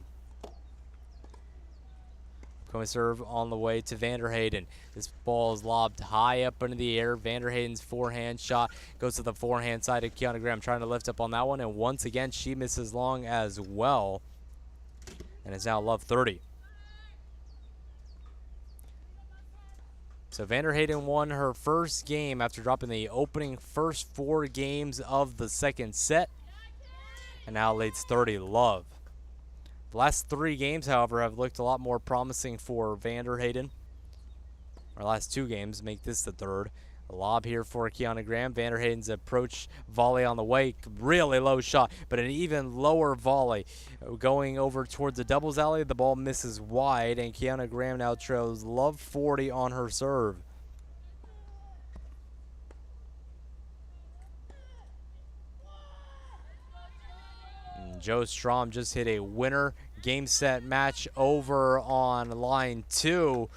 Going serve on the way to Vanderheyden. This ball is lobbed high up into the air. Vanderheyden's forehand shot goes to the forehand side of Kiana Graham, trying to lift up on that one, and once again she misses long as well, and it's now love 30. So Vanderheyden won her first game after dropping the opening first 4 games of the second set, and now leads 30-love. The last 3 games, however, have looked a lot more promising for Vanderheyden. Our last 2 games make this the third. A lob here for Kiana Graham. Vanderheyden's approach volley on the way. Really low shot, but an even lower volley. Going over towards the doubles alley, the ball misses wide, and Kiana Graham now trails love 40 on her serve. Joe Strom just hit a winner game set match over on line 2.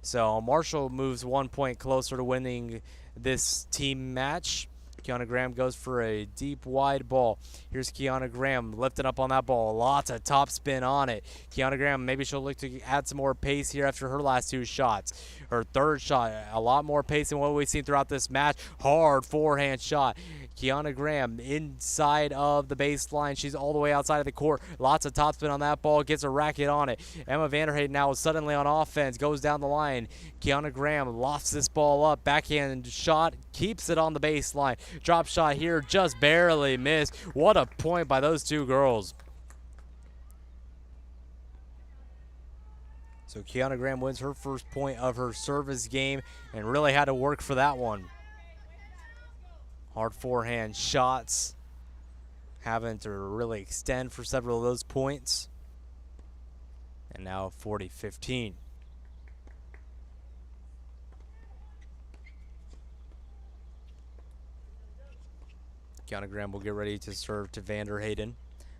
So Marshall moves 1 point closer to winning this team match. Kiana Graham goes for a deep wide ball. Here's Kiana Graham lifting up on that ball. Lots of top spin on it. Kiana Graham, maybe she'll look to add some more pace here after her last 2 shots. Her third shot, a lot more pace than what we've seen throughout this match. Hard forehand shot. Kiana Graham inside of the baseline. She's all the way outside of the court. Lots of topspin on that ball. Gets a racket on it. Emma Vanderheyden now is suddenly on offense. Goes down the line. Kiana Graham lofts this ball up. Backhand shot. Keeps it on the baseline. Drop shot here. Just barely missed. What a point by those 2 girls. So Kiana Graham wins her first point of her service game and really had to work for that one. Hard forehand shots, having to really extend for several of those points. And now 40-15. Kiana Graham will get ready to serve to Vanderheyden.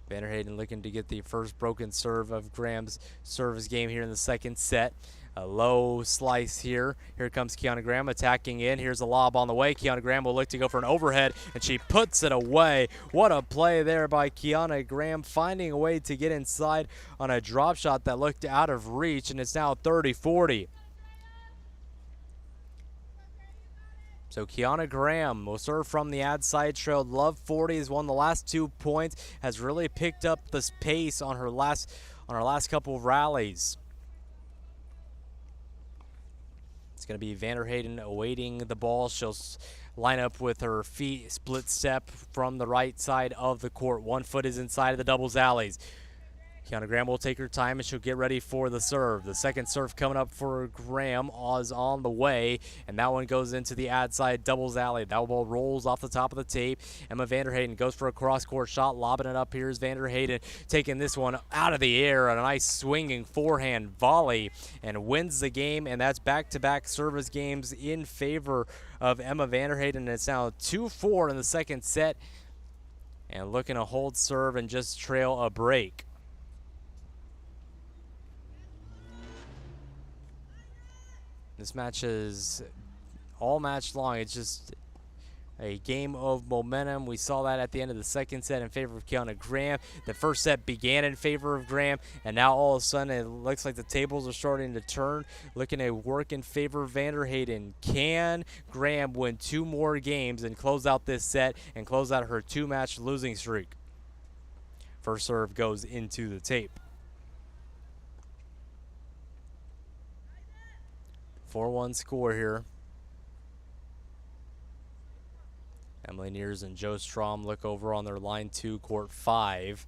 Vanderheyden looking to get the first broken serve of Graham's service game here in the second set. A low slice here. Here comes Kiana Graham attacking in. Here's a lob on the way. Kiana Graham will look to go for an overhead, and she puts it away. What a play there by Kiana Graham, finding a way to get inside on a drop shot that looked out of reach, and it's now 30-40. So Kiana Graham will serve from the ad side, trailed love 40, has won the last 2 points, has really picked up this pace on her last couple of rallies. It's going to be Vanderheyden awaiting the ball. She'll line up with her feet, split step from the right side of the court. 1 foot is inside of the doubles alleys. Kiana Graham will take her time and she'll get ready for the serve. The second serve coming up for Graham is on the way, and that one goes into the ad side doubles alley. That ball rolls off the top of the tape. Emma Vanderheyden goes for a cross-court shot, lobbing it up. Here's Vanderheyden taking this one out of the air, and a nice swinging forehand volley, and wins the game, and that's back-to-back service games in favor of Emma Vanderheyden. It's now 2-4 in the second set, and looking to hold serve and just trail a break. This match is all match long. It's just a game of momentum. We saw that at the end of the second set in favor of Kiana Graham. The first set began in favor of Graham, and now all of a sudden it looks like the tables are starting to turn, looking to work in favor of Vanderheyden. Can Graham win 2 more games and close out this set and close out her 2-match losing streak? First serve goes into the tape. 4-1 score here. Emily Neers and Joe Strom look over on their line 2, court 5.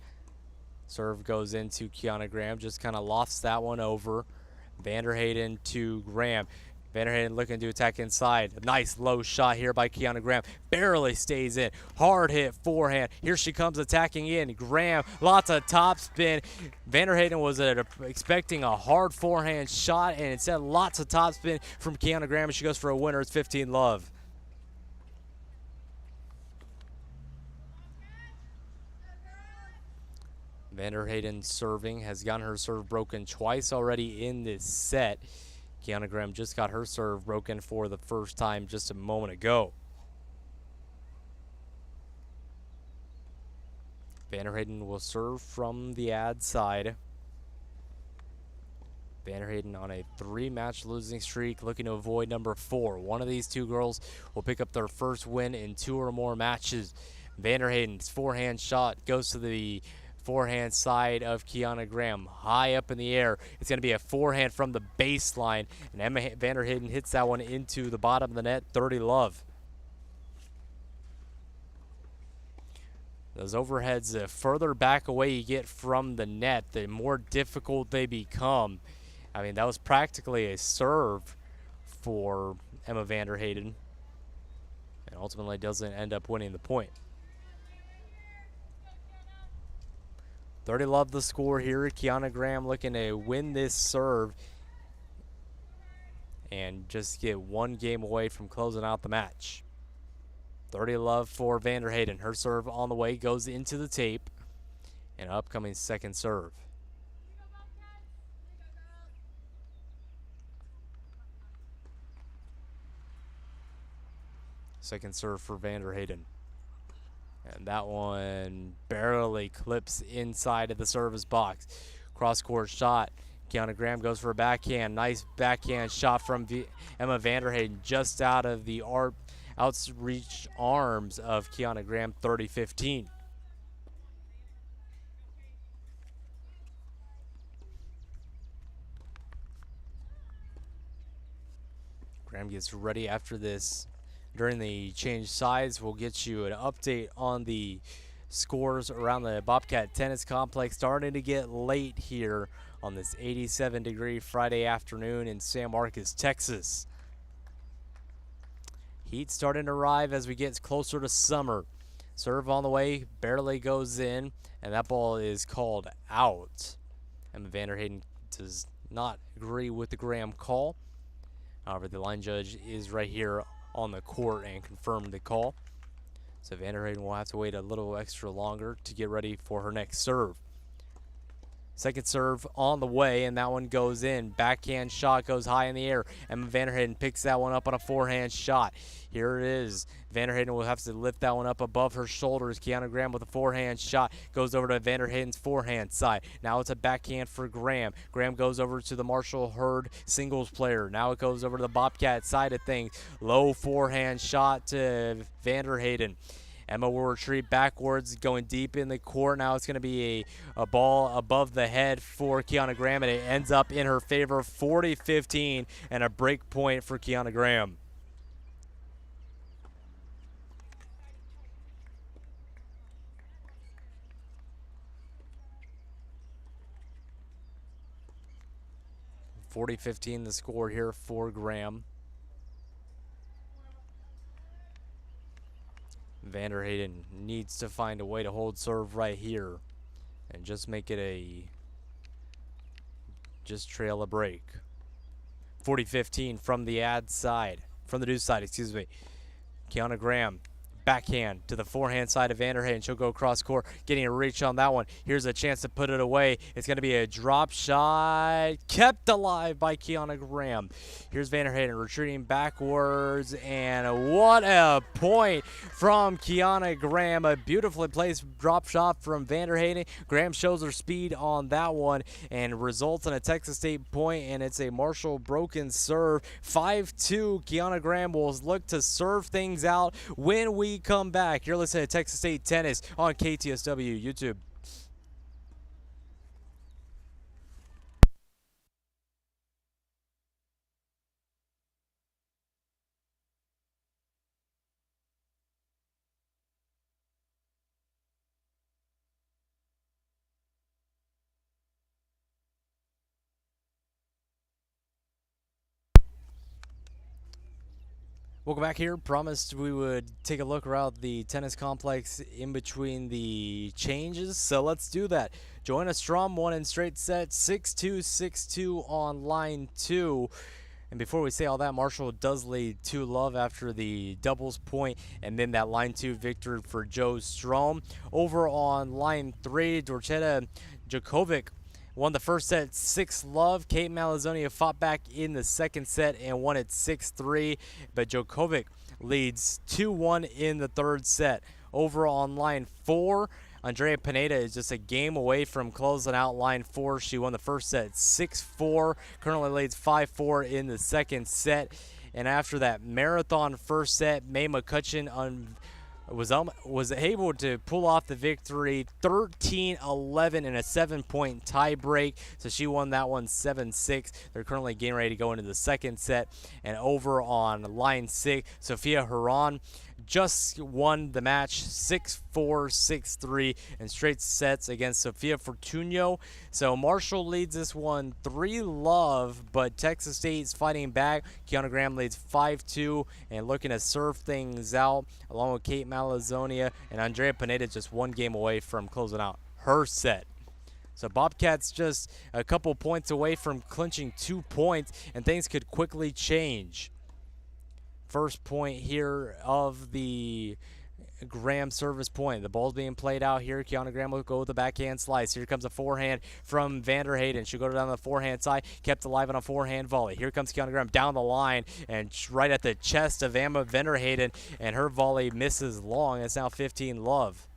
Serve goes into Kiana Graham, just kind of lofts that one over. Vanderheyden to Graham. Vanderheyden looking to attack inside. A nice low shot here by Kiana Graham. Barely stays in. Hard hit forehand. Here she comes attacking in. Graham, lots of top spin. Vanderheyden was expecting a hard forehand shot, and instead lots of top spin from Kiana Graham, and she goes for a winner. It's 15-love. Vanderheyden serving, has gotten her serve broken twice already in this set. Kiana Graham just got her serve broken for the first time just a moment ago. Vanderheyden will serve from the ad side. Vanderheyden on a 3-match losing streak, looking to avoid number 4. One of these two girls will pick up their first win in 2 or more matches. Vanderheyden's forehand shot goes to the forehand side of Kiana Graham, high up in the air. It's going to be a forehand from the baseline, and Emma Vanderheyden hits that one into the bottom of the net. 30 love. Those overheads, the further back away you get from the net, the more difficult they become. I mean, that was practically a serve for Emma Vanderheyden, and ultimately doesn't end up winning the point. 30 love the score here. Kiana Graham looking to win this serve and just get one game away from closing out the match. 30 love for Vanderheyden. Her serve on the way goes into the tape. An upcoming second serve. Second serve for Vanderheyden. And that one barely clips inside of the service box. Cross-court shot. Kiana Graham goes for a backhand. Nice backhand shot from Emma Vanderheyden just out of the outreached arms of Kiana Graham. 30-15. Graham gets ready after this. During the change sides, we'll get you an update on the scores around the Bobcat Tennis Complex. Starting to get late here on this 87-degree Friday afternoon in San Marcos, Texas. Heat starting to arrive as we get closer to summer. Serve on the way, barely goes in, and that ball is called out. Emma Vanderheyden does not agree with the Graham call. However, the line judge is right here on the court and confirmed the call. So Vanderheyden will have to wait a little extra longer to get ready for her next serve. Second serve on the way, and that one goes in. Backhand shot goes high in the air. Emma Vanderheyden picks that one up on a forehand shot. Here it is. Vanderheyden will have to lift that one up above her shoulders. Kiana Graham with a forehand shot goes over to Vanderheyden's forehand side. Now it's a backhand for Graham. Graham goes over to the Marshall Herd singles player. Now it goes over to the Bobcat side of things. Low forehand shot to Vanderheyden. Emma will retreat backwards, going deep in the court. Now it's going to be a ball above the head for Kiana Graham, and it ends up in her favor, 40-15, and a break point for Kiana Graham. (40-15) the score here for Graham. Vanderheyden needs to find a way to hold serve right here and just make it just trail a break. 40-15 from the from the deuce side, excuse me. Kiana Graham, backhand to the forehand side of Vanderheyden. She'll go across court, getting a reach on that one. Here's a chance to put it away. It's going to be a drop shot, kept alive by Kiana Graham. Here's Vanderheyden retreating backwards, and what a point from Kiana Graham. A beautifully placed drop shot from Vanderheyden. Graham shows her speed on that one and results in a Texas State point, and it's a Marshall broken serve. 5-2. Kiana Graham will look to serve things out when we come back. You're listening to Texas State Tennis on KTSW YouTube. Welcome back here. Promised we would take a look around the tennis complex in between the changes, so let's do that. Joanna Strom won in straight set, 6-2, 6-2 on line 2. And before we say all that, Marshall does lead 2-love after the doubles point, and then that line 2 victory for Joe Strom. Over on line 3, Dorchetta Djokovic won the first set 6-love. Kate Malazzonia fought back in the second set and won it 6-3. But Djokovic leads 2-1 in the third set. Over on line 4, Andrea Pineda is just a game away from closing out line 4. She won the first set 6-4. Currently leads 5-4 in the second set. And after that marathon first set, May McCutcheon was able to pull off the victory 13-11 in a 7-point tie break. So she won that one 7-6. They're currently getting ready to go into the second set. And over on line 6, Sofia Huron just won the match 6-4, 6-3 in straight sets against Sofia Fortunio. So Marshall leads this one 3-love, but Texas State's fighting back. Kiana Graham leads 5-2 and looking to serve things out, along with Kate Malazzonia, and Andrea Pineda just one game away from closing out her set. So Bobcats just a couple points away from clinching 2 points, and things could quickly change. First point here of the Graham service point. The ball's being played out here. Kiana Graham will go with the backhand slice. Here comes a forehand from Vanderheyden. She'll go down the forehand side, kept alive on a forehand volley. Here comes Kiana Graham down the line and right at the chest of Emma Vanderheyden, and her volley misses long. It's now 15-love.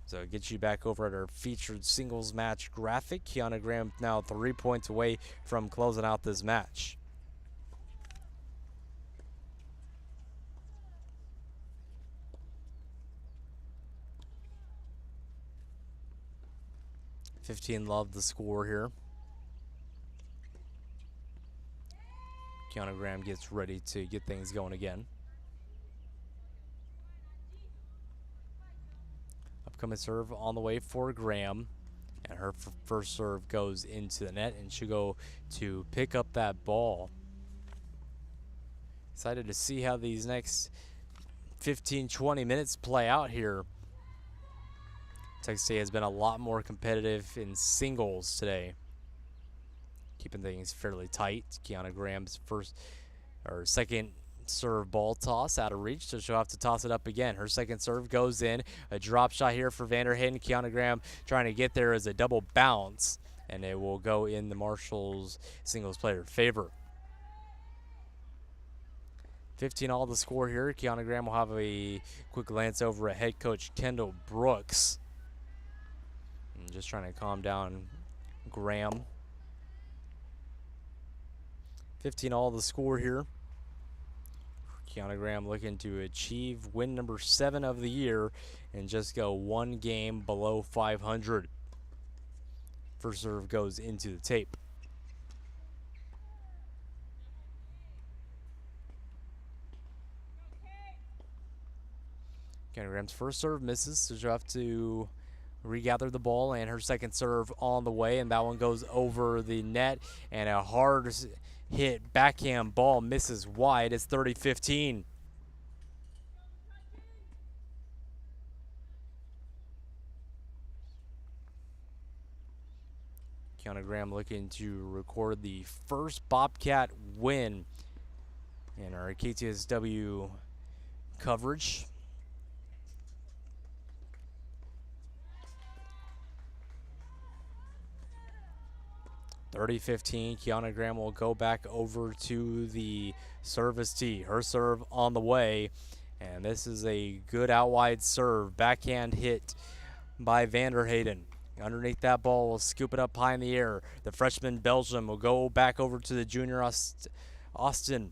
So it gets you back over at our featured singles match graphic. Kiana Graham now 3 points away from closing out this match. Love the score here. Kiana Graham gets ready to get things going again. Upcoming serve on the way for Graham, and her first serve goes into the net, and she'll go to pick up that ball. Excited to see how these next 15-20 minutes play out here. Texas State has been a lot more competitive in singles today, keeping things fairly tight. Kiana Graham's second serve ball toss out of reach, so she'll have to toss it up again. Her second serve goes in. A drop shot here for Vanderheyden. Kiana Graham trying to get there as a double bounce, and it will go in the Marshall's singles player favor. 15-all the score here. Kiana Graham will have a quick glance over at head coach Kendall Brooks. And just trying to calm down Graham. 15-all the score here. Kiana Graham looking to achieve win number 7 of the year and just go one game below 500. First serve goes into the tape. Kiana Graham's first serve misses, so she'll have to regather the ball, and her second serve on the way, and that one goes over the net, and a hard hit backhand ball misses wide. It's 30-15. Kiana Graham looking to record the first Bobcat win in our KTSW coverage. 30-15, Kiana Graham will go back over to the service tee. Her serve on the way, and this is a good out wide serve. Backhand hit by Vanderheyden. Underneath that ball, will scoop it up high in the air. The freshman Belgium will go back over to the junior Austin.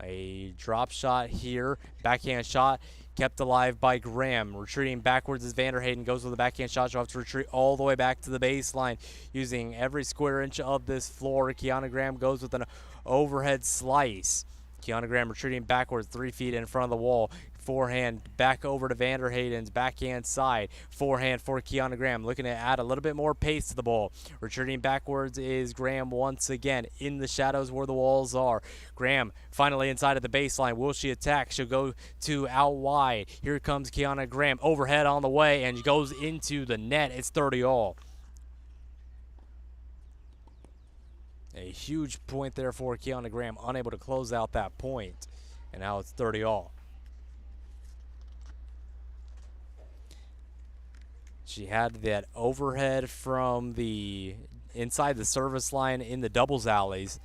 A drop shot here, backhand shot, kept alive by Graham. Retreating backwards as Vanderheyden goes with the backhand shot. She'll have to retreat all the way back to the baseline using every square inch of this floor. Kiana Graham goes with an overhead slice. Kiana Graham retreating backwards 3 feet in front of the wall. Forehand back over to Vanderheyden's backhand side. Forehand for Kiana Graham, looking to add a little bit more pace to the ball. Retreating backwards is Graham once again in the shadows where the walls are. Graham finally inside of the baseline. Will she attack? She'll go to out wide. Here comes Kiana Graham. Overhead on the way and goes into the net. It's 30-all. A huge point there for Kiana Graham, unable to close out that point. And now it's 30-all. She had that overhead from the inside the service line in the doubles alleys.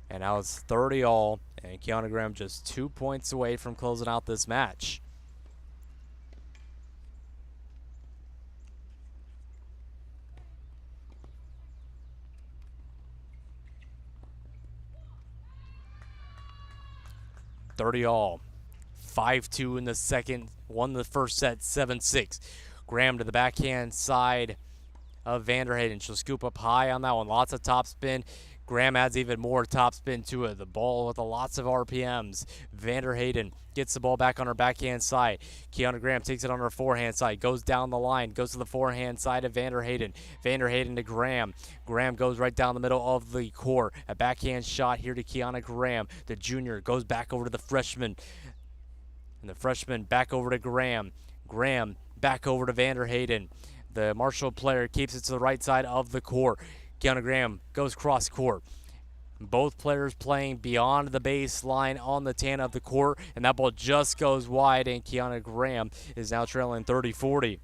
And now it's 30-all, and Kiana Graham just 2 points away from closing out this match. All 5-2 in the second, won the first set 7-6. Graham to the backhand side of Vanderheyden. She'll scoop up high on that one. Lots of topspin. Graham adds even more topspin to it. The ball with lots of RPMs. Vanderheyden gets the ball back on her backhand side. Kiana Graham takes it on her forehand side. Goes down the line. Goes to the forehand side of Vanderheyden. Vanderheyden to Graham. Graham goes right down the middle of the court. A backhand shot here to Kiana Graham. The junior goes back over to the freshman. And the freshman back over to Graham. Graham back over to Vanderheyden. The Marshall player keeps it to the right side of the court. Kiana Graham goes cross court. Both players playing beyond the baseline on the tan of the court, and that ball just goes wide, and Kiana Graham is now trailing 30-40.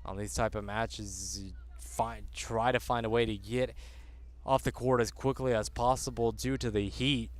On these type of matches, you try to find a way to get off the court as quickly as possible due to the heat.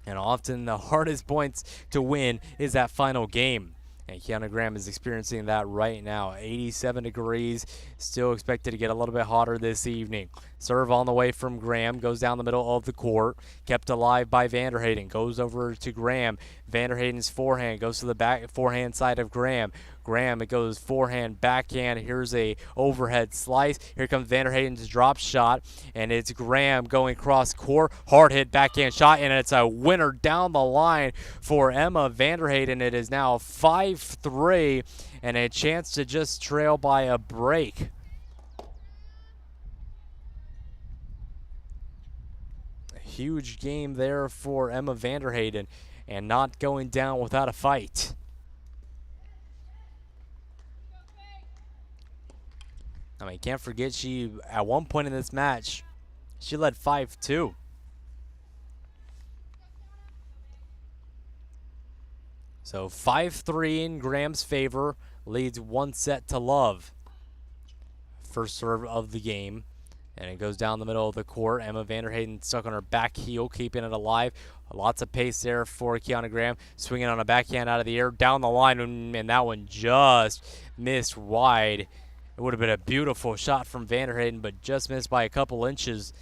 And often the hardest points to win is that final game. And Kiana Graham is experiencing that right now. 87 degrees, still expected to get a little bit hotter this evening. Serve on the way from Graham, goes down the middle of the court. Kept alive by Vanderheyden, goes over to Graham. Vanderheyden's forehand goes to the back forehand side of Graham. Graham, it goes forehand, backhand. Here's a overhead slice. Here comes Vanderheyden's drop shot, and it's Graham going cross court. Hard hit backhand shot, and it's a winner down the line for Emma Vanderheyden. It is now 5-3, and a chance to just trail by a break. A huge game there for Emma Vanderheyden, and not going down without a fight. I mean, can't forget she, at one point in this match, she led 5-2. So 5-3 in Graham's favor, leads 1-0. First serve of the game. And it goes down the middle of the court. Emma Vanderheyden stuck on her back heel, keeping it alive. Lots of pace there for Kiana Graham. Swinging on a backhand out of the air, down the line, and that one just missed wide. It would have been a beautiful shot from Vanderheyden, but just missed by a couple inches.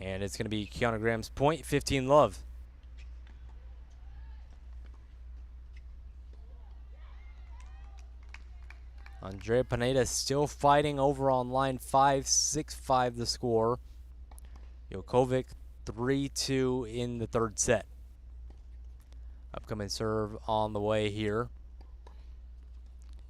And it's going to be Kiana Graham's point, 15-love. Andrea Pineda still fighting over on line 5, 6-5 the score. Jokovic 3-2 in the third set. Upcoming serve on the way here.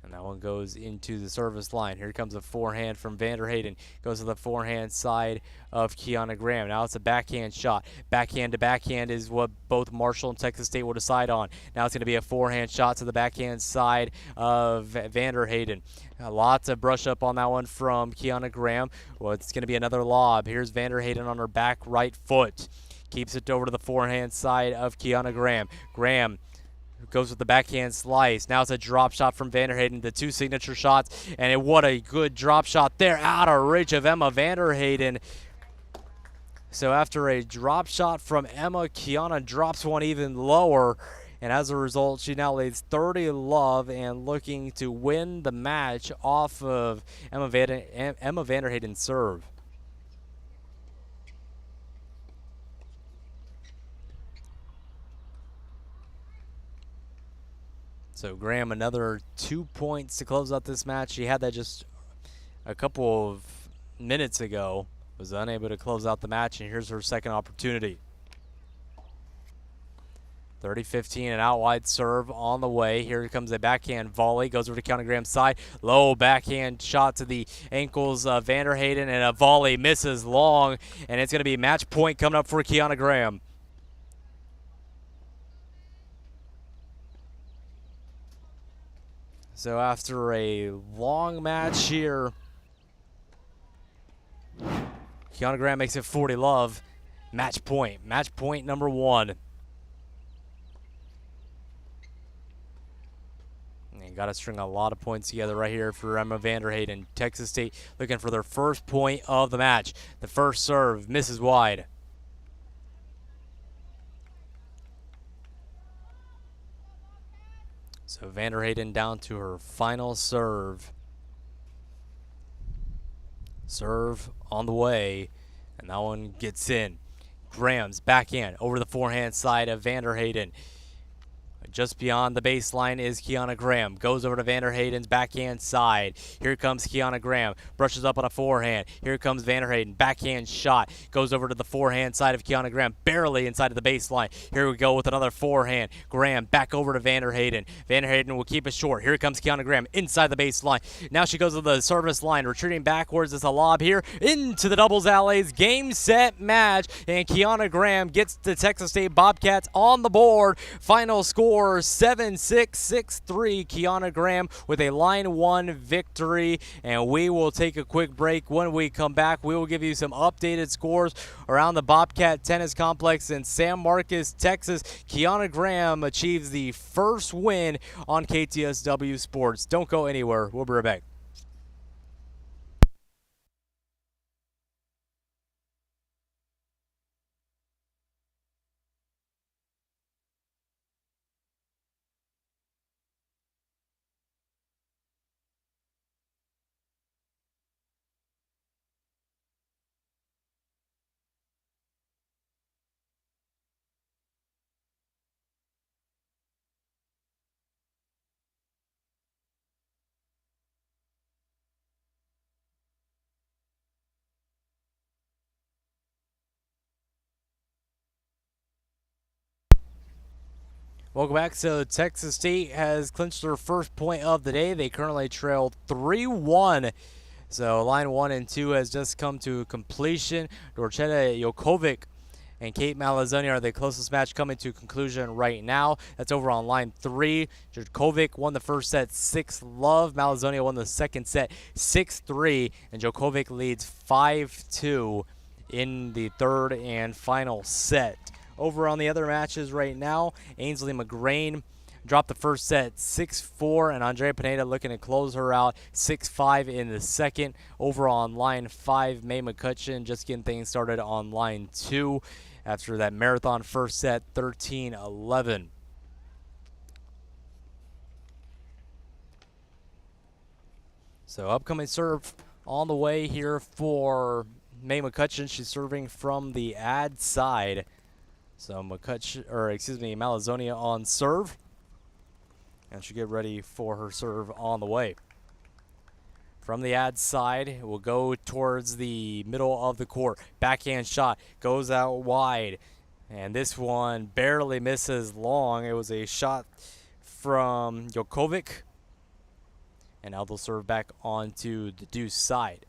And that one goes into the service line. Here comes a forehand from Vanderheyden. Goes to the forehand side of Kiana Graham. Now it's a backhand shot. Backhand to backhand is what both Marshall and Texas State will decide on. Now it's going to be a forehand shot to the backhand side of Vanderheyden. Lots of brush up on that one from Kiana Graham. Well, it's going to be another lob. Here's Vanderheyden on her back right foot. Keeps it over to the forehand side of Kiana Graham. Graham goes with the backhand slice. Now it's a drop shot from Vanderheyden, the two signature shots, and what a good drop shot there out of reach of Emma Vanderheyden. So after a drop shot from Emma, Kiana drops one even lower, and as a result, she now leads 30-love and looking to win the match off of Emma Vanderheyden's serve. So Graham, another 2 points to close out this match. She had that just a couple of minutes ago. Was unable to close out the match, and here's her second opportunity. 30-15, an out wide serve on the way. Here comes a backhand volley. Goes over to Kiana Graham's side. Low backhand shot to the ankles of Vanderheyden, and a volley misses long, and it's going to be match point coming up for Kiana Graham. So after a long match here, Kiana Graham makes it 40-love. Match point number one. And got to string a lot of points together right here for Emma Vanderheyden. Texas State looking for their first point of the match. The first serve misses wide. So Vanderheyden down to her final serve. Serve on the way, and that one gets in. Graham's backhand over the forehand side of Vanderheyden. Just beyond the baseline is Kiana Graham. Goes over to Vanderheyden's backhand side. Here comes Kiana Graham. Brushes up on a forehand. Here comes Vanderheyden. Backhand shot. Goes over to the forehand side of Kiana Graham. Barely inside of the baseline. Here we go with another forehand. Graham back over to Vanderheyden. Vanderheyden will keep it short. Here comes Kiana Graham inside the baseline. Now she goes to the service line. Retreating backwards. It's a lob here into the doubles alleys. Game, set, match. And Kiana Graham gets the Texas State Bobcats on the board. Final score 7-6-6-3. Kiana Graham with a line one victory. And we will take a quick break. When we come back, we will give you some updated scores around the Bobcat Tennis Complex in San Marcos, Texas. Kiana Graham achieves the first win on KTSW Sports. Don't go anywhere. We'll be right back. Welcome back. So Texas State has clinched their first point of the day. They currently trail 3-1. So line 1 and 2 has just come to completion. Dorchetta Jokovic and Kate Malazone are the closest match coming to conclusion right now. That's over on line 3. Jokovic won the first set 6-love. Malazone won the second set 6-3. And Jokovic leads 5-2 in the third and final set. Over on the other matches right now, Ainsley McGrain dropped the first set 6-4, and Andrea Pineda looking to close her out 6-5 in the second. Over on line 5, May McCutcheon just getting things started on line 2 after that marathon first set 13-11. So upcoming serve on the way here for May McCutcheon. She's serving from the ad side. So Malazone on serve. And she'll get ready for her serve on the way. From the ad side, it will go towards the middle of the court. Backhand shot goes out wide. And this one barely misses long. It was a shot from Jokovic. And now they'll serve back onto the deuce side.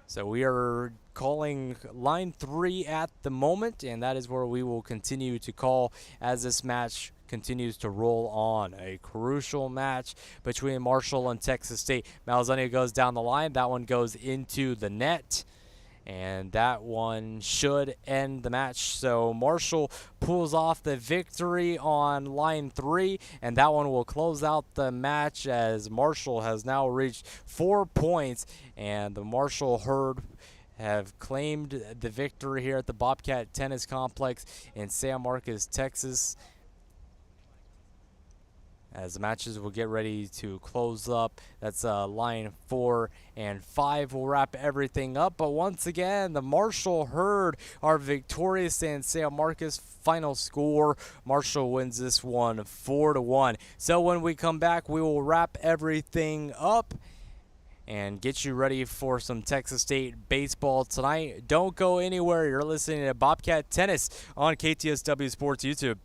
So we are calling line 3 at the moment, and that is where we will continue to call as this match continues to roll on. A crucial match between Marshall and Texas State. Malazone goes down the line. That one goes into the net. And that one should end the match. So Marshall pulls off the victory on line 3, and that one will close out the match as Marshall has now reached 4 points, and the Marshall Herd have claimed the victory here at the Bobcat Tennis Complex in San Marcos, Texas. As the matches will get ready to close up. That's line 4 and 5 will wrap everything up. But once again, the Marshall Herd are victorious in San Marcos. Final score, Marshall wins this one 4-1. So when we come back, we will wrap everything up and get you ready for some Texas State baseball tonight. Don't go anywhere. You're listening to Bobcat Tennis on KTSW Sports YouTube.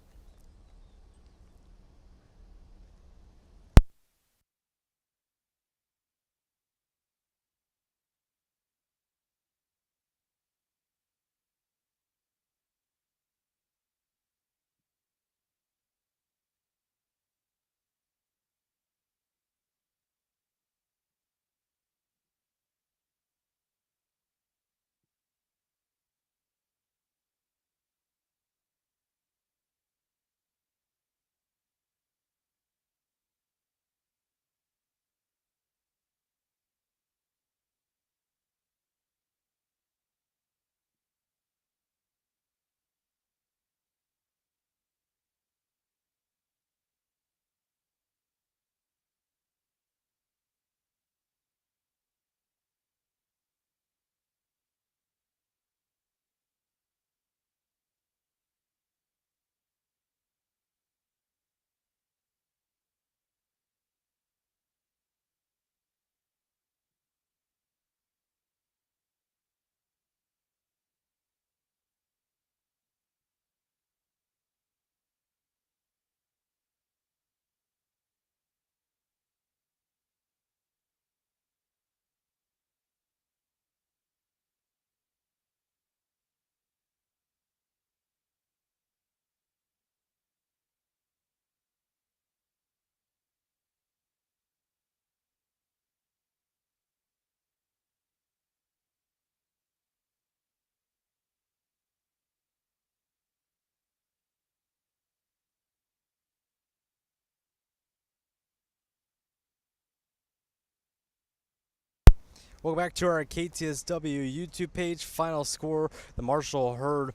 Welcome back to our KTSW YouTube page. Final score, the Marshall Herd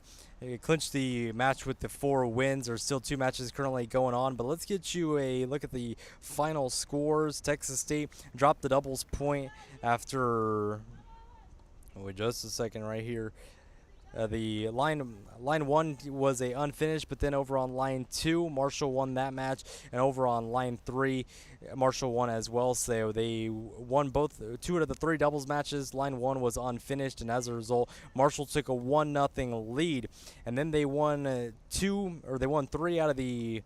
clinched the match with the 4 wins. There's still 2 matches currently going on, but let's get you a look at the final scores. Texas State dropped the doubles point after, wait just a second right here. The line one was a unfinished, but then over on line 2, Marshall won that match, and over on line 3, Marshall won as well. So they won both 2 out of the 3 doubles matches. Line 1 was unfinished, and as a result, Marshall took a 1-0 lead, and then they won 3 out of the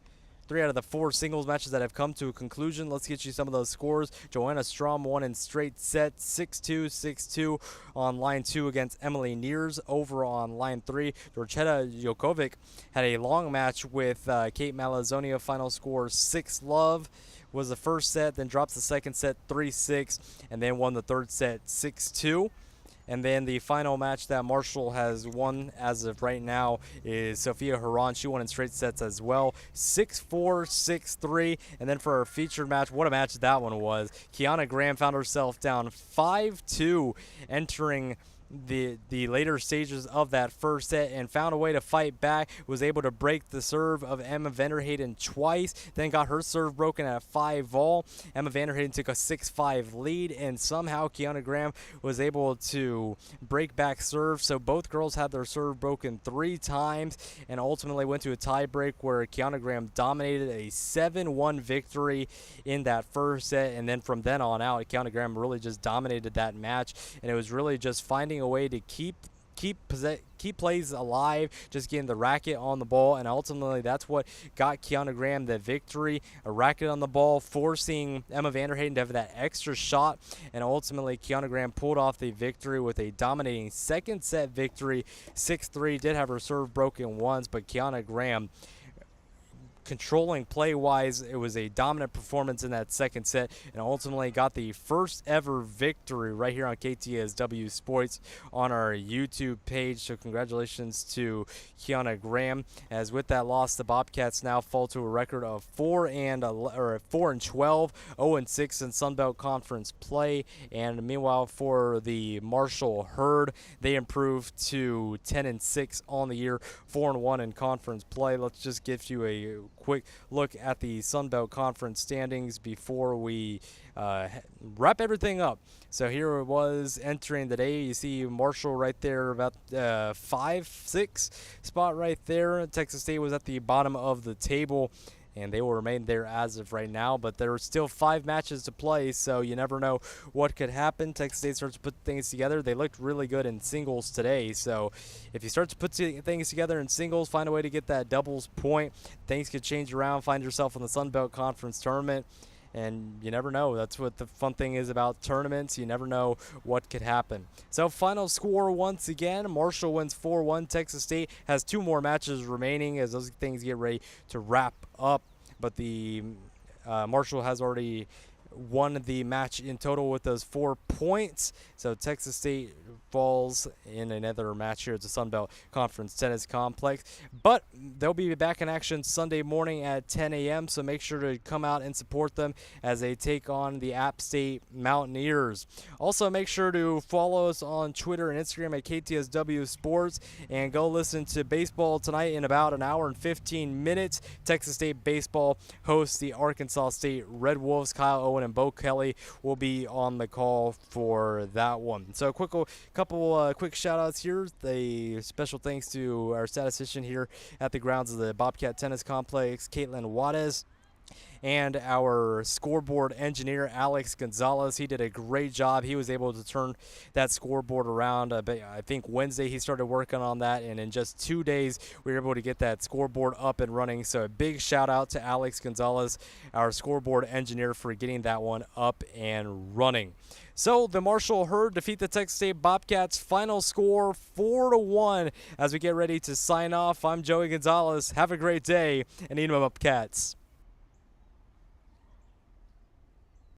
4 singles matches that have come to a conclusion. Let's get you some of those scores. Joanna Strom won in straight sets, 6-2, 6-2 on line 2 against Emily Neers. Over on line 3, Dorchetta Jokovic had a long match with Kate Malazonia. Final score 6-love was the first set, then drops the second set 3-6, and then won the third set 6-2. And then the final match that Marshall has won as of right now is Sophia Haran. She won in straight sets as well, 6-4, 6-3. And then for our featured match, what a match that one was. Kiana Graham found herself down 5-2 entering the later stages of that first set and found a way to fight back, was able to break the serve of Emma Vanderhayden twice, then got her serve broken at 5-all. Emma Vanderhayden took a 6-5 lead, and somehow Kiana Graham was able to break back serve. So both girls had their serve broken 3 times and ultimately went to a tie break where Kiana Graham dominated a 7-1 victory in that first set. And then from then on out, Kiana Graham really just dominated that match, and it was really just finding a way to keep plays alive, just getting the racket on the ball, and ultimately that's what got Kiana Graham the victory. A racket on the ball, forcing Emma Vanderhayden to have that extra shot, and ultimately Kiana Graham pulled off the victory with a dominating second set victory, 6-3. Did have her serve broken once, but Kiana Graham controlling play-wise, it was a dominant performance in that second set, and ultimately got the first ever victory right here on KTSW Sports on our YouTube page. So congratulations to Kiana Graham. As with that loss, the Bobcats now fall to a record of 4-12, 0-6 in Sun Belt Conference play. And meanwhile, for the Marshall Herd, they improved to 10-6 on the year, 4-1 in conference play. Let's just give you a quick look at the Sun Belt Conference standings before we wrap everything up. So here it was entering the day. You see Marshall right there, about 5-6 spot right there. Texas State was at the bottom of the table, and they will remain there as of right now. But there are still 5 matches to play, so you never know what could happen. Texas State starts to put things together. They looked really good in singles today, so if you start to put things together in singles, find a way to get that doubles point, things could change around. Find yourself in the Sun Belt Conference tournament, and you never know. That's what the fun thing is about tournaments. You never know what could happen. So final score once again, Marshall wins 4-1. Texas State has 2 more matches remaining as those things get ready to wrap up. But the Marshall has already won the match in total with those 4 points. So Texas State falls in another match here at the Sun Belt Conference Tennis Complex. But they'll be back in action Sunday morning at 10 a.m., so make sure to come out and support them as they take on the App State Mountaineers. Also, make sure to follow us on Twitter and Instagram at KTSW Sports, and go listen to baseball tonight in about an hour and 15 minutes. Texas State baseball hosts the Arkansas State Red Wolves. Kyle Owen and Bo Kelly will be on the call for that one. So couple quick shout outs here. A special thanks to our statistician here at the grounds of the Bobcat Tennis Complex, Caitlin Juarez, and our scoreboard engineer, Alex Gonzalez. He did a great job. He was able to turn that scoreboard around. I think Wednesday he started working on that, and in just 2 days we were able to get that scoreboard up and running. So a big shout out to Alex Gonzalez, our scoreboard engineer, for getting that one up and running. So the Marshall Herd defeat the Texas State Bobcats. Final score 4-1 as we get ready to sign off. I'm Joey Gonzalez. Have a great day, and eat 'em up, Cats.